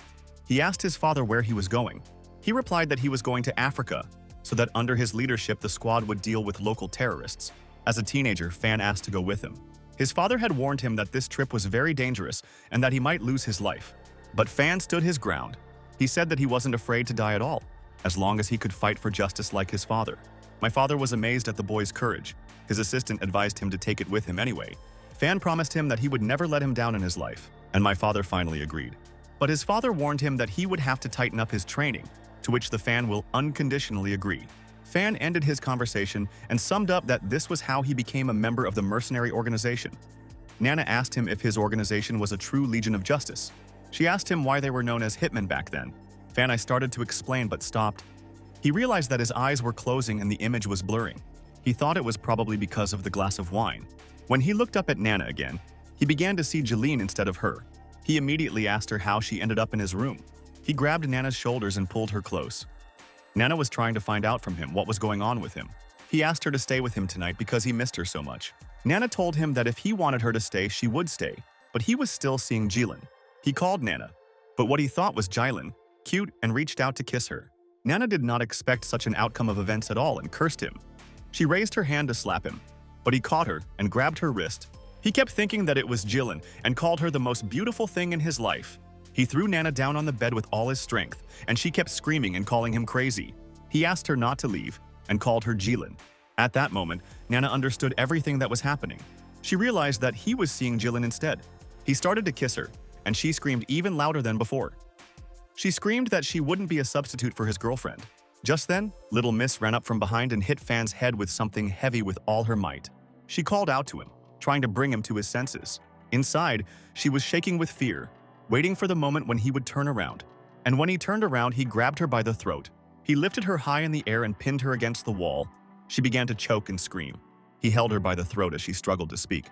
He asked his father where he was going. He replied that he was going to Africa, so that under his leadership the squad would deal with local terrorists. As a teenager, Fan asked to go with him. His father had warned him that this trip was very dangerous and that he might lose his life. But Fan stood his ground. He said that he wasn't afraid to die at all, as long as he could fight for justice like his father. My father was amazed at the boy's courage. His assistant advised him to take it with him anyway. Fan promised him that he would never let him down in his life, and my father finally agreed. But his father warned him that he would have to tighten up his training, to which the Fan will unconditionally agree. Fan ended his conversation and summed up that this was how he became a member of the mercenary organization. Nana asked him if his organization was a true Legion of Justice. She asked him why they were known as Hitman back then. Fan started to explain but stopped. He realized that his eyes were closing and the image was blurring. He thought it was probably because of the glass of wine. When he looked up at Nana again, he began to see Jeline instead of her. He immediately asked her how she ended up in his room. He grabbed Nana's shoulders and pulled her close. Nana was trying to find out from him what was going on with him. He asked her to stay with him tonight because he missed her so much. Nana told him that if he wanted her to stay, she would stay, but he was still seeing Jilin. He called Nana, but what he thought was Jilin, cute, and reached out to kiss her. Nana did not expect such an outcome of events at all and cursed him. She raised her hand to slap him, but he caught her and grabbed her wrist. He kept thinking that it was Jilin and called her the most beautiful thing in his life. He threw Nana down on the bed with all his strength, and she kept screaming and calling him crazy. He asked her not to leave and called her Jilin. At that moment, Nana understood everything that was happening. She realized that he was seeing Jilin instead. He started to kiss her, and she screamed even louder than before. She screamed that she wouldn't be a substitute for his girlfriend. Just then, Little Miss ran up from behind and hit Fan's head with something heavy with all her might. She called out to him, trying to bring him to his senses. Inside, she was shaking with fear, waiting for the moment when he would turn around. And when he turned around, he grabbed her by the throat. He lifted her high in the air and pinned her against the wall. She began to choke and scream. He held her by the throat as she struggled to speak.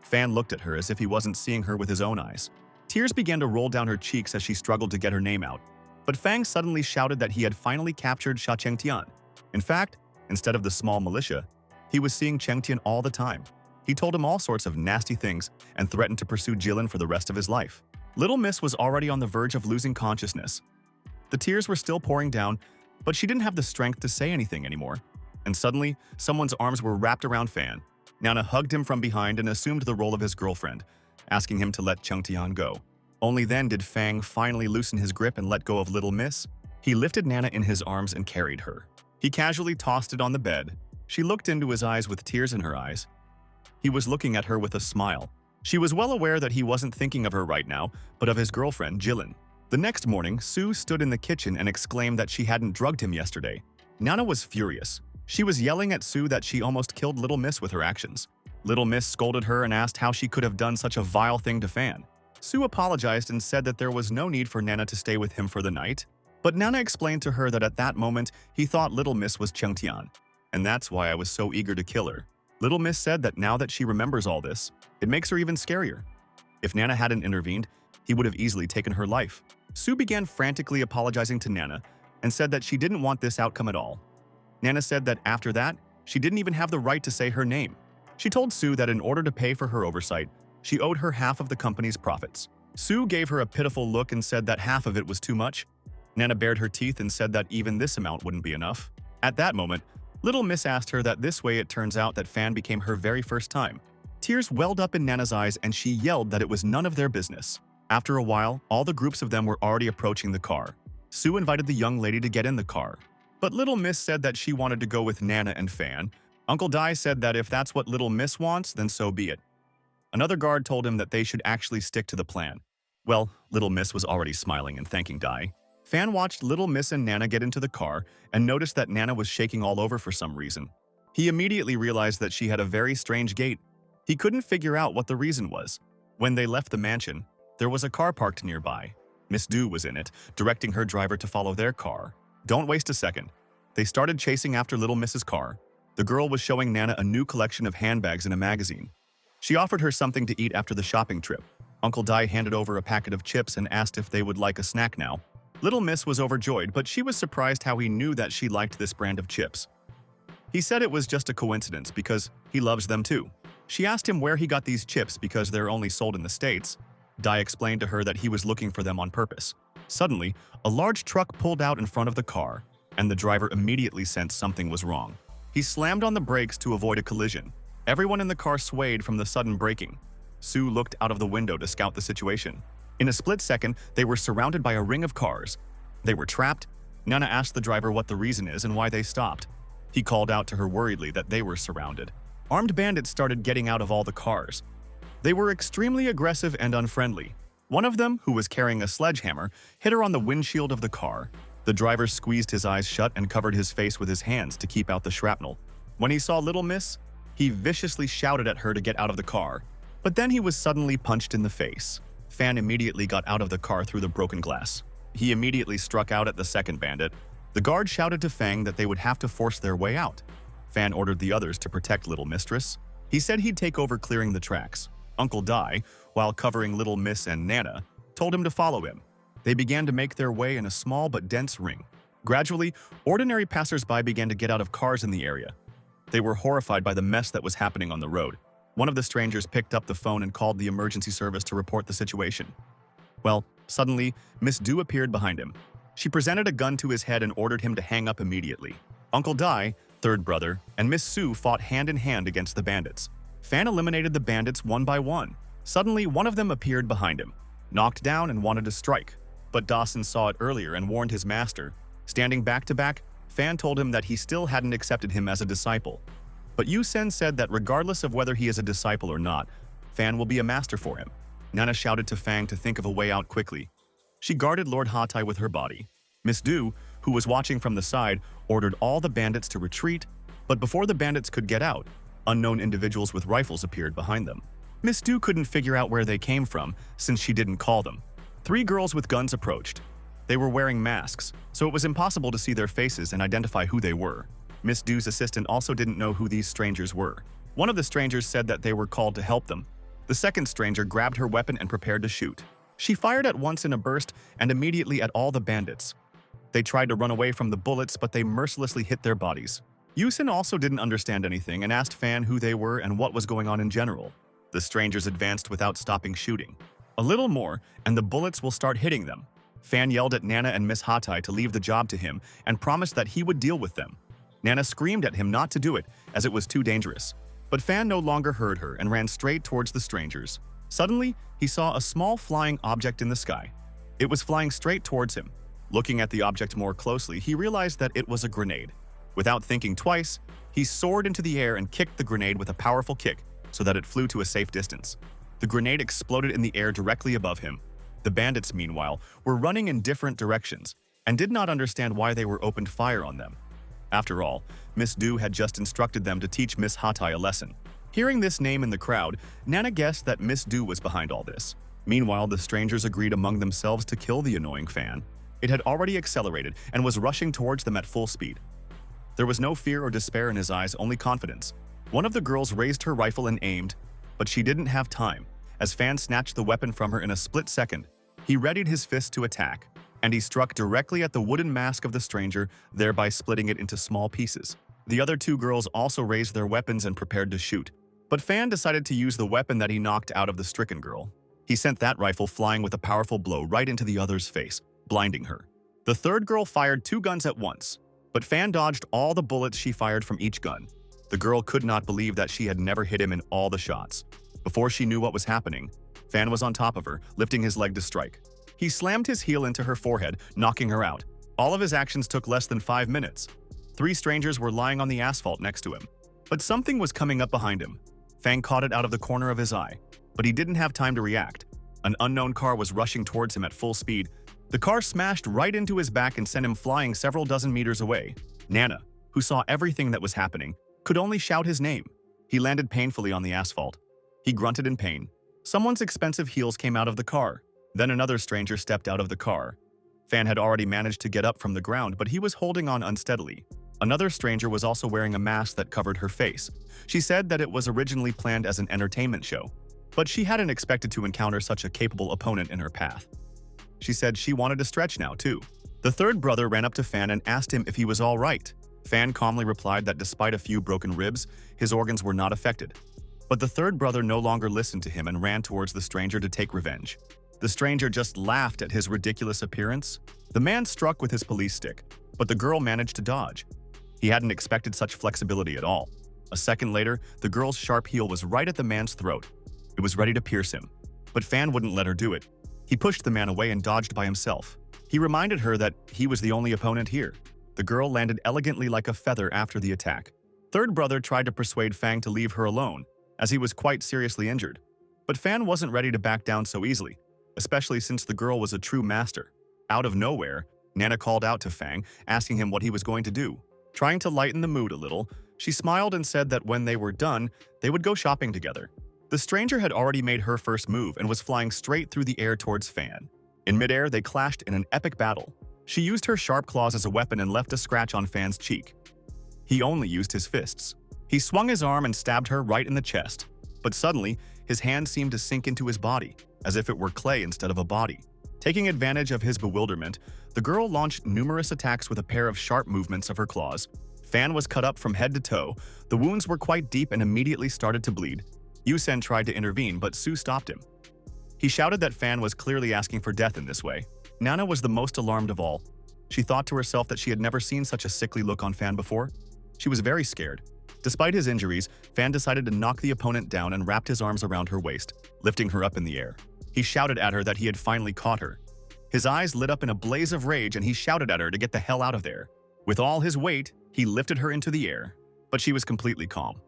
Fan looked at her as if he wasn't seeing her with his own eyes. Tears began to roll down her cheeks as she struggled to get her name out. But Fang suddenly shouted that he had finally captured Sha Chengtian. In fact, instead of the small militia, he was seeing Chengtian all the time. He told him all sorts of nasty things and threatened to pursue Jilin for the rest of his life. Little Miss was already on the verge of losing consciousness. The tears were still pouring down, but she didn't have the strength to say anything anymore. And suddenly, someone's arms were wrapped around Fan. Nana hugged him from behind and assumed the role of his girlfriend, asking him to let Chengtian go. Only then did Fang finally loosen his grip and let go of Little Miss. He lifted Nana in his arms and carried her. He casually tossed it on the bed. She looked into his eyes with tears in her eyes. He was looking at her with a smile. She was well aware that he wasn't thinking of her right now, but of his girlfriend, Jillian. The next morning, Sue stood in the kitchen and exclaimed that she hadn't drugged him yesterday. Nana was furious. She was yelling at Sue that she almost killed Little Miss with her actions. Little Miss scolded her and asked how she could have done such a vile thing to Fan. Sue apologized and said that there was no need for Nana to stay with him for the night. But Nana explained to her that at that moment, he thought Little Miss was Chengtian. And that's why I was so eager to kill her. Little Miss said that now that she remembers all this, it makes her even scarier. If Nana hadn't intervened, he would have easily taken her life. Sue began frantically apologizing to Nana and said that she didn't want this outcome at all. Nana said that after that, she didn't even have the right to say her name. She told Sue that in order to pay for her oversight, she owed her half of the company's profits. Sue gave her a pitiful look and said that half of it was too much. Nana bared her teeth and said that even this amount wouldn't be enough. At that moment, Little Miss asked her that this way it turns out that Fan became her very first time. Tears welled up in Nana's eyes and she yelled that it was none of their business. After a while, all the groups of them were already approaching the car. Sue invited the young lady to get in the car. But Little Miss said that she wanted to go with Nana and Fan. Uncle Dai said that if that's what Little Miss wants, then so be it. Another guard told him that they should actually stick to the plan. Well, Little Miss was already smiling and thanking Dai. Fan watched Little Miss and Nana get into the car and noticed that Nana was shaking all over for some reason. He immediately realized that she had a very strange gait. He couldn't figure out what the reason was. When they left the mansion, there was a car parked nearby. Miss Du was in it, directing her driver to follow their car. Don't waste a second. They started chasing after Little Miss's car. The girl was showing Nana a new collection of handbags in a magazine. She offered her something to eat after the shopping trip. Uncle Dai handed over a packet of chips and asked if they would like a snack now. Little Miss was overjoyed, but she was surprised how he knew that she liked this brand of chips. He said it was just a coincidence because he loves them too. She asked him where he got these chips because they're only sold in the States. Dai explained to her that he was looking for them on purpose. Suddenly, a large truck pulled out in front of the car, and the driver immediately sensed something was wrong. He slammed on the brakes to avoid a collision. Everyone in the car swayed from the sudden braking. Sue looked out of the window to scout the situation. In a split second, they were surrounded by a ring of cars. They were trapped. Nana asked the driver what the reason is and why they stopped. He called out to her worriedly that they were surrounded. Armed bandits started getting out of all the cars. They were extremely aggressive and unfriendly. One of them, who was carrying a sledgehammer, hit her on the windshield of the car. The driver squeezed his eyes shut and covered his face with his hands to keep out the shrapnel. When he saw Little Miss, he viciously shouted at her to get out of the car. But then he was suddenly punched in the face. Fan immediately got out of the car through the broken glass. He immediately struck out at the second bandit. The guard shouted to Fang that they would have to force their way out. Fan ordered the others to protect Little Mistress. He said he'd take over clearing the tracks. Uncle Dai, while covering Little Miss and Nana, told him to follow him. They began to make their way in a small but dense ring. Gradually, ordinary passers-by began to get out of cars in the area. They were horrified by the mess that was happening on the road. One of the strangers picked up the phone and called the emergency service to report the situation. Well, suddenly, Miss Du appeared behind him. She presented a gun to his head and ordered him to hang up immediately. Uncle Dai, third brother, and Miss Sue fought hand in hand against the bandits. Fan eliminated the bandits one by one. Suddenly, one of them appeared behind him, knocked down and wanted to strike. But Dawson saw it earlier and warned his master. Standing back to back, Fan told him that he still hadn't accepted him as a disciple. But Yu Sen said that regardless of whether he is a disciple or not, Fan will be a master for him. Nana shouted to Fang to think of a way out quickly. She guarded Lord Hatai with her body. Miss Du, who was watching from the side, ordered all the bandits to retreat, but before the bandits could get out, unknown individuals with rifles appeared behind them. Miss Du couldn't figure out where they came from since she didn't call them. 3 girls with guns approached. They were wearing masks, so it was impossible to see their faces and identify who they were. Miss Du's assistant also didn't know who these strangers were. One of the strangers said that they were called to help them. The second stranger grabbed her weapon and prepared to shoot. She fired at once in a burst and immediately at all the bandits. They tried to run away from the bullets, but they mercilessly hit their bodies. Yusin also didn't understand anything and asked Fan who they were and what was going on in general. The strangers advanced without stopping shooting. A little more, and the bullets will start hitting them. Fan yelled at Nana and Miss Hatai to leave the job to him and promised that he would deal with them. Nana screamed at him not to do it, as it was too dangerous. But Fan no longer heard her and ran straight towards the strangers. Suddenly, he saw a small flying object in the sky. It was flying straight towards him. Looking at the object more closely, he realized that it was a grenade. Without thinking twice, he soared into the air and kicked the grenade with a powerful kick so that it flew to a safe distance. The grenade exploded in the air directly above him. The bandits, meanwhile, were running in different directions and did not understand why they were opened fire on them. After all, Miss Du had just instructed them to teach Miss Hatai a lesson. Hearing this name in the crowd, Nana guessed that Miss Du was behind all this. Meanwhile, the strangers agreed among themselves to kill the annoying fan. It had already accelerated and was rushing towards them at full speed. There was no fear or despair in his eyes, only confidence. One of the girls raised her rifle and aimed, but she didn't have time, as Fan snatched the weapon from her in a split second. He readied his fist to attack, and he struck directly at the wooden mask of the stranger, thereby splitting it into small pieces. The other two girls also raised their weapons and prepared to shoot, but Fan decided to use the weapon that he knocked out of the stricken girl. He sent that rifle flying with a powerful blow right into the other's face, blinding her. The third girl fired 2 guns at once, but Fan dodged all the bullets she fired from each gun. The girl could not believe that she had never hit him in all the shots. Before she knew what was happening, Fan was on top of her, lifting his leg to strike. He slammed his heel into her forehead, knocking her out. All of his actions took less than 5 minutes. 3 strangers were lying on the asphalt next to him. But something was coming up behind him. Fang caught it out of the corner of his eye, but he didn't have time to react. An unknown car was rushing towards him at full speed. The car smashed right into his back and sent him flying several dozen meters away. Nana, who saw everything that was happening, could only shout his name. He landed painfully on the asphalt. He grunted in pain. Someone's expensive heels came out of the car. Then another stranger stepped out of the car. Fan had already managed to get up from the ground, but he was holding on unsteadily. Another stranger was also wearing a mask that covered her face. She said that it was originally planned as an entertainment show, but she hadn't expected to encounter such a capable opponent in her path. She said she wanted to stretch now, too. The third brother ran up to Fan and asked him if he was all right. Fan calmly replied that despite a few broken ribs, his organs were not affected. But the third brother no longer listened to him and ran towards the stranger to take revenge. The stranger just laughed at his ridiculous appearance. The man struck with his police stick, but the girl managed to dodge. He hadn't expected such flexibility at all. A second later, the girl's sharp heel was right at the man's throat. It was ready to pierce him, but Fan wouldn't let her do it. He pushed the man away and dodged by himself. He reminded her that he was the only opponent here. The girl landed elegantly like a feather after the attack. Third brother tried to persuade Fang to leave her alone, as he was quite seriously injured. But Fan wasn't ready to back down so easily, especially since the girl was a true master. Out of nowhere, Nana called out to Fang, asking him what he was going to do. Trying to lighten the mood a little, she smiled and said that when they were done, they would go shopping together. The stranger had already made her first move and was flying straight through the air towards Fan. In midair, they clashed in an epic battle. She used her sharp claws as a weapon and left a scratch on Fan's cheek. He only used his fists. He swung his arm and stabbed her right in the chest. But suddenly, his hand seemed to sink into his body, as if it were clay instead of a body. Taking advantage of his bewilderment, the girl launched numerous attacks with a pair of sharp movements of her claws. Fan was cut up from head to toe. The wounds were quite deep and immediately started to bleed. Yusen tried to intervene, but Su stopped him. He shouted that Fan was clearly asking for death in this way. Nana was the most alarmed of all. She thought to herself that she had never seen such a sickly look on Fan before. She was very scared. Despite his injuries, Fan decided to knock the opponent down and wrapped his arms around her waist, lifting her up in the air. He shouted at her that he had finally caught her. His eyes lit up in a blaze of rage and he shouted at her to get the hell out of there. With all his weight, he lifted her into the air, but she was completely calm.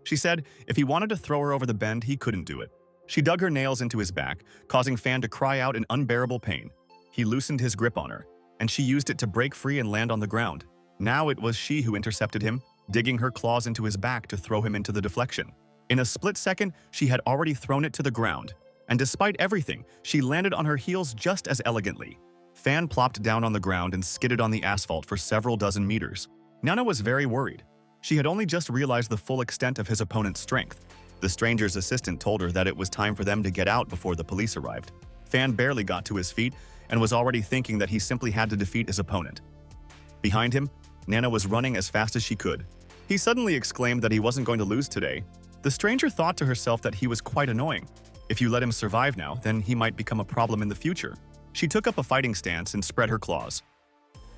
She said if he wanted to throw her over the bend, he couldn't do it. She dug her nails into his back, causing Fan to cry out in unbearable pain. He loosened his grip on her, and she used it to break free and land on the ground. Now it was she who intercepted him, digging her claws into his back to throw him into the deflection. In a split second, she had already thrown it to the ground, and despite everything, she landed on her heels just as elegantly. Fan plopped down on the ground and skidded on the asphalt for several dozen meters. Nana was very worried. She had only just realized the full extent of his opponent's strength. The stranger's assistant told her that it was time for them to get out before the police arrived. Fan barely got to his feet and was already thinking that he simply had to defeat his opponent. Behind him, Nana was running as fast as she could. He suddenly exclaimed that he wasn't going to lose today. The stranger thought to herself that he was quite annoying. If you let him survive now, then he might become a problem in the future. She took up a fighting stance and spread her claws.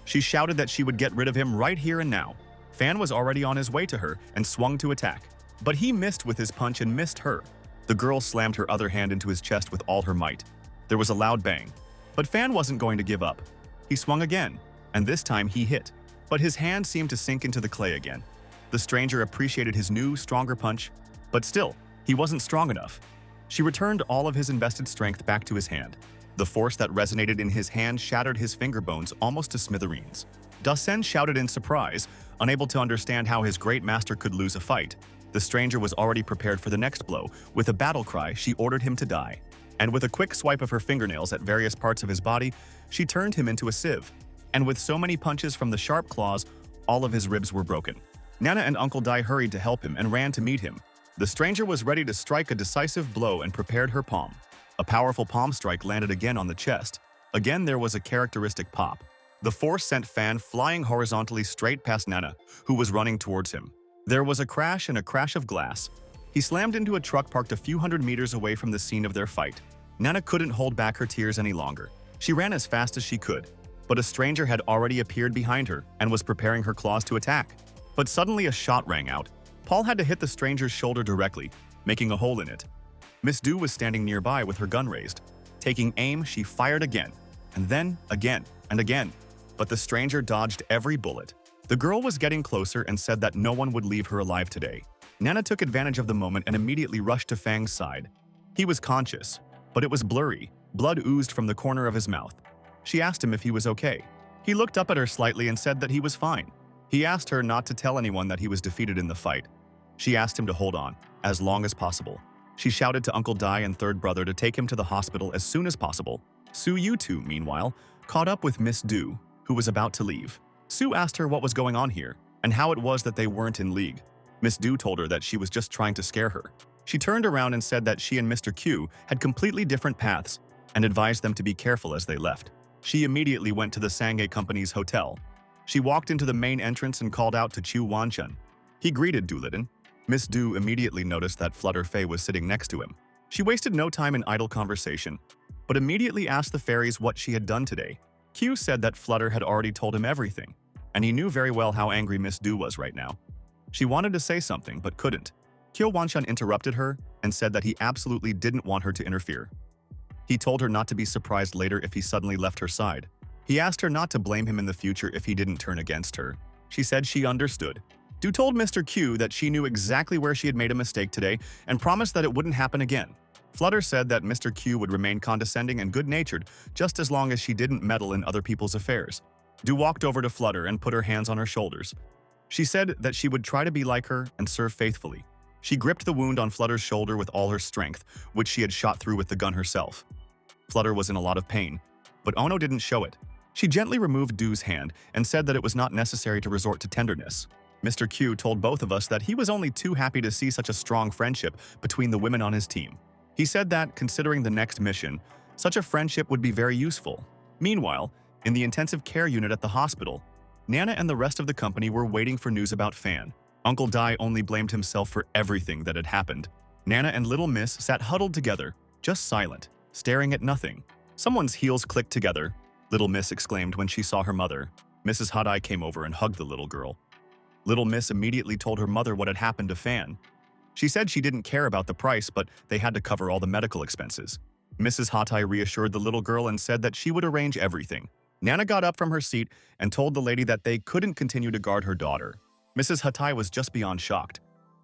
She shouted that she would get rid of him right here and now. Fan was already on his way to her and swung to attack, but he missed with his punch and missed her. The girl slammed her other hand into his chest with all her might. There was a loud bang, but Fan wasn't going to give up. He swung again, and this time he hit, but his hand seemed to sink into the clay again. The stranger appreciated his new, stronger punch, but still, he wasn't strong enough. She returned all of his invested strength back to his hand. The force that resonated in his hand shattered his finger bones almost to smithereens. Dasen shouted in surprise, unable to understand how his great master could lose a fight. The stranger was already prepared for the next blow. With a battle cry, she ordered him to die. And with a quick swipe of her fingernails at various parts of his body, she turned him into a sieve. And with so many punches from the sharp claws, all of his ribs were broken. Nana and Uncle Dai hurried to help him and ran to meet him. The stranger was ready to strike a decisive blow and prepared her palm. A powerful palm strike landed again on the chest. Again, there was a characteristic pop. The force sent Fan flying horizontally straight past Nana, who was running towards him. There was a crash and a crash of glass. He slammed into a truck parked a few hundred meters away from the scene of their fight. Nana couldn't hold back her tears any longer. She ran as fast as she could, but a stranger had already appeared behind her and was preparing her claws to attack. But suddenly a shot rang out. Paul had to hit the stranger's shoulder directly, making a hole in it. Miss Du was standing nearby with her gun raised. Taking aim, she fired again, and then again and again. But the stranger dodged every bullet. The girl was getting closer and said that no one would leave her alive today. Nana took advantage of the moment and immediately rushed to Fang's side. He was conscious, but it was blurry. Blood oozed from the corner of his mouth. She asked him if he was okay. He looked up at her slightly and said that he was fine. He asked her not to tell anyone that he was defeated in the fight. She asked him to hold on, as long as possible. She shouted to Uncle Dai and third brother to take him to the hospital as soon as possible. Su Yutu, meanwhile, caught up with Miss Du, who was about to leave. Su asked her what was going on here, and how it was that they weren't in league. Miss Du told her that she was just trying to scare her. She turned around and said that she and Mr. Q had completely different paths, and advised them to be careful as they left. She immediately went to the Sangay Company's hotel. She walked into the main entrance and called out to Chu Wanchun. He greeted Doolittle. Miss Du immediately noticed that Flutter Fei was sitting next to him. She wasted no time in idle conversation, but immediately asked the fairies what she had done today. Q said that Flutter had already told him everything, and he knew very well how angry Miss Du was right now. She wanted to say something, but couldn't. Kyo Wanchun interrupted her and said that he absolutely didn't want her to interfere. He told her not to be surprised later if he suddenly left her side. He asked her not to blame him in the future if he didn't turn against her. She said she understood. Du told Mr. Q that she knew exactly where she had made a mistake today and promised that it wouldn't happen again. Flutter said that Mr. Q would remain condescending and good-natured just as long as she didn't meddle in other people's affairs. Du walked over to Flutter and put her hands on her shoulders. She said that she would try to be like her and serve faithfully. She gripped the wound on Flutter's shoulder with all her strength, which she had shot through with the gun herself. Flutter was in a lot of pain, but Ono didn't show it. She gently removed Du's hand and said that it was not necessary to resort to tenderness. Mr. Q told both of us that he was only too happy to see such a strong friendship between the women on his team. He said that, considering the next mission, such a friendship would be very useful. Meanwhile, in the intensive care unit at the hospital, Nana and the rest of the company were waiting for news about Fan. Uncle Dai only blamed himself for everything that had happened. Nana and Little Miss sat huddled together, just silent, staring at nothing. Someone's heels clicked together, Little Miss exclaimed when she saw her mother. Mrs. Hadai came over and hugged the little girl. Little Miss immediately told her mother what had happened to Fan. She said she didn't care about the price, but they had to cover all the medical expenses. Mrs. Hatai reassured the little girl and said that she would arrange everything. Nana got up from her seat and told the lady that they couldn't continue to guard her daughter. Mrs. Hatai was just beyond shocked.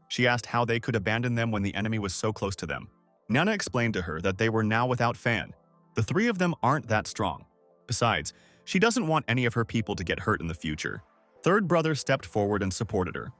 She asked how they could abandon them when the enemy was so close to them. Nana explained to her that they were now without Fan. The three of them aren't that strong. Besides, she doesn't want any of her people to get hurt in the future. Third brother stepped forward and supported her.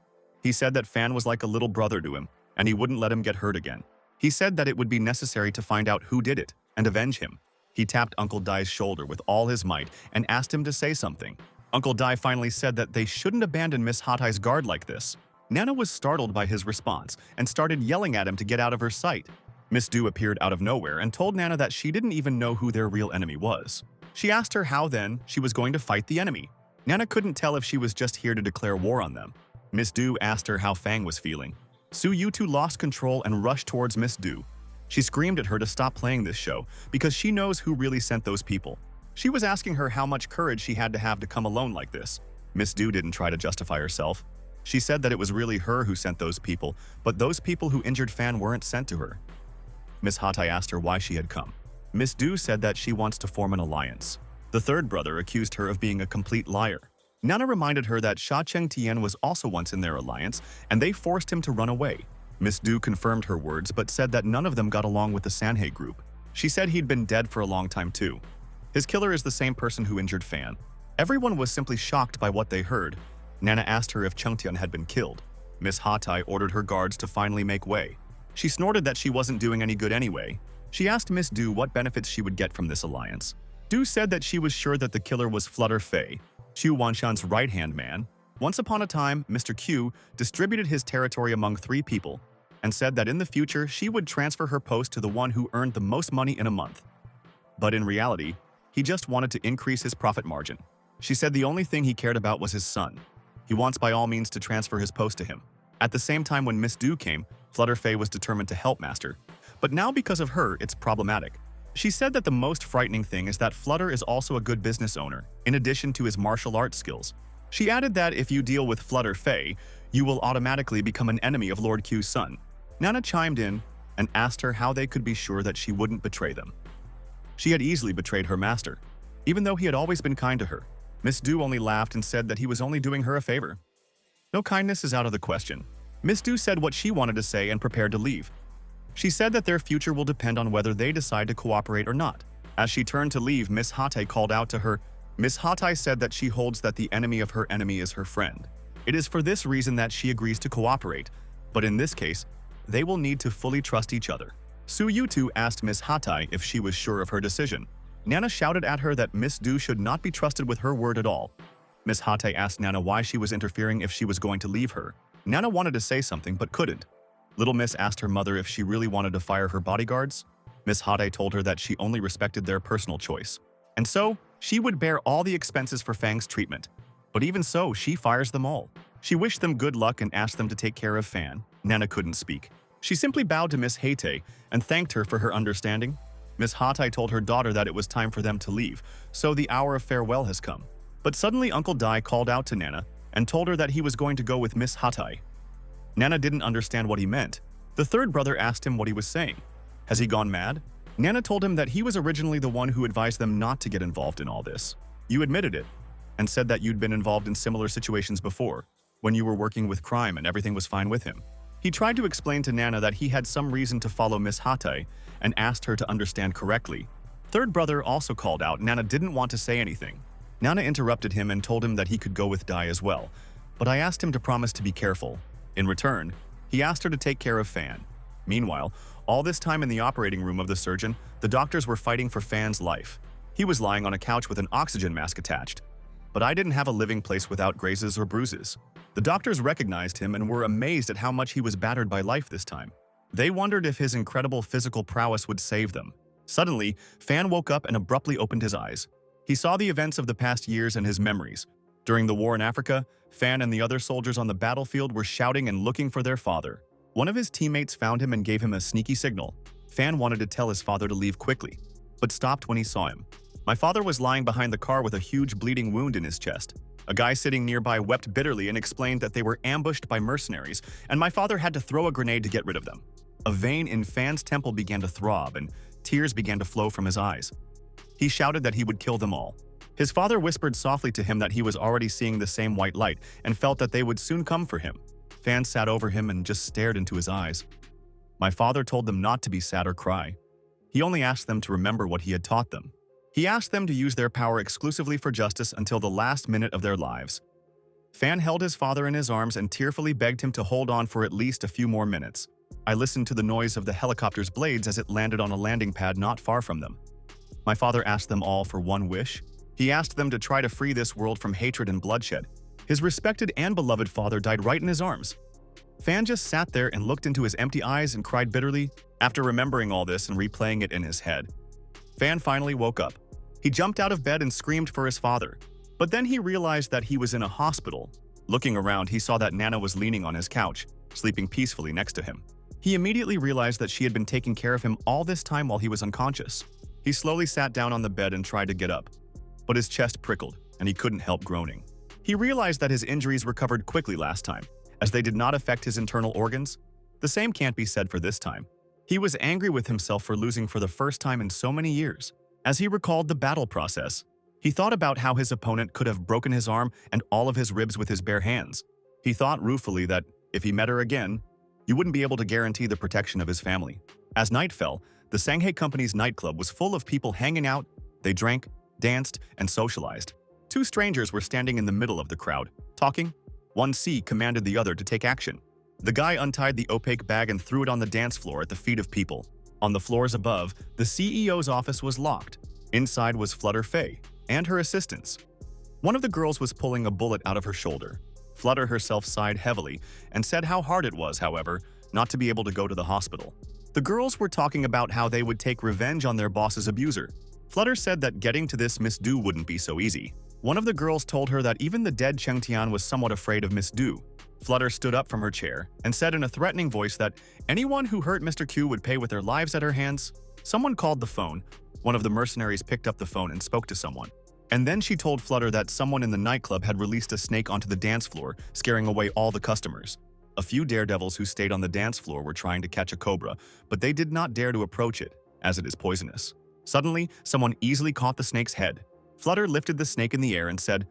He said that Fan was like a little brother to him, and he wouldn't let him get hurt again. He said that it would be necessary to find out who did it and avenge him. He tapped Uncle Dai's shoulder with all his might and asked him to say something. Uncle Dai finally said that they shouldn't abandon Miss Hatai's guard like this. Nana was startled by his response and started yelling at him to get out of her sight. Miss Du appeared out of nowhere and told Nana that she didn't even know who their real enemy was. She asked her how then she was going to fight the enemy. Nana couldn't tell if she was just here to declare war on them. Miss Du asked her how Fang was feeling. Su Yutu lost control and rushed towards Miss Du. She screamed at her to stop playing this show because she knows who really sent those people. She was asking her how much courage she had to have to come alone like this. Miss Du didn't try to justify herself. She said that it was really her who sent those people, but those people who injured Fan weren't sent to her. Miss Hatai asked her why she had come. Miss Du said that she wants to form an alliance. The third brother accused her of being a complete liar. Nana reminded her that Sha Cheng Tian was also once in their alliance, and they forced him to run away. Miss Du confirmed her words but said that none of them got along with the Sanhei group. She said he'd been dead for a long time too. His killer is the same person who injured Fan. Everyone was simply shocked by what they heard. Nana asked her if Chungtian had been killed. Miss Hatai ordered her guards to finally make way. She snorted that she wasn't doing any good anyway. She asked Miss Du what benefits she would get from this alliance. Du said that she was sure that the killer was Flutter Fei, Qiu Wanshan's right-hand man. Once upon a time, Mr. Qiu distributed his territory among 3 people and said that in the future she would transfer her post to the one who earned the most money in a month. But in reality, he just wanted to increase his profit margin. She said the only thing he cared about was his son. He wants by all means to transfer his post to him. At the same time when Miss Du came, Flutter Fei was determined to help Master. But now because of her, it's problematic. She said that the most frightening thing is that Flutter is also a good business owner, in addition to his martial arts skills. She added that if you deal with Flutter Fei, you will automatically become an enemy of Lord Q's son. Nana chimed in and asked her how they could be sure that she wouldn't betray them. She had easily betrayed her master, even though he had always been kind to her. Miss Du only laughed and said that he was only doing her a favor. No kindness is out of the question. Miss Du said what she wanted to say and prepared to leave. She said that their future will depend on whether they decide to cooperate or not. As she turned to leave, Miss Hatai called out to her. Miss Hatai said that she holds that the enemy of her enemy is her friend. It is for this reason that she agrees to cooperate, but in this case, they will need to fully trust each other. Su Yutu asked Miss Hatai if she was sure of her decision. Nana shouted at her that Miss Du should not be trusted with her word at all. Miss Hatai asked Nana why she was interfering if she was going to leave her. Nana wanted to say something but couldn't. Little Miss asked her mother if she really wanted to fire her bodyguards. Miss Hatai told her that she only respected their personal choice. And so, she would bear all the expenses for Fang's treatment. But even so, she fires them all. She wished them good luck and asked them to take care of Fan. Nana couldn't speak. She simply bowed to Miss Hatai and thanked her for her understanding. Miss Hatai told her daughter that it was time for them to leave, so the hour of farewell has come. But suddenly Uncle Dai called out to Nana and told her that he was going to go with Miss Hatai. Nana didn't understand what he meant. The third brother asked him what he was saying. Has he gone mad? Nana told him that he was originally the one who advised them not to get involved in all this. You admitted it, and said that you'd been involved in similar situations before, when you were working with crime and everything was fine with him. He tried to explain to Nana that he had some reason to follow Miss Hatai and asked her to understand correctly. Third brother also called out. Nana didn't want to say anything. Nana interrupted him and told him that he could go with Dai as well, but I asked him to promise to be careful. In return, he asked her to take care of Fan. Meanwhile, all this time in the operating room of the surgeon, the doctors were fighting for Fan's life. He was lying on a couch with an oxygen mask attached. But I didn't have a living place without grazes or bruises. The doctors recognized him and were amazed at how much he was battered by life this time. They wondered if his incredible physical prowess would save them. Suddenly, Fan woke up and abruptly opened his eyes. He saw the events of the past years and his memories. During the war in Africa, Fan and the other soldiers on the battlefield were shouting and looking for their father. One of his teammates found him and gave him a sneaky signal. Fan wanted to tell his father to leave quickly, but stopped when he saw him. My father was lying behind the car with a huge bleeding wound in his chest. A guy sitting nearby wept bitterly and explained that they were ambushed by mercenaries, and my father had to throw a grenade to get rid of them. A vein in Fan's temple began to throb, and tears began to flow from his eyes. He shouted that he would kill them all. His father whispered softly to him that he was already seeing the same white light and felt that they would soon come for him. Fan sat over him and just stared into his eyes. My father told them not to be sad or cry. He only asked them to remember what he had taught them. He asked them to use their power exclusively for justice until the last minute of their lives. Fan held his father in his arms and tearfully begged him to hold on for at least a few more minutes. I listened to the noise of the helicopter's blades as it landed on a landing pad not far from them. My father asked them all for one wish. He asked them to try to free this world from hatred and bloodshed. His respected and beloved father died right in his arms. Fan just sat there and looked into his empty eyes and cried bitterly. After remembering all this and replaying it in his head, Fan finally woke up. He jumped out of bed and screamed for his father. But then he realized that he was in a hospital. Looking around, he saw that Nana was leaning on his couch, sleeping peacefully next to him. He immediately realized that she had been taking care of him all this time while he was unconscious. He slowly sat down on the bed and tried to get up, but his chest prickled and he couldn't help groaning. He realized that his injuries recovered quickly last time, as they did not affect his internal organs. The same can't be said for this time. He was angry with himself for losing for the first time in so many years. As he recalled the battle process, he thought about how his opponent could have broken his arm and all of his ribs with his bare hands. He thought ruefully that if he met her again, You wouldn't be able to guarantee the protection of his family. As night fell, the Sanghae Company's nightclub was full of people hanging out. They drank, danced, and socialized. Two strangers were standing in the middle of the crowd, talking. One C commanded the other to take action. The guy untied the opaque bag and threw it on the dance floor at the feet of people. On the floors above, the CEO's office was locked. Inside was Flutter Faye and her assistants. One of the girls was pulling a bullet out of her shoulder. Flutter herself sighed heavily and said how hard it was, however, not to be able to go to the hospital. The girls were talking about how they would take revenge on their boss's abuser. Flutter said that getting to this Miss Du wouldn't be so easy. One of the girls told her that even the dead Cheng Tian was somewhat afraid of Miss Du. Flutter stood up from her chair and said in a threatening voice that anyone who hurt Mr. Q would pay with their lives at her hands. Someone called the phone. One of the mercenaries picked up the phone and spoke to someone. And then she told Flutter that someone in the nightclub had released a snake onto the dance floor, scaring away all the customers. A few daredevils who stayed on the dance floor were trying to catch a cobra, but they did not dare to approach it, as it is poisonous. Suddenly, someone easily caught the snake's head. Flutter lifted the snake in the air and said,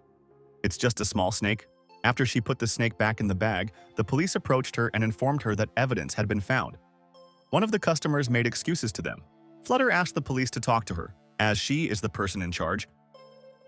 "It's just a small snake." After she put the snake back in the bag, the police approached her and informed her that evidence had been found. One of the customers made excuses to them. Flutter asked the police to talk to her, as she is the person in charge.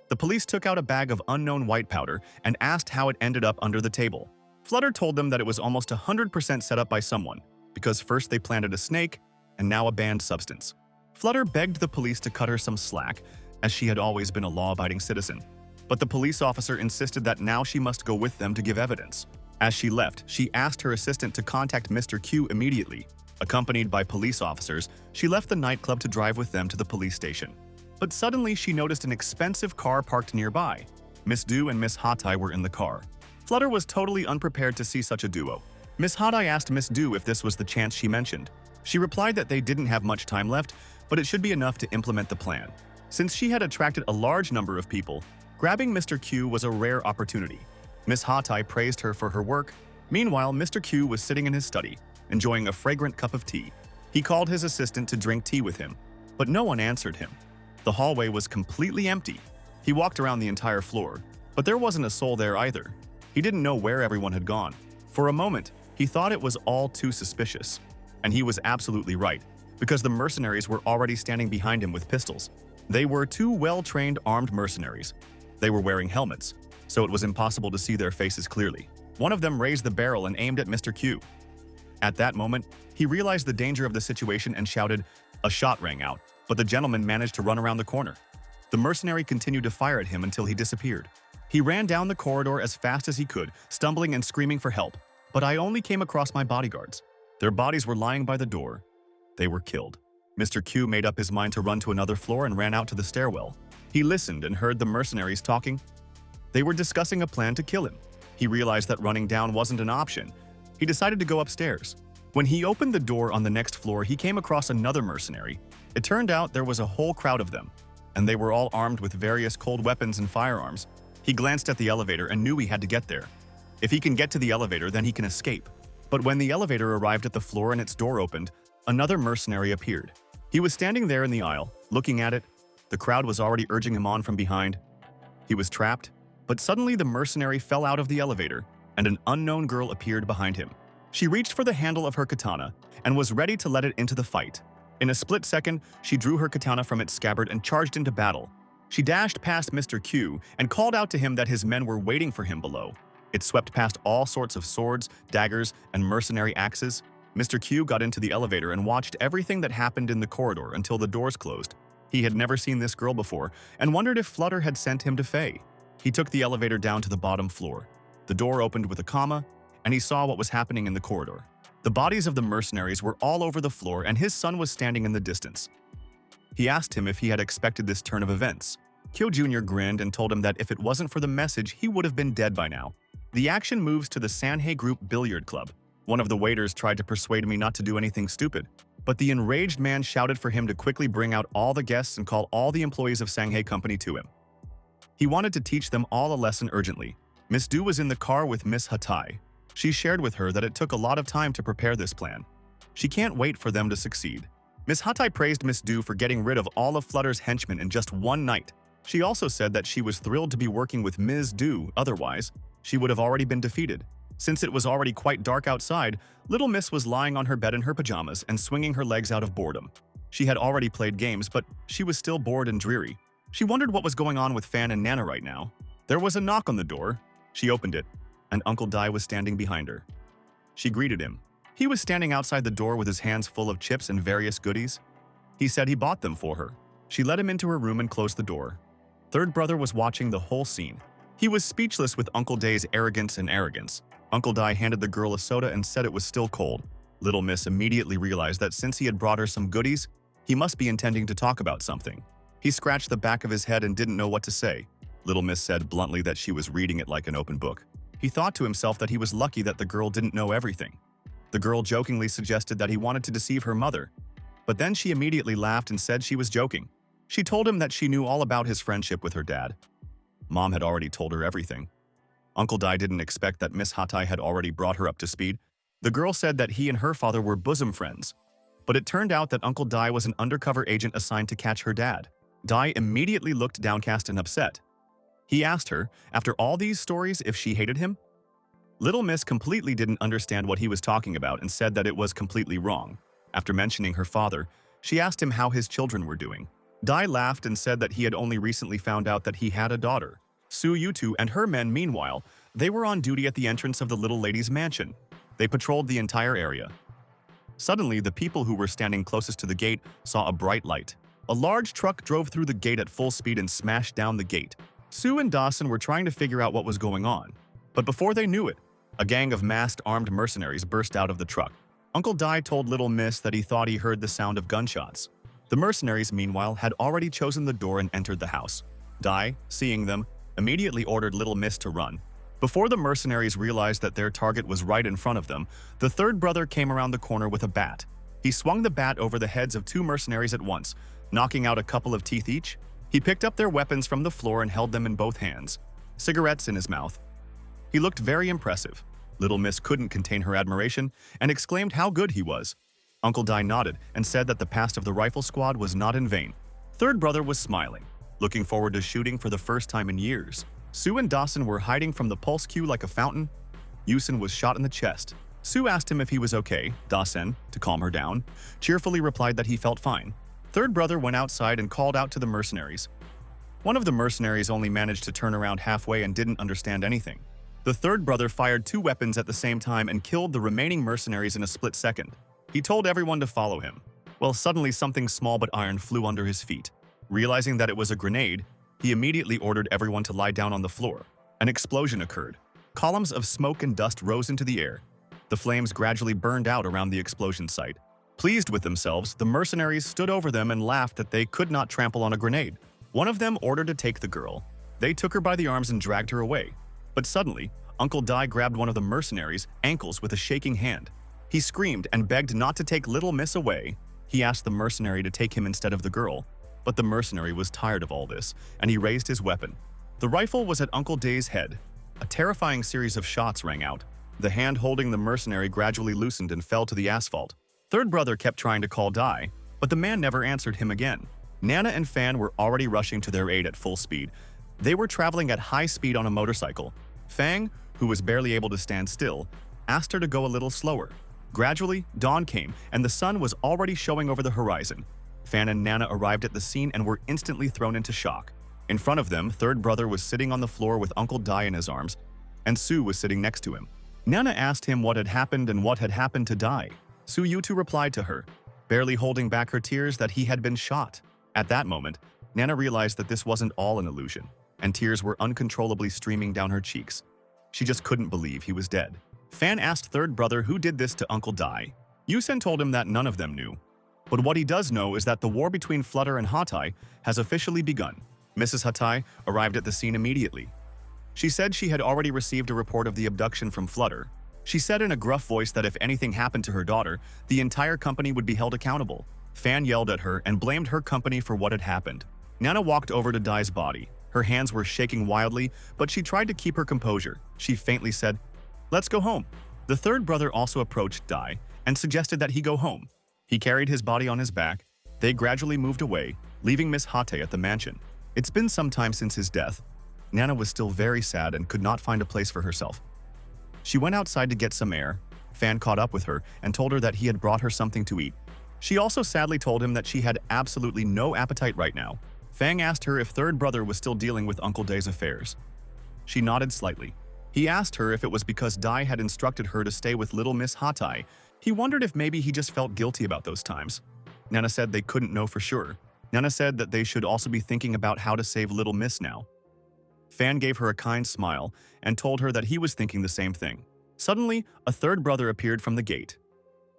The police took out a bag of unknown white powder and asked how it ended up under the table. Flutter told them that it was almost 100% set up by someone, because first they planted a snake and now a banned substance. Flutter begged the police to cut her some slack, as she had always been a law-abiding citizen. But the police officer insisted that now she must go with them to give evidence. As she left, she asked her assistant to contact Mr. Q immediately. Accompanied by police officers, she left the nightclub to drive with them to the police station. But suddenly she noticed an expensive car parked nearby. Miss Du and Miss Hatai were in the car. Flutter was totally unprepared to see such a duo. Miss Hatai asked Miss Du if this was the chance she mentioned. She replied that they didn't have much time left, but it should be enough to implement the plan. Since she had attracted a large number of people, grabbing Mr. Q was a rare opportunity. Miss Hatai praised her for her work. Meanwhile, Mr. Q was sitting in his study, enjoying a fragrant cup of tea. He called his assistant to drink tea with him, but no one answered him. The hallway was completely empty. He walked around the entire floor, but there wasn't a soul there either. He didn't know where everyone had gone. For a moment, he thought it was all too suspicious. And he was absolutely right, because the mercenaries were already standing behind him with pistols. They were two well-trained armed mercenaries. They were wearing helmets, so it was impossible to see their faces clearly. One of them raised the barrel and aimed at Mr. Q. At that moment, he realized the danger of the situation and shouted. A shot rang out, but the gentleman managed to run around the corner. The mercenary continued to fire at him until he disappeared. He ran down the corridor as fast as he could, stumbling and screaming for help. But I only came across my bodyguards. Their bodies were lying by the door. They were killed. Mr. Q made up his mind to run to another floor and ran out to the stairwell. He listened and heard the mercenaries talking. They were discussing a plan to kill him. He realized that running down wasn't an option. He decided to go upstairs. When he opened the door on the next floor, he came across another mercenary. It turned out there was a whole crowd of them, and they were all armed with various cold weapons and firearms. He glanced at the elevator and knew he had to get there. If he can get to the elevator, then he can escape. But when the elevator arrived at the floor and its door opened, another mercenary appeared. He was standing there in the aisle, looking at it. The crowd was already urging him on from behind. He was trapped, but suddenly the mercenary fell out of the elevator, and an unknown girl appeared behind him. She reached for the handle of her katana and was ready to let it into the fight. In a split second, she drew her katana from its scabbard and charged into battle. She dashed past Mr. Q and called out to him that his men were waiting for him below. It swept past all sorts of swords, daggers, and mercenary axes. Mr. Q got into the elevator and watched everything that happened in the corridor until the doors closed. He had never seen this girl before and wondered if Flutter had sent him to Faye. He took the elevator down to the bottom floor. The door opened with a comma, and he saw what was happening in the corridor. The bodies of the mercenaries were all over the floor, and his son was standing in the distance. He asked him if he had expected this turn of events. Kyo Jr. grinned and told him that if it wasn't for the message, he would have been dead by now. The action moves to the Sanhei Group Billiard Club. One of the waiters tried to persuade me not to do anything stupid, but the enraged man shouted for him to quickly bring out all the guests and call all the employees of Sanhei Company to him. He wanted to teach them all a lesson urgently. Miss Du was in the car with Miss Hatai. She shared with her that it took a lot of time to prepare this plan. She can't wait for them to succeed. Miss Hatai praised Miss Du for getting rid of all of Flutter's henchmen in just one night. She also said that she was thrilled to be working with Ms. Du, otherwise, she would have already been defeated. Since it was already quite dark outside, little Miss was lying on her bed in her pajamas and swinging her legs out of boredom. She had already played games, but she was still bored and dreary. She wondered what was going on with Fan and Nana right now. There was a knock on the door. She opened it, and Uncle Dai was standing behind her. She greeted him. He was standing outside the door with his hands full of chips and various goodies. He said he bought them for her. She let him into her room and closed the door. Third brother was watching the whole scene. He was speechless with Uncle Dai's arrogance and arrogance. Uncle Dai handed the girl a soda and said it was still cold. Little Miss immediately realized that since he had brought her some goodies, he must be intending to talk about something. He scratched the back of his head and didn't know what to say. Little Miss said bluntly that she was reading it like an open book. He thought to himself that he was lucky that the girl didn't know everything. The girl jokingly suggested that he wanted to deceive her mother, but then she immediately laughed and said she was joking. She told him that she knew all about his friendship with her dad. Mom had already told her everything. Uncle Dai didn't expect that Miss Hatai had already brought her up to speed. The girl said that he and her father were bosom friends, but it turned out that Uncle Dai was an undercover agent assigned to catch her dad. Dai immediately looked downcast and upset. He asked her, after all these stories, if she hated him. Little Miss completely didn't understand what he was talking about and said that it was completely wrong. After mentioning her father, she asked him how his children were doing. Dai laughed and said that he had only recently found out that he had a daughter. Su Yutu and her men, meanwhile, they were on duty at the entrance of the little lady's mansion. They patrolled the entire area. Suddenly, the people who were standing closest to the gate saw a bright light. A large truck drove through the gate at full speed and smashed down the gate. Sue and Dawson were trying to figure out what was going on. But before they knew it, a gang of masked armed mercenaries burst out of the truck. Uncle Dai told Little Miss that he thought he heard the sound of gunshots. The mercenaries, meanwhile, had already chosen the door and entered the house. Dai, seeing them, immediately ordered Little Miss to run. Before the mercenaries realized that their target was right in front of them, the third brother came around the corner with a bat. He swung the bat over the heads of two mercenaries at once, knocking out a couple of teeth each. He picked up their weapons from the floor and held them in both hands, cigarettes in his mouth. He looked very impressive. Little Miss couldn't contain her admiration and exclaimed how good he was. Uncle Dai nodded and said that the past of the rifle squad was not in vain. Third brother was smiling, looking forward to shooting for the first time in years. Sue and Dawson were hiding from the pulse cue like a fountain. Yusin was shot in the chest. Sue asked him if he was okay. Dawson, to calm her down, cheerfully replied that he felt fine. Third brother went outside and called out to the mercenaries. One of the mercenaries only managed to turn around halfway and didn't understand anything. The third brother fired two weapons at the same time and killed the remaining mercenaries in a split second. He told everyone to follow him. Well, suddenly something small but iron flew under his feet. Realizing that it was a grenade, he immediately ordered everyone to lie down on the floor. An explosion occurred. Columns of smoke and dust rose into the air. The flames gradually burned out around the explosion site. Pleased with themselves, the mercenaries stood over them and laughed that they could not trample on a grenade. One of them ordered to take the girl. They took her by the arms and dragged her away. But suddenly, Uncle Dai grabbed one of the mercenaries' ankles with a shaking hand. He screamed and begged not to take Little Miss away. He asked the mercenary to take him instead of the girl. But the mercenary was tired of all this, and he raised his weapon. The rifle was at Uncle Dai's head. A terrifying series of shots rang out. The hand holding the mercenary gradually loosened and fell to the asphalt. Third brother kept trying to call Dai, but the man never answered him again. Nana and Fan were already rushing to their aid at full speed. They were traveling at high speed on a motorcycle. Fang, who was barely able to stand still, asked her to go a little slower. Gradually, dawn came, and the sun was already showing over the horizon. Fan and Nana arrived at the scene and were instantly thrown into shock. In front of them, third brother was sitting on the floor with Uncle Dai in his arms, and Sue was sitting next to him. Nana asked him what had happened and what had happened to Dai. Su Yutu replied to her, barely holding back her tears, that he had been shot. At that moment, Nana realized that this wasn't all an illusion, and tears were uncontrollably streaming down her cheeks. She just couldn't believe he was dead. Fan asked third brother who did this to Uncle Dai. Yusen told him that none of them knew. But what he does know is that the war between Flutter and Hatai has officially begun. Mrs. Hatai arrived at the scene immediately. She said she had already received a report of the abduction from Flutter. She said in a gruff voice that if anything happened to her daughter, the entire company would be held accountable. Fan yelled at her and blamed her company for what had happened. Nana walked over to Dai's body. Her hands were shaking wildly, but she tried to keep her composure. She faintly said, "Let's go home." The third brother also approached Dai and suggested that he go home. He carried his body on his back. They gradually moved away, leaving Miss Hate at the mansion. It's been some time since his death. Nana was still very sad and could not find a place for herself. She went outside to get some air. Fan caught up with her and told her that he had brought her something to eat. She also sadly told him that she had absolutely no appetite right now. Fang asked her if third brother was still dealing with Uncle Dai's affairs. She nodded slightly. He asked her if it was because Dai had instructed her to stay with little Miss Hatai. He wondered if maybe he just felt guilty about those times. Nana said they couldn't know for sure. Nana said that they should also be thinking about how to save little Miss now. Fan gave her a kind smile and told her that he was thinking the same thing. Suddenly, a third brother appeared from the gate.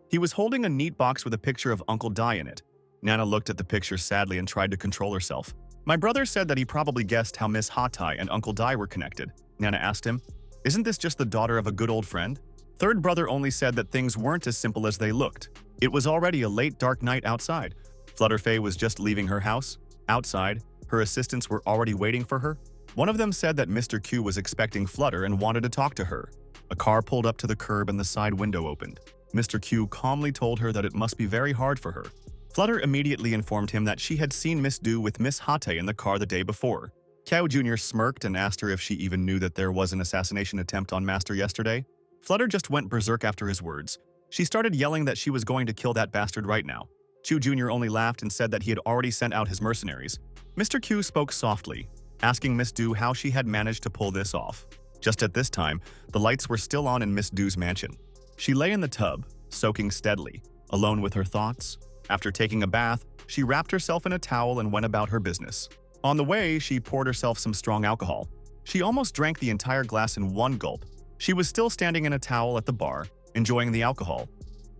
He was holding a neat box with a picture of Uncle Dai in it. Nana looked at the picture sadly and tried to control herself. My brother said that he probably guessed how Miss Hatai and Uncle Dai were connected. Nana asked him, "Isn't this just the daughter of a good old friend?" Third brother only said that things weren't as simple as they looked. It was already a late dark night outside. Flutterfay was just leaving her house. Outside, her assistants were already waiting for her. One of them said that Mr. Q was expecting Flutter and wanted to talk to her. A car pulled up to the curb and the side window opened. Mr. Q calmly told her that it must be very hard for her. Flutter immediately informed him that she had seen Miss Du with Miss Hatai in the car the day before. Kiao Jr. smirked and asked her if she even knew that there was an assassination attempt on Master yesterday. Flutter just went berserk after his words. She started yelling that she was going to kill that bastard right now. Chu Jr. only laughed and said that he had already sent out his mercenaries. Mr. Q spoke softly, asking Miss Du how she had managed to pull this off. Just at this time, the lights were still on in Miss Du's mansion. She lay in the tub, soaking steadily, alone with her thoughts. After taking a bath, she wrapped herself in a towel and went about her business. On the way, she poured herself some strong alcohol. She almost drank the entire glass in one gulp. She was still standing in a towel at the bar, enjoying the alcohol.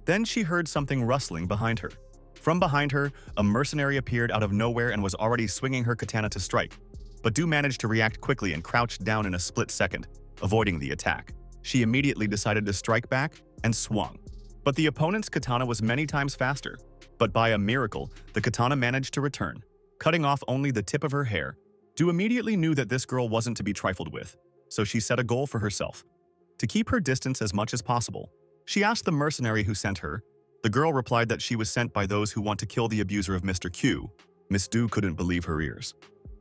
Then she heard something rustling behind her. From behind her, a mercenary appeared out of nowhere and was already swinging her katana to strike. But Du managed to react quickly and crouched down in a split second, avoiding the attack. She immediately decided to strike back and swung. But the opponent's katana was many times faster. But by a miracle, the katana managed to return, cutting off only the tip of her hair. Du immediately knew that this girl wasn't to be trifled with, so she set a goal for herself: to keep her distance as much as possible. She asked the mercenary who sent her. The girl replied that she was sent by those who want to kill the abuser of Mr. Q. Miss Du couldn't believe her ears.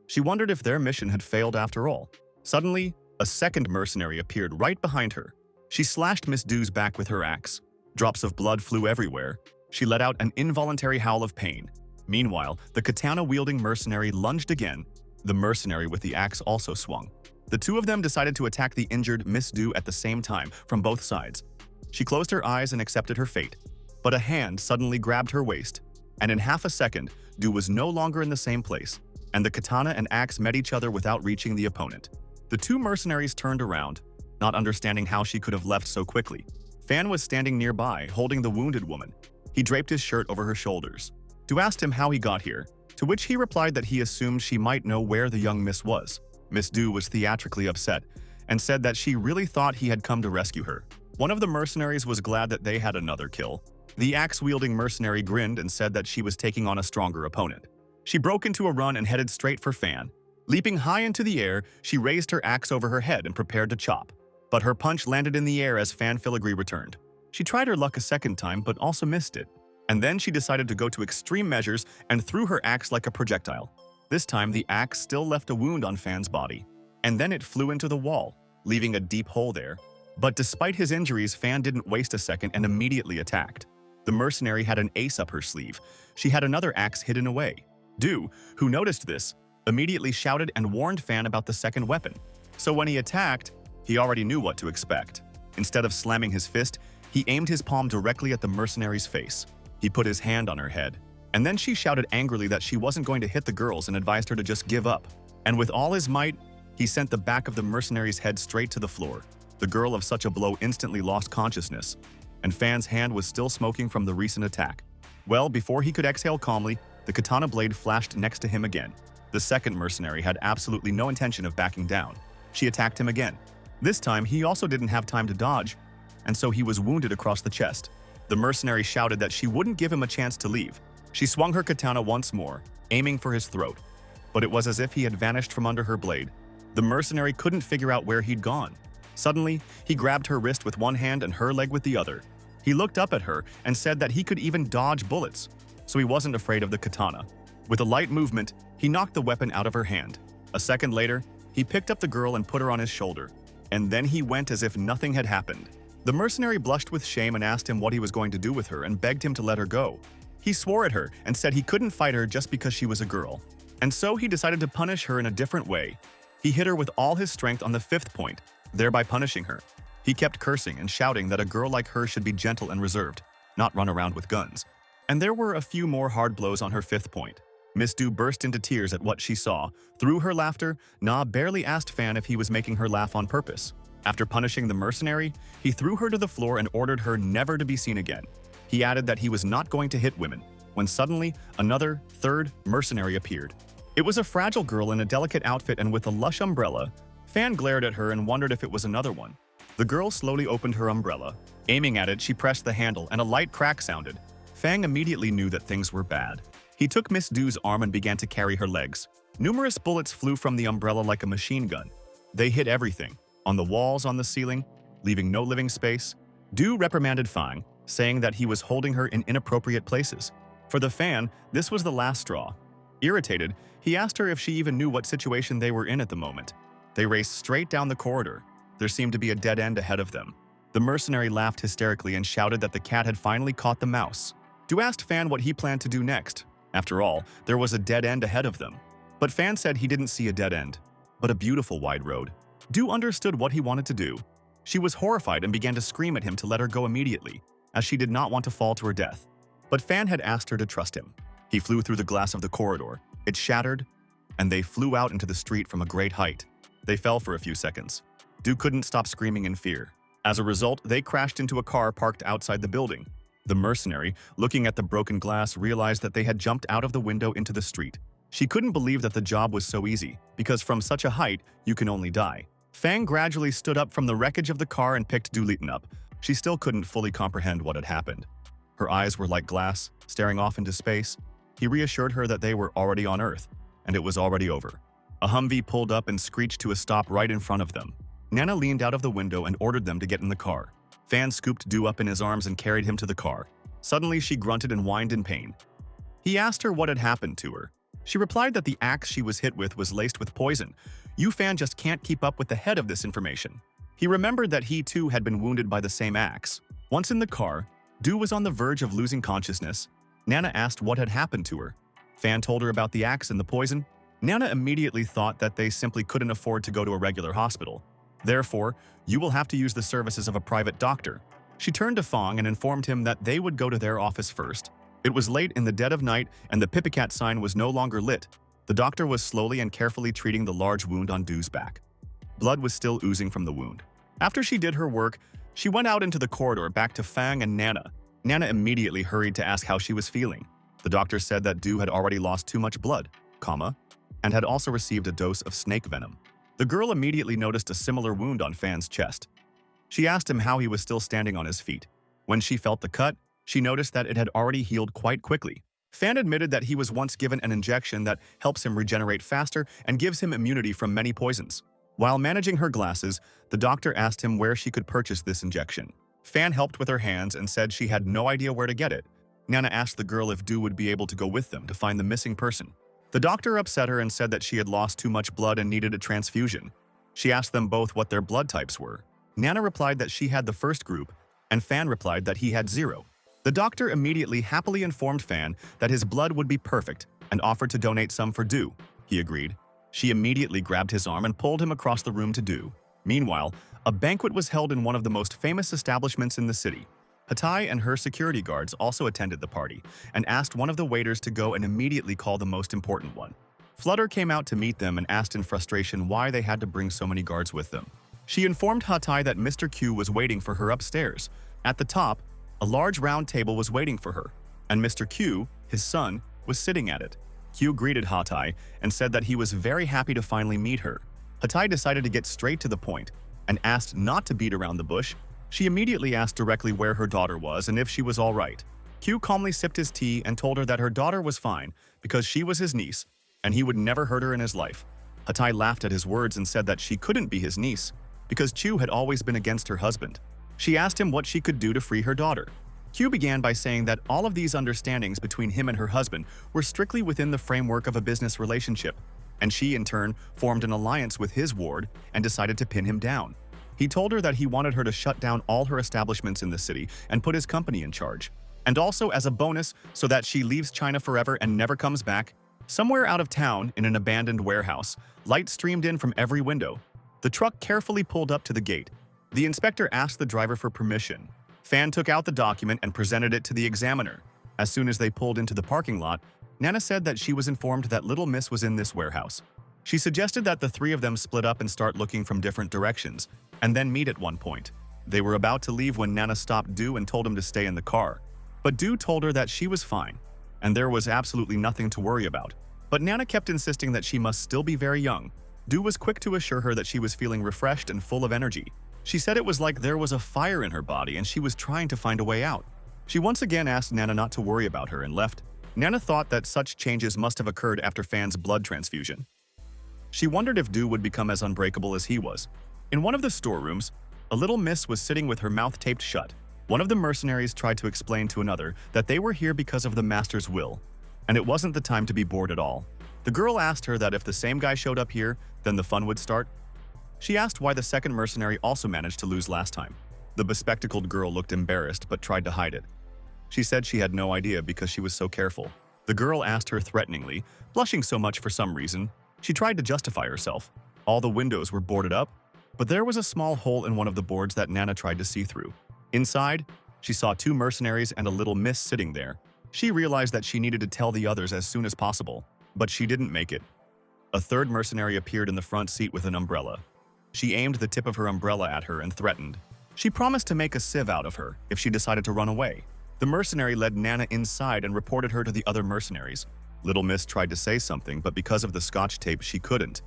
She wondered if their mission had failed after all. Suddenly, a second mercenary appeared right behind her. She slashed Miss Du's back with her axe. Drops of blood flew everywhere. She let out an involuntary howl of pain. Meanwhile, the katana-wielding mercenary lunged again. The mercenary with the axe also swung. The two of them decided to attack the injured Miss Du at the same time, from both sides. She closed her eyes and accepted her fate. But a hand suddenly grabbed her waist, and in half a second, Du was no longer in the same place, and the katana and axe met each other without reaching the opponent. The two mercenaries turned around, not understanding how she could have left so quickly. Fan was standing nearby, holding the wounded woman. He draped his shirt over her shoulders. Du asked him how he got here, to which he replied that he assumed she might know where the young miss was. Miss Du was theatrically upset and said that she really thought he had come to rescue her. One of the mercenaries was glad that they had another kill. The axe-wielding mercenary grinned and said that she was taking on a stronger opponent. She broke into a run and headed straight for Fan. Leaping high into the air, she raised her axe over her head and prepared to chop. But her punch landed in the air as Fan filigree returned. She tried her luck a second time but also missed it. And then she decided to go to extreme measures and threw her axe like a projectile. This time, the axe still left a wound on Fan's body. And then it flew into the wall, leaving a deep hole there. But despite his injuries, Fan didn't waste a second and immediately attacked. The mercenary had an ace up her sleeve. She had another axe hidden away. Du, who noticed this, immediately shouted and warned Fan about the second weapon. So when he attacked, he already knew what to expect. Instead of slamming his fist, he aimed his palm directly at the mercenary's face. He put his hand on her head. And then she shouted angrily that she wasn't going to hit the girls and advised her to just give up. And with all his might, he sent the back of the mercenary's head straight to the floor. The girl of such a blow instantly lost consciousness, and Fan's hand was still smoking from the recent attack. Well, before he could exhale calmly, the katana blade flashed next to him again. The second mercenary had absolutely no intention of backing down. She attacked him again. This time, he also didn't have time to dodge, and so he was wounded across the chest. The mercenary shouted that she wouldn't give him a chance to leave. She swung her katana once more, aiming for his throat. But it was as if he had vanished from under her blade. The mercenary couldn't figure out where he'd gone. Suddenly, he grabbed her wrist with one hand and her leg with the other. He looked up at her and said that he could even dodge bullets, so he wasn't afraid of the katana. With a light movement, he knocked the weapon out of her hand. A second later, he picked up the girl and put her on his shoulder. and then he went as if nothing had happened. The mercenary blushed with shame and asked him what he was going to do with her and begged him to let her go. He swore at her and said he couldn't fight her just because she was a girl. And so he decided to punish her in a different way. He hit her with all his strength on the 5th point, thereby punishing her. He kept cursing and shouting that a girl like her should be gentle and reserved, not run around with guns. And there were a few more hard blows on her 5th point. Miss Du burst into tears at what she saw. Through her laughter, Na barely asked Fan if he was making her laugh on purpose. After punishing the mercenary, he threw her to the floor and ordered her never to be seen again. He added that he was not going to hit women, when suddenly, another, 3rd mercenary appeared. It was a fragile girl in a delicate outfit and with a lush umbrella. Fan glared at her and wondered if it was another one. The girl slowly opened her umbrella. Aiming at it, she pressed the handle and a light crack sounded. Fang immediately knew that things were bad. He took Miss Du's arm and began to carry her legs. Numerous bullets flew from the umbrella like a machine gun. They hit everything, on the walls, on the ceiling, leaving no living space. Du reprimanded Fang, saying that he was holding her in inappropriate places. For the Fan, this was the last straw. Irritated, he asked her if she even knew what situation they were in at the moment. They raced straight down the corridor. There seemed to be a dead end ahead of them. The mercenary laughed hysterically and shouted that the cat had finally caught the mouse. Du asked Fan what he planned to do next. After all, there was a dead end ahead of them. But Fan said he didn't see a dead end, but a beautiful wide road. Du understood what he wanted to do. She was horrified and began to scream at him to let her go immediately, as she did not want to fall to her death. But Fan had asked her to trust him. He flew through the glass of the corridor. It shattered, and they flew out into the street from a great height. They fell for a few seconds. Du couldn't stop screaming in fear. As a result, they crashed into a car parked outside the building. The mercenary, looking at the broken glass, realized that they had jumped out of the window into the street. She couldn't believe that the job was so easy, because from such a height, you can only die. Fang gradually stood up from the wreckage of the car and picked Du Litten up. She still couldn't fully comprehend what had happened. Her eyes were like glass, staring off into space. He reassured her that they were already on Earth, and it was already over. A Humvee pulled up and screeched to a stop right in front of them. Nana leaned out of the window and ordered them to get in the car. Fan scooped Du up in his arms and carried him to the car. Suddenly, she grunted and whined in pain. He asked her what had happened to her. She replied that the axe she was hit with was laced with poison. Fan just can't keep up with the head of this information. He remembered that he too had been wounded by the same axe. Once in the car, Du was on the verge of losing consciousness. Nana asked what had happened to her. Fan told her about the axe and the poison. Nana immediately thought that they simply couldn't afford to go to a regular hospital. Therefore, you will have to use the services of a private doctor. She turned to Fang and informed him that they would go to their office first. It was late in the dead of night and the Pipicat sign was no longer lit. The doctor was slowly and carefully treating the large wound on Du's back. Blood was still oozing from the wound. After she did her work, she went out into the corridor back to Fang and Nana. Nana immediately hurried to ask how she was feeling. The doctor said that Du had already lost too much blood, and had also received a dose of snake venom. The girl immediately noticed a similar wound on Fan's chest. She asked him how he was still standing on his feet. When she felt the cut, she noticed that it had already healed quite quickly. Fan admitted that he was once given an injection that helps him regenerate faster and gives him immunity from many poisons. While managing her glasses, the doctor asked him where she could purchase this injection. Fan helped with her hands and said she had no idea where to get it. Nana asked the girl if Du would be able to go with them to find the missing person. The doctor upset her and said that she had lost too much blood and needed a transfusion. She asked them both what their blood types were. Nana replied that she had the first group, and Fan replied that he had 0. The doctor immediately happily informed Fan that his blood would be perfect and offered to donate some for Du. He agreed. She immediately grabbed his arm and pulled him across the room to Du. Meanwhile, a banquet was held in one of the most famous establishments in the city. Hatai and her security guards also attended the party and asked one of the waiters to go and immediately call the most important one. Flutter came out to meet them and asked in frustration why they had to bring so many guards with them. She informed Hatai that Mr. Q was waiting for her upstairs. At the top, a large round table was waiting for her, and Mr. Q, his son, was sitting at it. Q greeted Hatai and said that he was very happy to finally meet her. Hatai decided to get straight to the point and asked not to beat around the bush. She immediately asked directly where her daughter was and if she was all right. Q calmly sipped his tea and told her that her daughter was fine because she was his niece and he would never hurt her in his life. Hatai laughed at his words and said that she couldn't be his niece because Chu had always been against her husband. She asked him what she could do to free her daughter. Q began by saying that all of these understandings between him and her husband were strictly within the framework of a business relationship, and she, in turn, formed an alliance with his ward and decided to pin him down. He told her that he wanted her to shut down all her establishments in the city and put his company in charge. And also as a bonus, so that she leaves China forever and never comes back. Somewhere out of town, in an abandoned warehouse, light streamed in from every window. The truck carefully pulled up to the gate. The inspector asked the driver for permission. Fan took out the document and presented it to the examiner. As soon as they pulled into the parking lot, Nana said that she was informed that Little Miss was in this warehouse. She suggested that the three of them split up and start looking from different directions, and then meet at one point. They were about to leave when Nana stopped Du and told him to stay in the car. But Du told her that she was fine, and there was absolutely nothing to worry about. But Nana kept insisting that she must still be very young. Du was quick to assure her that she was feeling refreshed and full of energy. She said it was like there was a fire in her body and she was trying to find a way out. She once again asked Nana not to worry about her and left. Nana thought that such changes must have occurred after Fan's blood transfusion. She wondered if Du would become as unbreakable as he was. In one of the storerooms, a little miss was sitting with her mouth taped shut. One of the mercenaries tried to explain to another that they were here because of the master's will, and it wasn't the time to be bored at all. The girl asked her that if the same guy showed up here, then the fun would start. She asked why the second mercenary also managed to lose last time. The bespectacled girl looked embarrassed but tried to hide it. She said she had no idea because she was so careful. The girl asked her threateningly, blushing so much for some reason. She tried to justify herself. All the windows were boarded up, but there was a small hole in one of the boards that Nana tried to see through. Inside, she saw two mercenaries and a little miss sitting there. She realized that she needed to tell the others as soon as possible, but she didn't make it. A third mercenary appeared in the front seat with an umbrella. She aimed the tip of her umbrella at her and threatened. She promised to make a sieve out of her if she decided to run away. The mercenary led Nana inside and reported her to the other mercenaries. Little Miss tried to say something, but because of the scotch tape, she couldn't.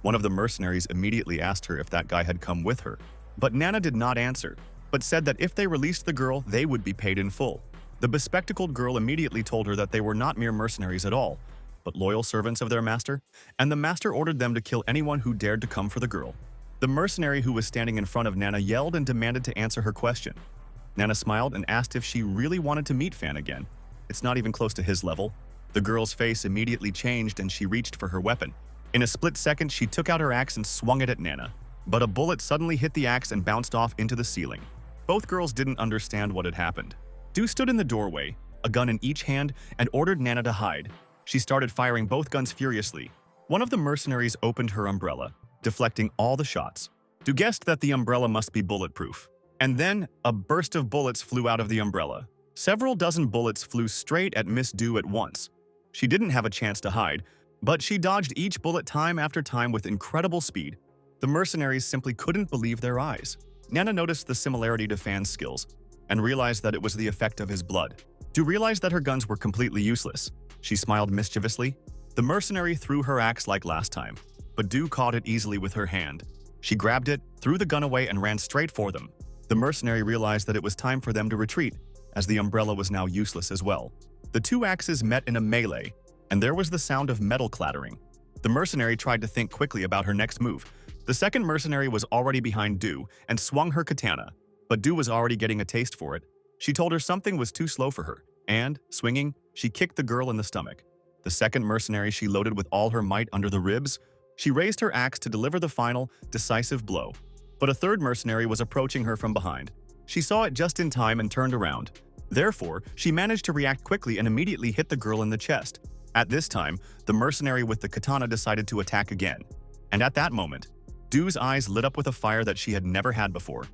One of the mercenaries immediately asked her if that guy had come with her, but Nana did not answer, but said that if they released the girl, they would be paid in full. The bespectacled girl immediately told her that they were not mere mercenaries at all, but loyal servants of their master, and the master ordered them to kill anyone who dared to come for the girl. The mercenary who was standing in front of Nana yelled and demanded to answer her question. Nana smiled and asked if she really wanted to meet Fan again. It's not even close to his level. The girl's face immediately changed and she reached for her weapon. In a split second, she took out her axe and swung it at Nana. But a bullet suddenly hit the axe and bounced off into the ceiling. Both girls didn't understand what had happened. Du stood in the doorway, a gun in each hand, and ordered Nana to hide. She started firing both guns furiously. One of the mercenaries opened her umbrella, deflecting all the shots. Du guessed that the umbrella must be bulletproof. And then, a burst of bullets flew out of the umbrella. Several dozen bullets flew straight at Miss Du at once. She didn't have a chance to hide, but she dodged each bullet time after time with incredible speed. The mercenaries simply couldn't believe their eyes. Nana noticed the similarity to Fan's skills, and realized that it was the effect of his blood. Du realized that her guns were completely useless. She smiled mischievously. The mercenary threw her axe like last time, but Du caught it easily with her hand. She grabbed it, threw the gun away, and ran straight for them. The mercenary realized that it was time for them to retreat, as the umbrella was now useless as well. The two axes met in a melee, and there was the sound of metal clattering. The mercenary tried to think quickly about her next move. The second mercenary was already behind Du and swung her katana, but Du was already getting a taste for it. She told her something was too slow for her, and, swinging, she kicked the girl in the stomach. The second mercenary she loaded with all her might under the ribs. She raised her axe to deliver the final, decisive blow. But a third mercenary was approaching her from behind. She saw it just in time and turned around. Therefore, she managed to react quickly and immediately hit the girl in the chest. At this time, the mercenary with the katana decided to attack again. And at that moment, Du's eyes lit up with a fire that she had never had before.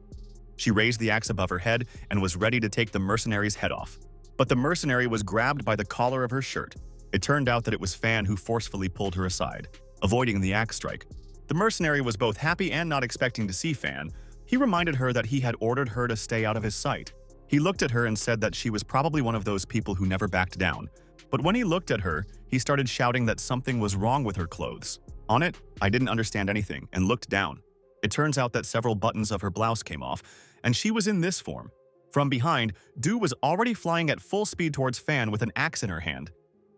She raised the axe above her head and was ready to take the mercenary's head off. But the mercenary was grabbed by the collar of her shirt. It turned out that it was Fan who forcefully pulled her aside, avoiding the axe strike. The mercenary was both happy and not expecting to see Fan. He reminded her that he had ordered her to stay out of his sight. He looked at her and said that she was probably one of those people who never backed down. But when he looked at her, he started shouting that something was wrong with her clothes. On it, I didn't understand anything and looked down. It turns out that several buttons of her blouse came off, and she was in this form. From behind, Du was already flying at full speed towards Fan with an axe in her hand.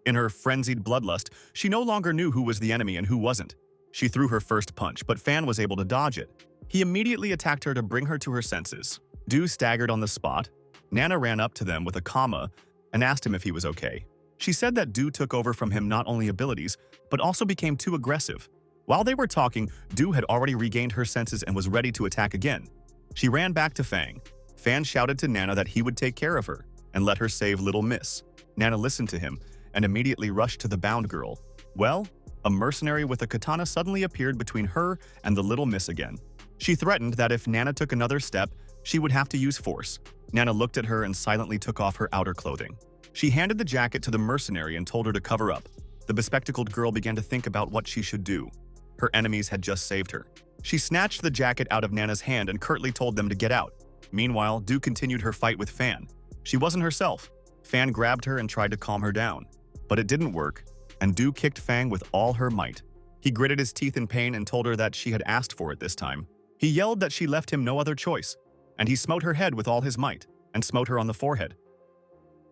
In her frenzied bloodlust, she no longer knew who was the enemy and who wasn't. She threw her first punch, but Fan was able to dodge it. He immediately attacked her to bring her to her senses. Du staggered on the spot. Nana ran up to them with a comma and asked him if he was okay. She said that Du took over from him not only abilities, but also became too aggressive. While they were talking, Du had already regained her senses and was ready to attack again. She ran back to Fang. Fan shouted to Nana that he would take care of her and let her save Little Miss. Nana listened to him and immediately rushed to the bound girl. Well, a mercenary with a katana suddenly appeared between her and the Little Miss again. She threatened that if Nana took another step, she would have to use force. Nana looked at her and silently took off her outer clothing. She handed the jacket to the mercenary and told her to cover up. The bespectacled girl began to think about what she should do. Her enemies had just saved her. She snatched the jacket out of Nana's hand and curtly told them to get out. Meanwhile, Du continued her fight with Fan. She wasn't herself. Fan grabbed her and tried to calm her down. But it didn't work, and Du kicked Fang with all her might. He gritted his teeth in pain and told her that she had asked for it this time. He yelled that she left him no other choice, and he smote her head with all his might, and smote her on the forehead.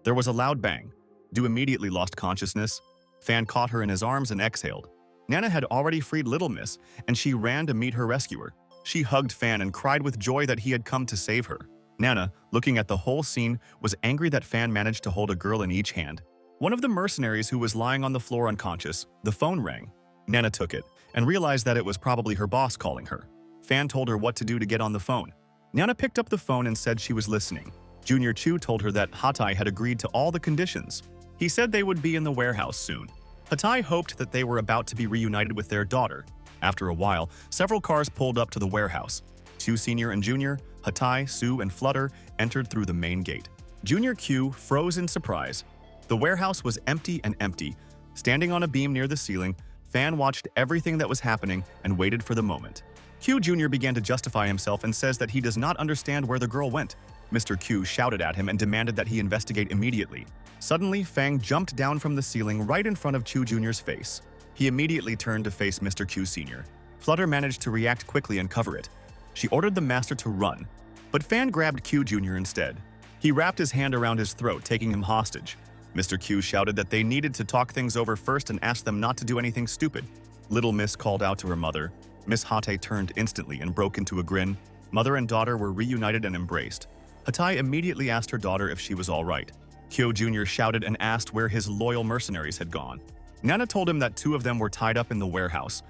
There was a loud bang. Du immediately lost consciousness. Fan caught her in his arms and exhaled. Nana had already freed Little Miss, and she ran to meet her rescuer. She hugged Fan and cried with joy that he had come to save her. Nana, looking at the whole scene, was angry that Fan managed to hold a girl in each hand. One of the mercenaries who was lying on the floor unconscious, the phone rang. Nana took it and realized that it was probably her boss calling her. Fan told her what to do to get on the phone. Nana picked up the phone and said she was listening. Junior Chu told her that Hatai had agreed to all the conditions. He said they would be in the warehouse soon. Hatai hoped that they were about to be reunited with their daughter. After a while, several cars pulled up to the warehouse. Chu Senior and Junior, Hatai, Sue, and Flutter entered through the main gate. Junior Q froze in surprise. The warehouse was empty and empty. Standing on a beam near the ceiling, Fan watched everything that was happening and waited for the moment. Q Jr. began to justify himself and says that he does not understand where the girl went. Mr. Q shouted at him and demanded that he investigate immediately. Suddenly, Fang jumped down from the ceiling right in front of Chu Jr.'s face. He immediately turned to face Mr. Q Sr. Flutter managed to react quickly and cover it. She ordered the master to run, but Fan grabbed Q Jr. instead. He wrapped his hand around his throat, taking him hostage. Mr. Q shouted that they needed to talk things over first and asked them not to do anything stupid. Little Miss called out to her mother. Miss Hate turned instantly and broke into a grin. Mother and daughter were reunited and embraced. Hatai immediately asked her daughter if she was all right. Kyo Jr. shouted and asked where his loyal mercenaries had gone. Nana told him that 2 of them were tied up in the warehouse,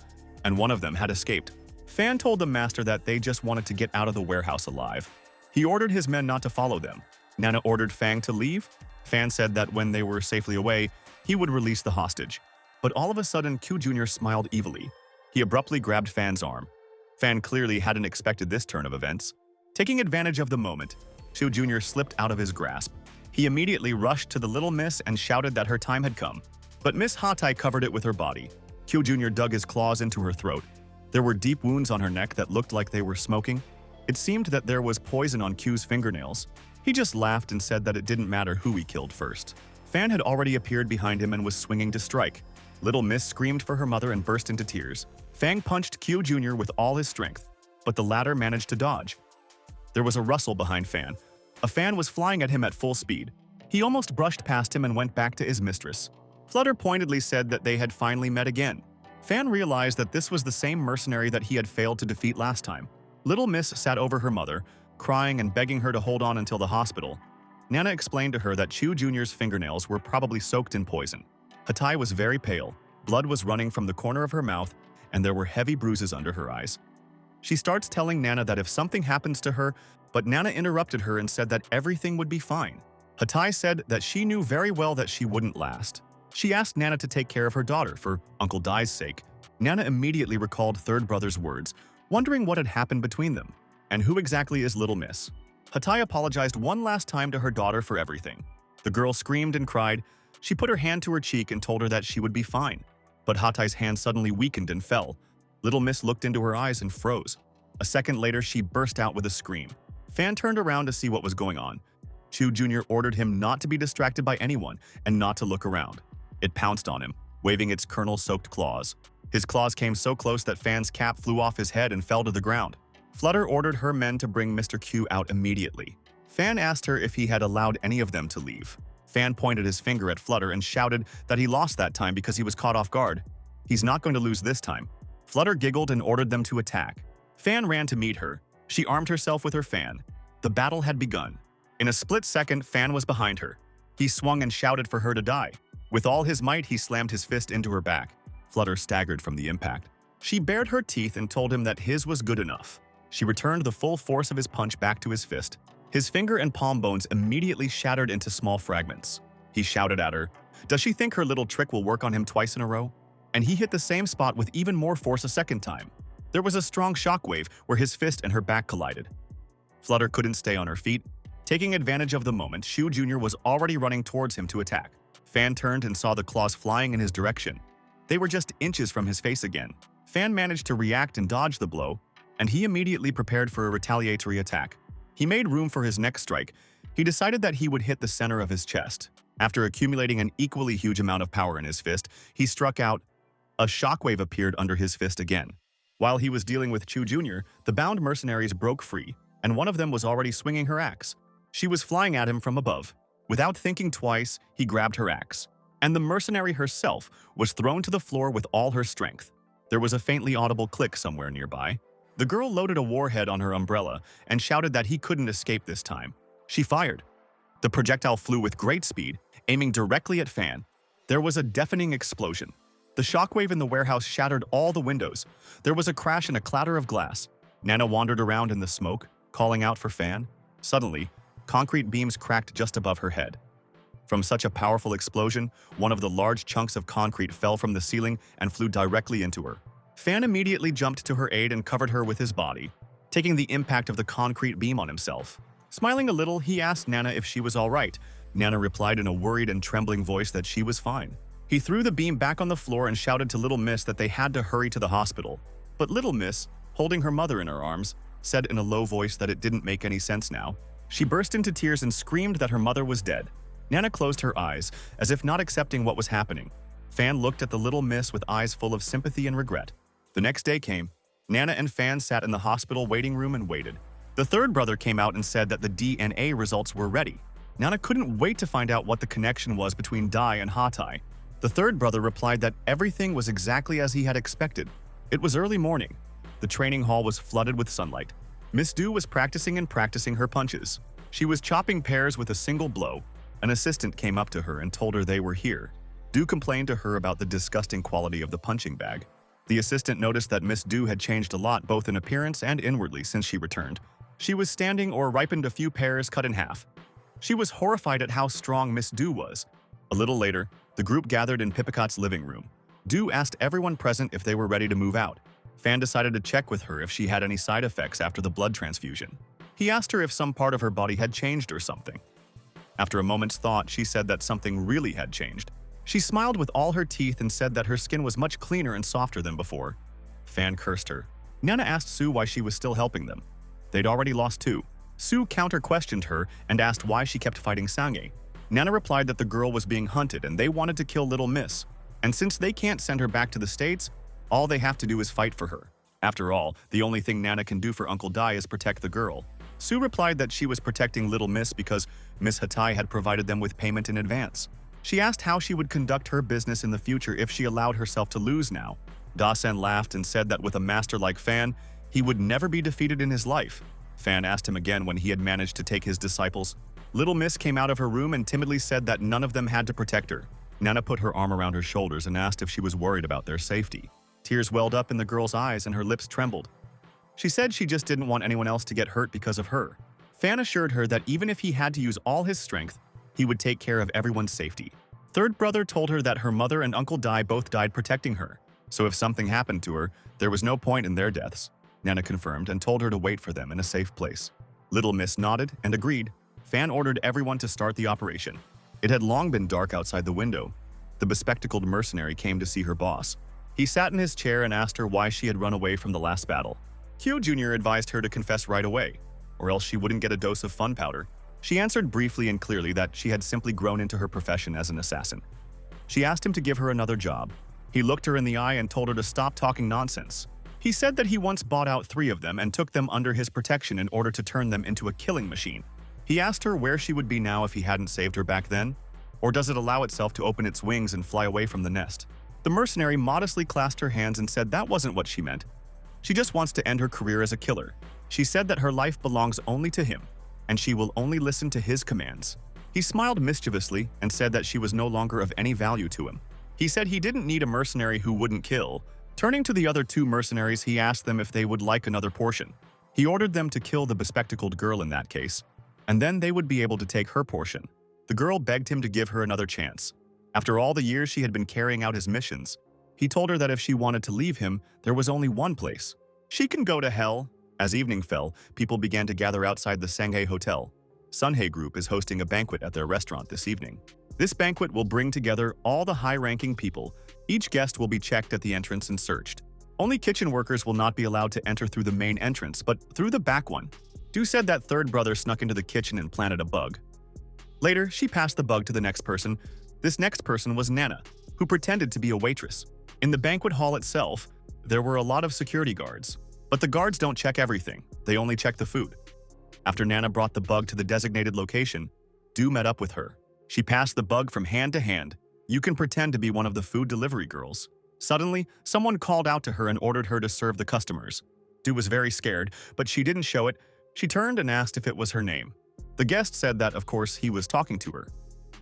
and 1 of them had escaped. Fan told the master that they just wanted to get out of the warehouse alive. He ordered his men not to follow them. Nana ordered Fang to leave. Fan said that when they were safely away, he would release the hostage. But all of a sudden, Q Jr. smiled evilly. He abruptly grabbed Fan's arm. Fan clearly hadn't expected this turn of events. Taking advantage of the moment, Q Jr. slipped out of his grasp. He immediately rushed to the Little Miss and shouted that her time had come. But Miss Hatai covered it with her body. Q Jr. dug his claws into her throat. There were deep wounds on her neck that looked like they were smoking. It seemed that there was poison on Q's fingernails. He just laughed and said that it didn't matter who he killed first. Fan had already appeared behind him and was swinging to strike. Little Miss screamed for her mother and burst into tears. Fang punched Q Jr. with all his strength, but the latter managed to dodge. There was a rustle behind Fan. A fan was flying at him at full speed. He almost brushed past him and went back to his mistress. Flutter pointedly said that they had finally met again. Fan realized that this was the same mercenary that he had failed to defeat last time. Little Miss sat over her mother, crying and begging her to hold on until the hospital. Nana explained to her that Chu Jr.'s fingernails were probably soaked in poison. Hatai was very pale, blood was running from the corner of her mouth, and there were heavy bruises under her eyes. She starts telling Nana that if something happens to her, but Nana interrupted her and said that everything would be fine. Hatai said that she knew very well that she wouldn't last. She asked Nana to take care of her daughter for Uncle Dai's sake. Nana immediately recalled third brother's words, wondering what had happened between them. And who exactly is Little Miss? Hatai apologized one last time to her daughter for everything. The girl screamed and cried. She put her hand to her cheek and told her that she would be fine. But Hatai's hand suddenly weakened and fell. Little Miss looked into her eyes and froze. A second later, she burst out with a scream. Fan turned around to see what was going on. Chu Jr. ordered him not to be distracted by anyone and not to look around. It pounced on him, waving its kernel-soaked claws. His claws came so close that Fan's cap flew off his head and fell to the ground. Flutter ordered her men to bring Mr. Q out immediately. Fan asked her if he had allowed any of them to leave. Fan pointed his finger at Flutter and shouted that he lost that time because he was caught off guard. He's not going to lose this time. Flutter giggled and ordered them to attack. Fan ran to meet her. She armed herself with her fan. The battle had begun. In a split second, Fan was behind her. He swung and shouted for her to die. With all his might, he slammed his fist into her back. Flutter staggered from the impact. She bared her teeth and told him that his was good enough. She returned the full force of his punch back to his fist. His finger and palm bones immediately shattered into small fragments. He shouted at her, "Does she think her little trick will work on him twice in a row?" And he hit the same spot with even more force a second time. There was a strong shockwave where his fist and her back collided. Flutter couldn't stay on her feet. Taking advantage of the moment, Shu Jr. was already running towards him to attack. Fan turned and saw the claws flying in his direction. They were just inches from his face again. Fan managed to react and dodge the blow, and he immediately prepared for a retaliatory attack. He made room for his next strike. He decided that he would hit the center of his chest. After accumulating an equally huge amount of power in his fist, he struck out. A shockwave appeared under his fist again. While he was dealing with Chu Jr., the bound mercenaries broke free, and one of them was already swinging her axe. She was flying at him from above. Without thinking twice, he grabbed her axe, and the mercenary herself was thrown to the floor with all her strength. There was a faintly audible click somewhere nearby. The girl loaded a warhead on her umbrella and shouted that he couldn't escape this time. She fired. The projectile flew with great speed, aiming directly at Fan. There was a deafening explosion. The shockwave in the warehouse shattered all the windows. There was a crash and a clatter of glass. Nana wandered around in the smoke, calling out for Fan. Suddenly, concrete beams cracked just above her head. From such a powerful explosion, one of the large chunks of concrete fell from the ceiling and flew directly into her. Fan immediately jumped to her aid and covered her with his body, taking the impact of the concrete beam on himself. Smiling a little, he asked Nana if she was all right. Nana replied in a worried and trembling voice that she was fine. He threw the beam back on the floor and shouted to Little Miss that they had to hurry to the hospital. But Little Miss, holding her mother in her arms, said in a low voice that it didn't make any sense now. She burst into tears and screamed that her mother was dead. Nana closed her eyes, as if not accepting what was happening. Fan looked at the Little Miss with eyes full of sympathy and regret. The next day came. Nana and Fan sat in the hospital waiting room and waited. The third brother came out and said that the DNA results were ready. Nana couldn't wait to find out what the connection was between Dai and Hatai. The third brother replied that everything was exactly as he had expected. It was early morning. The training hall was flooded with sunlight. Miss Du was practicing her punches. She was chopping pears with a single blow. An assistant came up to her and told her they were here. Du complained to her about the disgusting quality of the punching bag. The assistant noticed that Miss Du had changed a lot both in appearance and inwardly since she returned. She was standing or ripened a few pears cut in half. She was horrified at how strong Miss Du was. A little later, the group gathered in Pipicot's living room. Du asked everyone present if they were ready to move out. Fan decided to check with her if she had any side effects after the blood transfusion. He asked her if some part of her body had changed or something. After a moment's thought, she said that something really had changed. She smiled with all her teeth and said that her skin was much cleaner and softer than before. Fan cursed her. Nana asked Sue why she was still helping them. They'd already lost two. Sue counter-questioned her and asked why she kept fighting Sange. Nana replied that the girl was being hunted and they wanted to kill Little Miss. And since they can't send her back to the States, all they have to do is fight for her. After all, the only thing Nana can do for Uncle Dai is protect the girl. Sue replied that she was protecting Little Miss because Miss Hatai had provided them with payment in advance. She asked how she would conduct her business in the future if she allowed herself to lose now. Da-sen laughed and said that with a master like Fan, he would never be defeated in his life. Fan asked him again when he had managed to take his disciples. Little Miss came out of her room and timidly said that none of them had to protect her. Nana put her arm around her shoulders and asked if she was worried about their safety. Tears welled up in the girl's eyes and her lips trembled. She said she just didn't want anyone else to get hurt because of her. Fan assured her that even if he had to use all his strength, he would take care of everyone's safety. Third brother told her that her mother and Uncle Dai both died protecting her, so if something happened to her, there was no point in their deaths. Nana confirmed and told her to wait for them in a safe place. Little Miss nodded and agreed. Fan ordered everyone to start the operation. It had long been dark outside the window. The bespectacled mercenary came to see her boss. He sat in his chair and asked her why she had run away from the last battle. Q Jr. advised her to confess right away, or else she wouldn't get a dose of fun powder. She answered briefly and clearly that she had simply grown into her profession as an assassin. She asked him to give her another job. He looked her in the eye and told her to stop talking nonsense. He said that he once bought out 3 of them and took them under his protection in order to turn them into a killing machine. He asked her where she would be now if he hadn't saved her back then, or does it allow itself to open its wings and fly away from the nest? The mercenary modestly clasped her hands and said that wasn't what she meant. She just wants to end her career as a killer. She said that her life belongs only to him, and she will only listen to his commands. He smiled mischievously and said that she was no longer of any value to him. He said he didn't need a mercenary who wouldn't kill, Turning to the other two mercenaries, he asked them if they would like another portion. He ordered them to kill the bespectacled girl in that case, and then they would be able to take her portion. The girl begged him to give her another chance. After all the years she had been carrying out his missions, he told her that if she wanted to leave him, there was only one place. She can go to hell. As evening fell, people began to gather outside the Sanghae Hotel. Sunhae Group is hosting a banquet at their restaurant this evening. This banquet will bring together all the high-ranking people. Each guest will be checked at the entrance and searched. Only kitchen workers will not be allowed to enter through the main entrance, but through the back one. Du said that third brother snuck into the kitchen and planted a bug. Later, she passed the bug to the next person. This next person was Nana, who pretended to be a waitress. In the banquet hall itself, there were a lot of security guards. But the guards don't check everything, they only check the food. After Nana brought the bug to the designated location, Du met up with her. She passed the bug from hand to hand. You can pretend to be one of the food delivery girls. Suddenly, someone called out to her and ordered her to serve the customers. Du was very scared, but she didn't show it. She turned and asked if it was her name. The guest said that, of course, he was talking to her.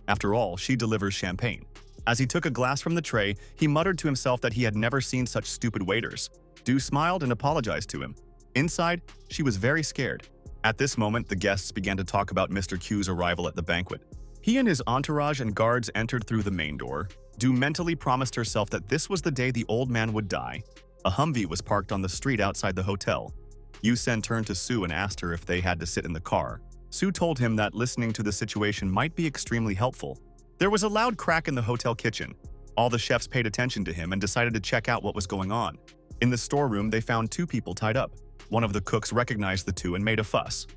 After all, she delivers champagne. As he took a glass from the tray, he muttered to himself that he had never seen such stupid waiters. Du smiled and apologized to him. Inside, she was very scared. At this moment, the guests began to talk about Mr. Q's arrival at the banquet. He and his entourage and guards entered through the main door. Du mentally promised herself that this was the day the old man would die. A Humvee was parked on the street outside the hotel. Yu-sen turned to Sue and asked her if they had to sit in the car. Sue told him that listening to the situation might be extremely helpful. There was a loud crack in the hotel kitchen. All the chefs paid attention to him and decided to check out what was going on. In the storeroom, they found two people tied up. One of the cooks recognized the two and made a fuss.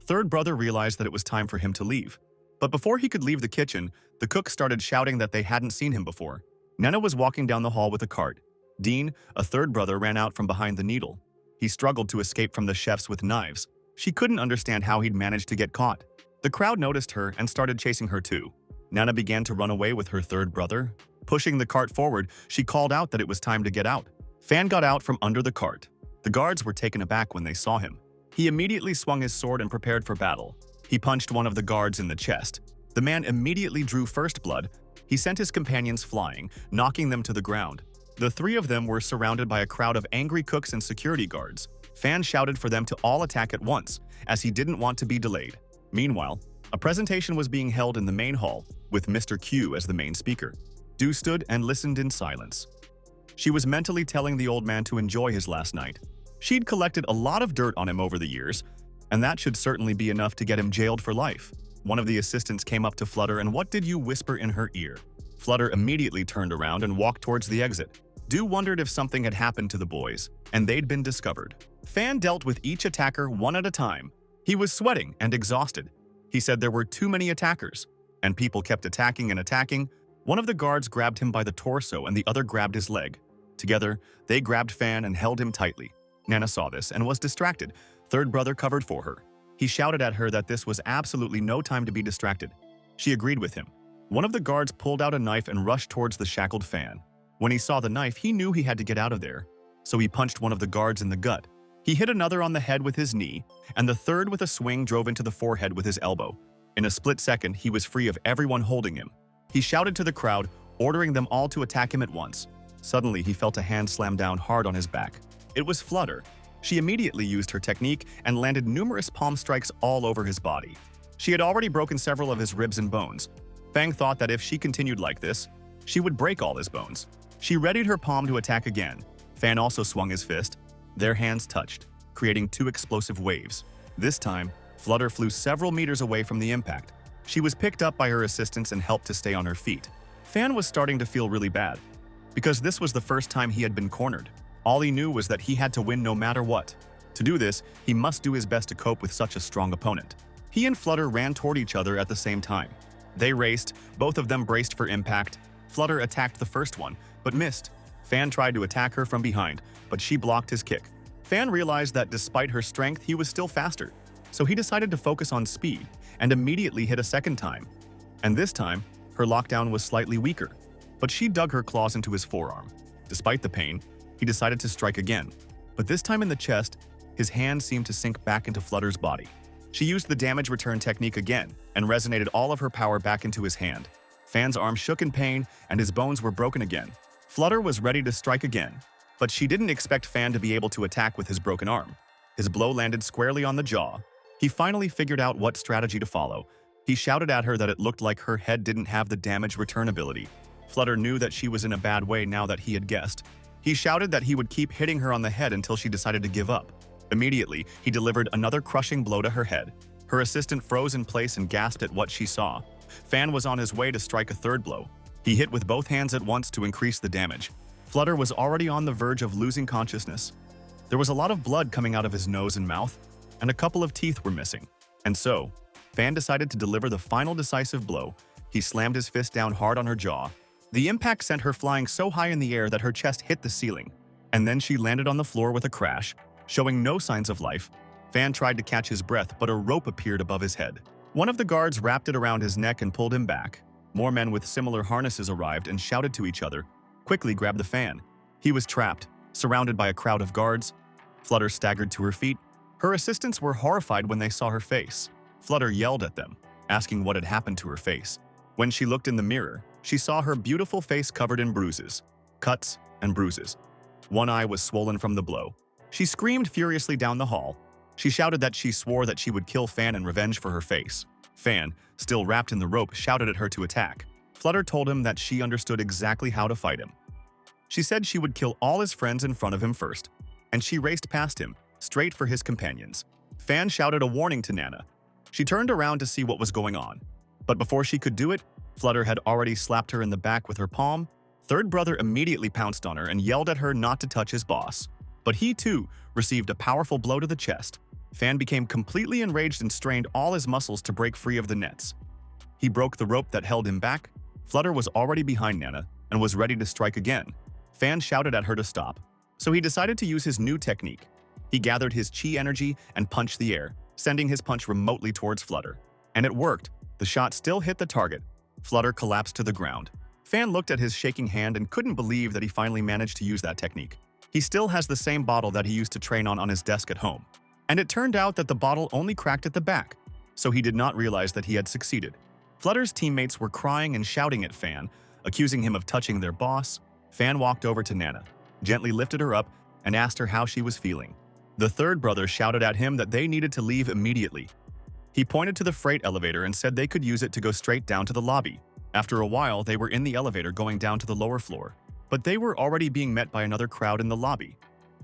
Third brother realized that it was time for him to leave. But before he could leave the kitchen, the cook started shouting that they hadn't seen him before. Nana was walking down the hall with a cart. Dean, a third brother, ran out from behind the needle. He struggled to escape from the chefs with knives. She couldn't understand how he'd managed to get caught. The crowd noticed her and started chasing her too. Nana began to run away with her third brother. Pushing the cart forward, she called out that it was time to get out. Fan got out from under the cart. The guards were taken aback when they saw him. He immediately swung his sword and prepared for battle. He punched one of the guards in the chest. The man immediately drew first blood. He sent his companions flying, knocking them to the ground. The three of them were surrounded by a crowd of angry cooks and security guards. Fan shouted for them to all attack at once, as he didn't want to be delayed. Meanwhile, a presentation was being held in the main hall, with Mr. Q as the main speaker. Du stood and listened in silence. She was mentally telling the old man to enjoy his last night. She'd collected a lot of dirt on him over the years, and that should certainly be enough to get him jailed for life. One of the assistants came up to Flutter and what did you whisper in her ear? Flutter immediately turned around and walked towards the exit. Du wondered if something had happened to the boys, and they'd been discovered. Fan dealt with each attacker one at a time. He was sweating and exhausted. He said there were too many attackers, and people kept attacking and attacking. One of the guards grabbed him by the torso and the other grabbed his leg. Together, they grabbed Fan and held him tightly. Nana saw this and was distracted. Third brother covered for her. He shouted at her that this was absolutely no time to be distracted. She agreed with him. One of the guards pulled out a knife and rushed towards the shackled Fan. When he saw the knife, he knew he had to get out of there, so he punched one of the guards in the gut. He hit another on the head with his knee, and the third with a swing drove into the forehead with his elbow. In a split second, he was free of everyone holding him. He shouted to the crowd, ordering them all to attack him at once. Suddenly, he felt a hand slam down hard on his back. It was Flutter. She immediately used her technique and landed numerous palm strikes all over his body. She had already broken several of his ribs and bones. Fang thought that if she continued like this, she would break all his bones. She readied her palm to attack again. Fan also swung his fist. Their hands touched, creating two explosive waves. This time, Flutter flew several meters away from the impact. She was picked up by her assistants and helped to stay on her feet. Fan was starting to feel really bad, because this was the first time he had been cornered. All he knew was that he had to win no matter what. To do this, he must do his best to cope with such a strong opponent. He and Flutter ran toward each other at the same time. They raced, both of them braced for impact. Flutter attacked the first one, but missed. Fan tried to attack her from behind, but she blocked his kick. Fan realized that despite her strength, he was still faster, so he decided to focus on speed and immediately hit a second time. And this time, her lockdown was slightly weaker, but she dug her claws into his forearm. Despite the pain, he decided to strike again, but this time in the chest, his hand seemed to sink back into Flutter's body. She used the damage return technique again and resonated all of her power back into his hand. Fan's arm shook in pain and his bones were broken again. Flutter was ready to strike again. But she didn't expect Fan to be able to attack with his broken arm. His blow landed squarely on the jaw. He finally figured out what strategy to follow. He shouted at her that it looked like her head didn't have the damage return ability. Flutter knew that she was in a bad way now that he had guessed. He shouted that he would keep hitting her on the head until she decided to give up. Immediately, he delivered another crushing blow to her head. Her assistant froze in place and gasped at what she saw. Fan was on his way to strike a third blow. He hit with both hands at once to increase the damage. Flutter was already on the verge of losing consciousness. There was a lot of blood coming out of his nose and mouth, and a couple of teeth were missing. And so, Fan decided to deliver the final decisive blow. He slammed his fist down hard on her jaw. The impact sent her flying so high in the air that her chest hit the ceiling. And then she landed on the floor with a crash. Showing no signs of life, Fan tried to catch his breath, but a rope appeared above his head. One of the guards wrapped it around his neck and pulled him back. More men with similar harnesses arrived and shouted to each other, "Quickly grab the Fan." He was trapped, surrounded by a crowd of guards. Flutter staggered to her feet. Her assistants were horrified when they saw her face. Flutter yelled at them, asking what had happened to her face. When she looked in the mirror, she saw her beautiful face covered in bruises, cuts, and bruises. One eye was swollen from the blow. She screamed furiously down the hall. She shouted that she swore that she would kill Fan in revenge for her face. Fan, still wrapped in the rope, shouted at her to attack. Flutter told him that she understood exactly how to fight him. She said she would kill all his friends in front of him first, and she raced past him, straight for his companions. Fan shouted a warning to Nana. She turned around to see what was going on. But before she could do it, Flutter had already slapped her in the back with her palm. Third brother immediately pounced on her and yelled at her not to touch his boss. But he, too, received a powerful blow to the chest. Fan became completely enraged and strained all his muscles to break free of the nets. He broke the rope that held him back. Flutter was already behind Nana and was ready to strike again. Fan shouted at her to stop. So he decided to use his new technique. He gathered his chi energy and punched the air, sending his punch remotely towards Flutter. And it worked. The shot still hit the target. Flutter collapsed to the ground. Fan looked at his shaking hand and couldn't believe that he finally managed to use that technique. He still has the same bottle that he used to train on his desk at home. And it turned out that the bottle only cracked at the back, so he did not realize that he had succeeded. Flutter's teammates were crying and shouting at Fan, accusing him of touching their boss. Fan walked over to Nana, gently lifted her up, and asked her how she was feeling. The third brother shouted at him that they needed to leave immediately. He pointed to the freight elevator and said they could use it to go straight down to the lobby. After a while, they were in the elevator going down to the lower floor. But they were already being met by another crowd in the lobby.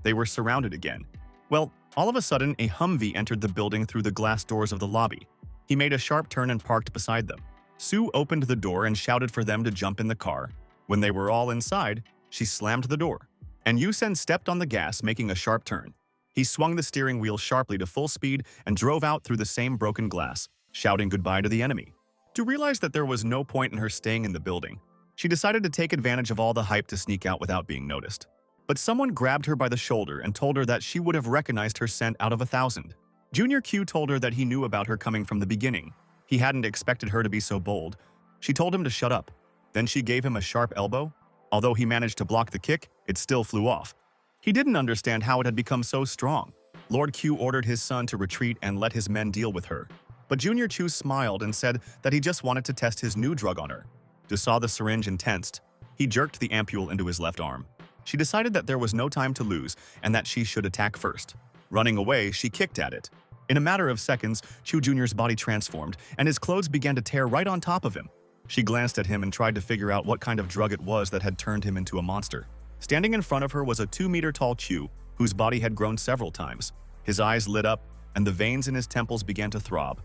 They were surrounded again. Well, all of a sudden, a Humvee entered the building through the glass doors of the lobby. He made a sharp turn and parked beside them. Sue opened the door and shouted for them to jump in the car. When they were all inside, she slammed the door. And Yusen stepped on the gas, making a sharp turn. He swung the steering wheel sharply to full speed and drove out through the same broken glass, shouting goodbye to the enemy. To realize that there was no point in her staying in the building, she decided to take advantage of all the hype to sneak out without being noticed. But someone grabbed her by the shoulder and told her that she would have recognized her scent out of 1,000. Junior Q told her that he knew about her coming from the beginning. He hadn't expected her to be so bold. She told him to shut up. Then she gave him a sharp elbow. Although he managed to block the kick, it still flew off. He didn't understand how it had become so strong. Lord Q ordered his son to retreat and let his men deal with her. But Junior Chu smiled and said that he just wanted to test his new drug on her. Du saw the syringe and tensed. He jerked the ampule into his left arm. She decided that there was no time to lose and that she should attack first. Running away, she kicked at it. In a matter of seconds, Chu Jr.'s body transformed and his clothes began to tear right on top of him. She glanced at him and tried to figure out what kind of drug it was that had turned him into a monster. Standing in front of her was a 2-meter-tall Chu, whose body had grown several times. His eyes lit up, and the veins in his temples began to throb.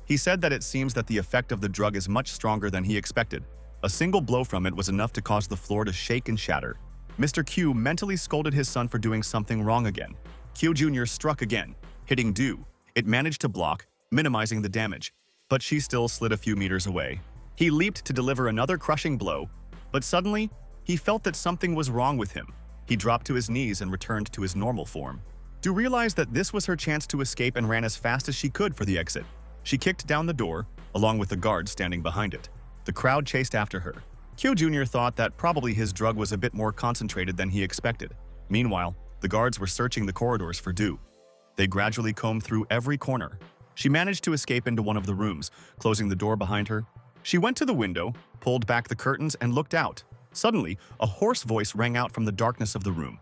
He said that it seems that the effect of the drug is much stronger than he expected. A single blow from it was enough to cause the floor to shake and shatter. Mr. Q mentally scolded his son for doing something wrong again. Q Jr. struck again, hitting Du. It managed to block, minimizing the damage, but she still slid a few meters away. He leaped to deliver another crushing blow, but suddenly, he felt that something was wrong with him. He dropped to his knees and returned to his normal form. Du realized that this was her chance to escape and ran as fast as she could for the exit. She kicked down the door, along with the guards standing behind it. The crowd chased after her. Q Jr. thought that probably his drug was a bit more concentrated than he expected. Meanwhile, the guards were searching the corridors for Du. They gradually combed through every corner. She managed to escape into one of the rooms, closing the door behind her. She went to the window, pulled back the curtains, and looked out. Suddenly, a hoarse voice rang out from the darkness of the room.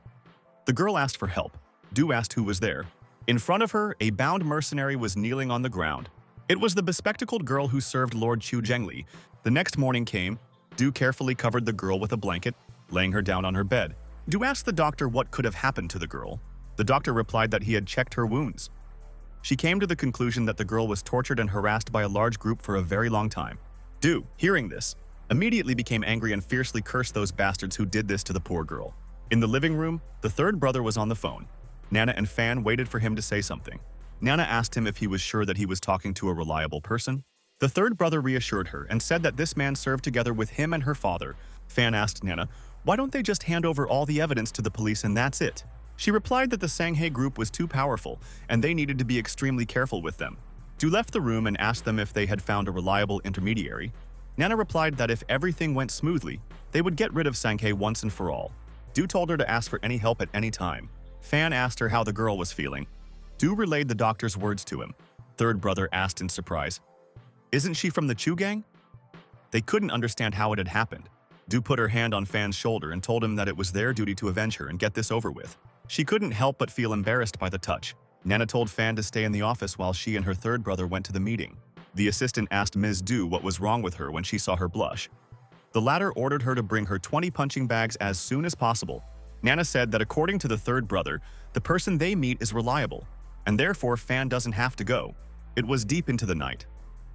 The girl asked for help. Du asked who was there. In front of her, a bound mercenary was kneeling on the ground. It was the bespectacled girl who served Lord Chu Zhengli. The next morning came. Du carefully covered the girl with a blanket, laying her down on her bed. Du asked the doctor what could have happened to the girl. The doctor replied that he had checked her wounds. She came to the conclusion that the girl was tortured and harassed by a large group for a very long time. Du, hearing this, immediately became angry and fiercely cursed those bastards who did this to the poor girl. In the living room, the third brother was on the phone. Nana and Fan waited for him to say something. Nana asked him if he was sure that he was talking to a reliable person. The third brother reassured her and said that this man served together with him and her father. Fan asked Nana, why don't they just hand over all the evidence to the police and that's it? She replied that the Sanghae group was too powerful and they needed to be extremely careful with them. Du left the room and asked them if they had found a reliable intermediary. Nana replied that if everything went smoothly, they would get rid of Sanghae once and for all. Du told her to ask for any help at any time. Fan asked her how the girl was feeling. Du relayed the doctor's words to him. Third brother asked in surprise, isn't she from the Chu gang? They couldn't understand how it had happened. Du put her hand on Fan's shoulder and told him that it was their duty to avenge her and get this over with. She couldn't help but feel embarrassed by the touch. Nana told Fan to stay in the office while she and her third brother went to the meeting. The assistant asked Ms. Du what was wrong with her when she saw her blush. The latter ordered her to bring her 20 punching bags as soon as possible. Nana said that according to the third brother, the person they meet is reliable, and therefore Fan doesn't have to go. It was deep into the night.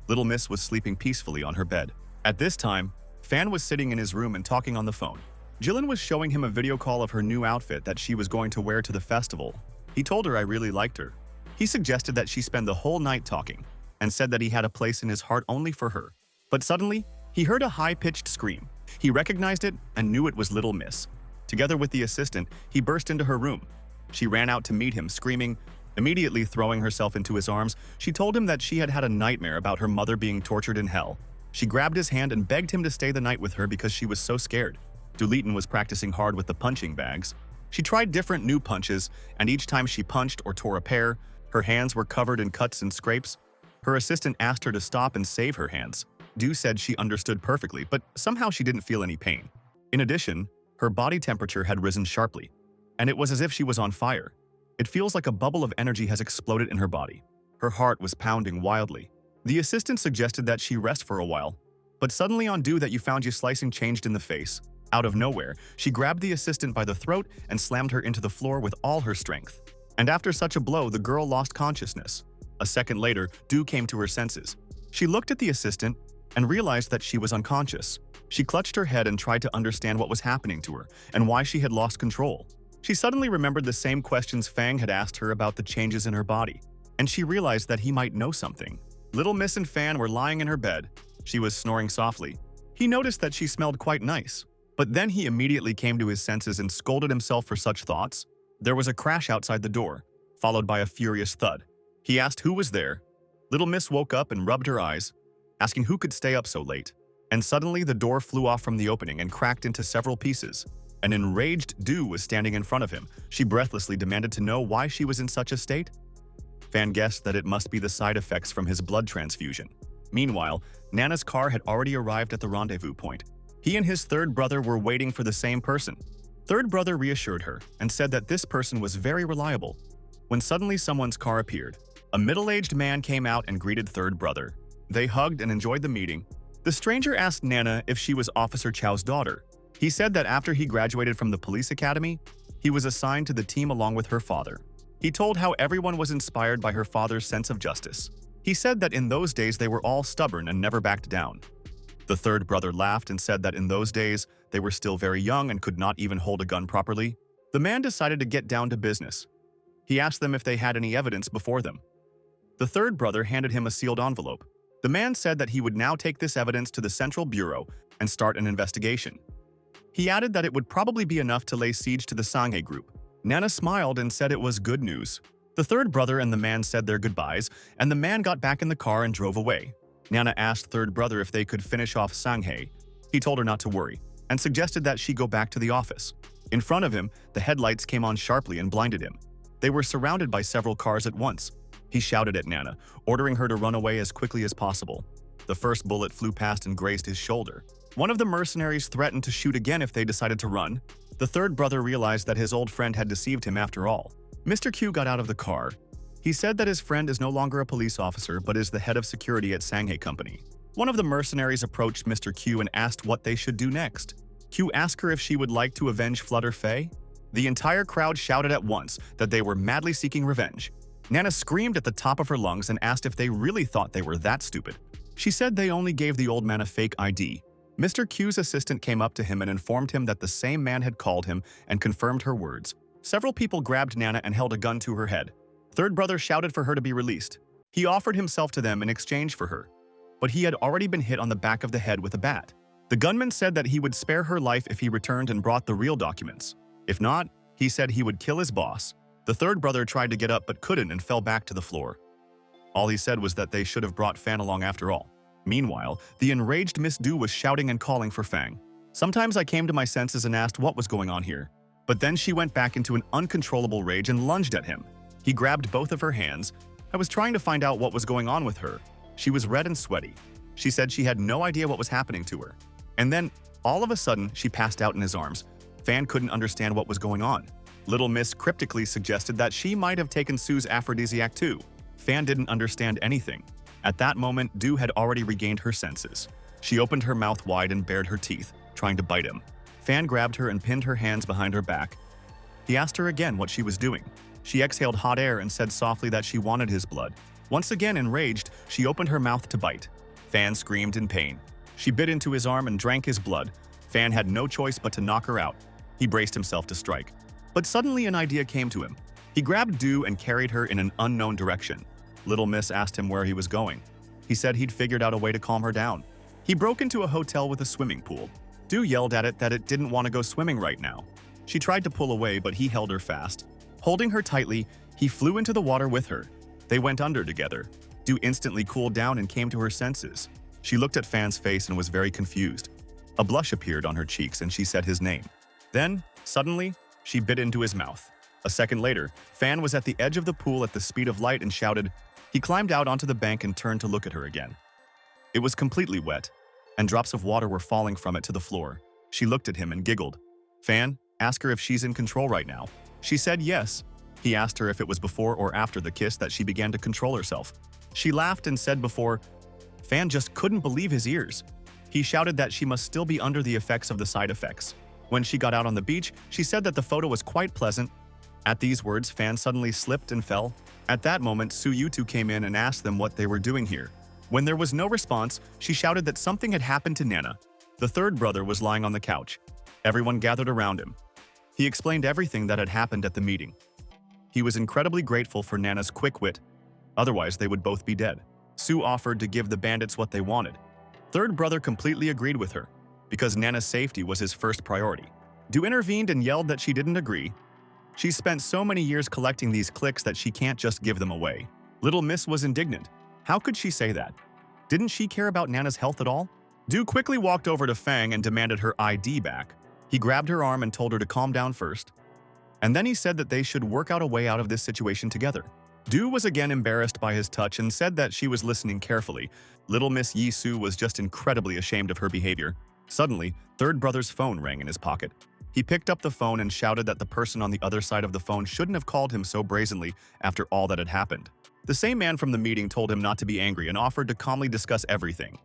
Little Miss was sleeping peacefully on her bed. At this time, Fan was sitting in his room and talking on the phone. Jillian was showing him a video call of her new outfit that she was going to wear to the festival. He told her I really liked her. He suggested that she spend the whole night talking, and said that he had a place in his heart only for her. But suddenly, he heard a high-pitched scream. He recognized it and knew it was Little Miss. Together with the assistant, he burst into her room. She ran out to meet him, screaming. Immediately throwing herself into his arms, she told him that she had had a nightmare about her mother being tortured in hell. She grabbed his hand and begged him to stay the night with her because she was so scared. Dulitan was practicing hard with the punching bags. She tried different new punches, and each time she punched or tore a pair, her hands were covered in cuts and scrapes. Her assistant asked her to stop and save her hands. Du said she understood perfectly, but somehow she didn't feel any pain. In addition, her body temperature had risen sharply, and it was as if she was on fire. It feels like a bubble of energy has exploded in her body. Her heart was pounding wildly. The assistant suggested that she rest for a while, but suddenly on Du that you found you slicing changed in the face. Out of nowhere, she grabbed the assistant by the throat and slammed her into the floor with all her strength. And after such a blow, the girl lost consciousness. A second later, Du came to her senses. She looked at the assistant and realized that she was unconscious. She clutched her head and tried to understand what was happening to her and why she had lost control. She suddenly remembered the same questions Fang had asked her about the changes in her body, and she realized that he might know something. Little Miss and Fan were lying in her bed. She was snoring softly. He noticed that she smelled quite nice, but then he immediately came to his senses and scolded himself for such thoughts. There was a crash outside the door, followed by a furious thud. He asked who was there. Little Miss woke up and rubbed her eyes, asking who could stay up so late. And suddenly the door flew off from the opening and cracked into several pieces. An enraged Du was standing in front of him. She breathlessly demanded to know why she was in such a state. Fan guessed that it must be the side effects from his blood transfusion. Meanwhile, Nana's car had already arrived at the rendezvous point. He and his third brother were waiting for the same person. Third brother reassured her and said that this person was very reliable. When suddenly someone's car appeared, a middle-aged man came out and greeted third brother. They hugged and enjoyed the meeting. The stranger asked Nana if she was Officer Chow's daughter. He said that after he graduated from the police academy, he was assigned to the team along with her father. He told how everyone was inspired by her father's sense of justice. He said that in those days they were all stubborn and never backed down. The third brother laughed and said that in those days they were still very young and could not even hold a gun properly. The man decided to get down to business. He asked them if they had any evidence before them. The third brother handed him a sealed envelope. The man said that he would now take this evidence to the Central Bureau and start an investigation. He added that it would probably be enough to lay siege to the Sanghae group. Nana smiled and said it was good news. The third brother and the man said their goodbyes, and the man got back in the car and drove away. Nana asked third brother if they could finish off Sanghae. He told her not to worry, and suggested that she go back to the office. In front of him, the headlights came on sharply and blinded him. They were surrounded by several cars at once. He shouted at Nana, ordering her to run away as quickly as possible. The first bullet flew past and grazed his shoulder. One of the mercenaries threatened to shoot again if they decided to run. The third brother realized that his old friend had deceived him after all. Mr. Q got out of the car. He said that his friend is no longer a police officer but is the head of security at Sanghae Company. One of the mercenaries approached Mr. Q and asked what they should do next. Q asked her if she would like to avenge Flutter Faye. The entire crowd shouted at once that they were madly seeking revenge. Nana screamed at the top of her lungs and asked if they really thought they were that stupid. She said they only gave the old man a fake ID. Mr. Q's assistant came up to him and informed him that the same man had called him and confirmed her words. Several people grabbed Nana and held a gun to her head. Third brother shouted for her to be released. He offered himself to them in exchange for her, but he had already been hit on the back of the head with a bat. The gunman said that he would spare her life if he returned and brought the real documents. If not, he said he would kill his boss. The third brother tried to get up but couldn't and fell back to the floor. All he said was that they should have brought Fan along after all. Meanwhile, the enraged Miss Du was shouting and calling for Fang. Sometimes I came to my senses and asked what was going on here. But then she went back into an uncontrollable rage and lunged at him. He grabbed both of her hands. I was trying to find out what was going on with her. She was red and sweaty. She said she had no idea what was happening to her. And then, all of a sudden, she passed out in his arms. Fan couldn't understand what was going on. Little Miss cryptically suggested that she might have taken Sue's aphrodisiac too. Fan didn't understand anything. At that moment, Du had already regained her senses. She opened her mouth wide and bared her teeth, trying to bite him. Fan grabbed her and pinned her hands behind her back. He asked her again what she was doing. She exhaled hot air and said softly that she wanted his blood. Once again enraged, she opened her mouth to bite. Fan screamed in pain. She bit into his arm and drank his blood. Fan had no choice but to knock her out. He braced himself to strike. But suddenly an idea came to him. He grabbed Du and carried her in an unknown direction. Little Miss asked him where he was going. He said he'd figured out a way to calm her down. He broke into a hotel with a swimming pool. Du yelled at it that it didn't want to go swimming right now. She tried to pull away, but he held her fast. Holding her tightly, he flew into the water with her. They went under together. Du instantly cooled down and came to her senses. She looked at Fan's face and was very confused. A blush appeared on her cheeks and she said his name. Then, suddenly, she bit into his mouth. A second later, Fan was at the edge of the pool at the speed of light and shouted. He climbed out onto the bank and turned to look at her again. It was completely wet, and drops of water were falling from it to the floor. She looked at him and giggled. Fan, ask her if she's in control right now. She said yes. He asked her if it was before or after the kiss that she began to control herself. She laughed and said before. Fan just couldn't believe his ears. He shouted that she must still be under the effects of the side effects. When she got out on the beach, she said that the photo was quite pleasant. At these words, Fan suddenly slipped and fell. At that moment, Su Yutu came in and asked them what they were doing here. When there was no response, she shouted that something had happened to Nana. The third brother was lying on the couch. Everyone gathered around him. He explained everything that had happened at the meeting. He was incredibly grateful for Nana's quick wit. Otherwise, they would both be dead. Su offered to give the bandits what they wanted. Third brother completely agreed with her, because Nana's safety was his first priority. Du intervened and yelled that she didn't agree. She spent so many years collecting these clicks that she can't just give them away. Little Miss was indignant. How could she say that? Didn't she care about Nana's health at all? Du quickly walked over to Fang and demanded her ID back. He grabbed her arm and told her to calm down first. And then he said that they should work out a way out of this situation together. Du was again embarrassed by his touch and said that she was listening carefully. Little Miss Yi Su was just incredibly ashamed of her behavior. Suddenly, third brother's phone rang in his pocket. He picked up the phone and shouted that the person on the other side of the phone shouldn't have called him so brazenly after all that had happened. The same man from the meeting told him not to be angry and offered to calmly discuss everything.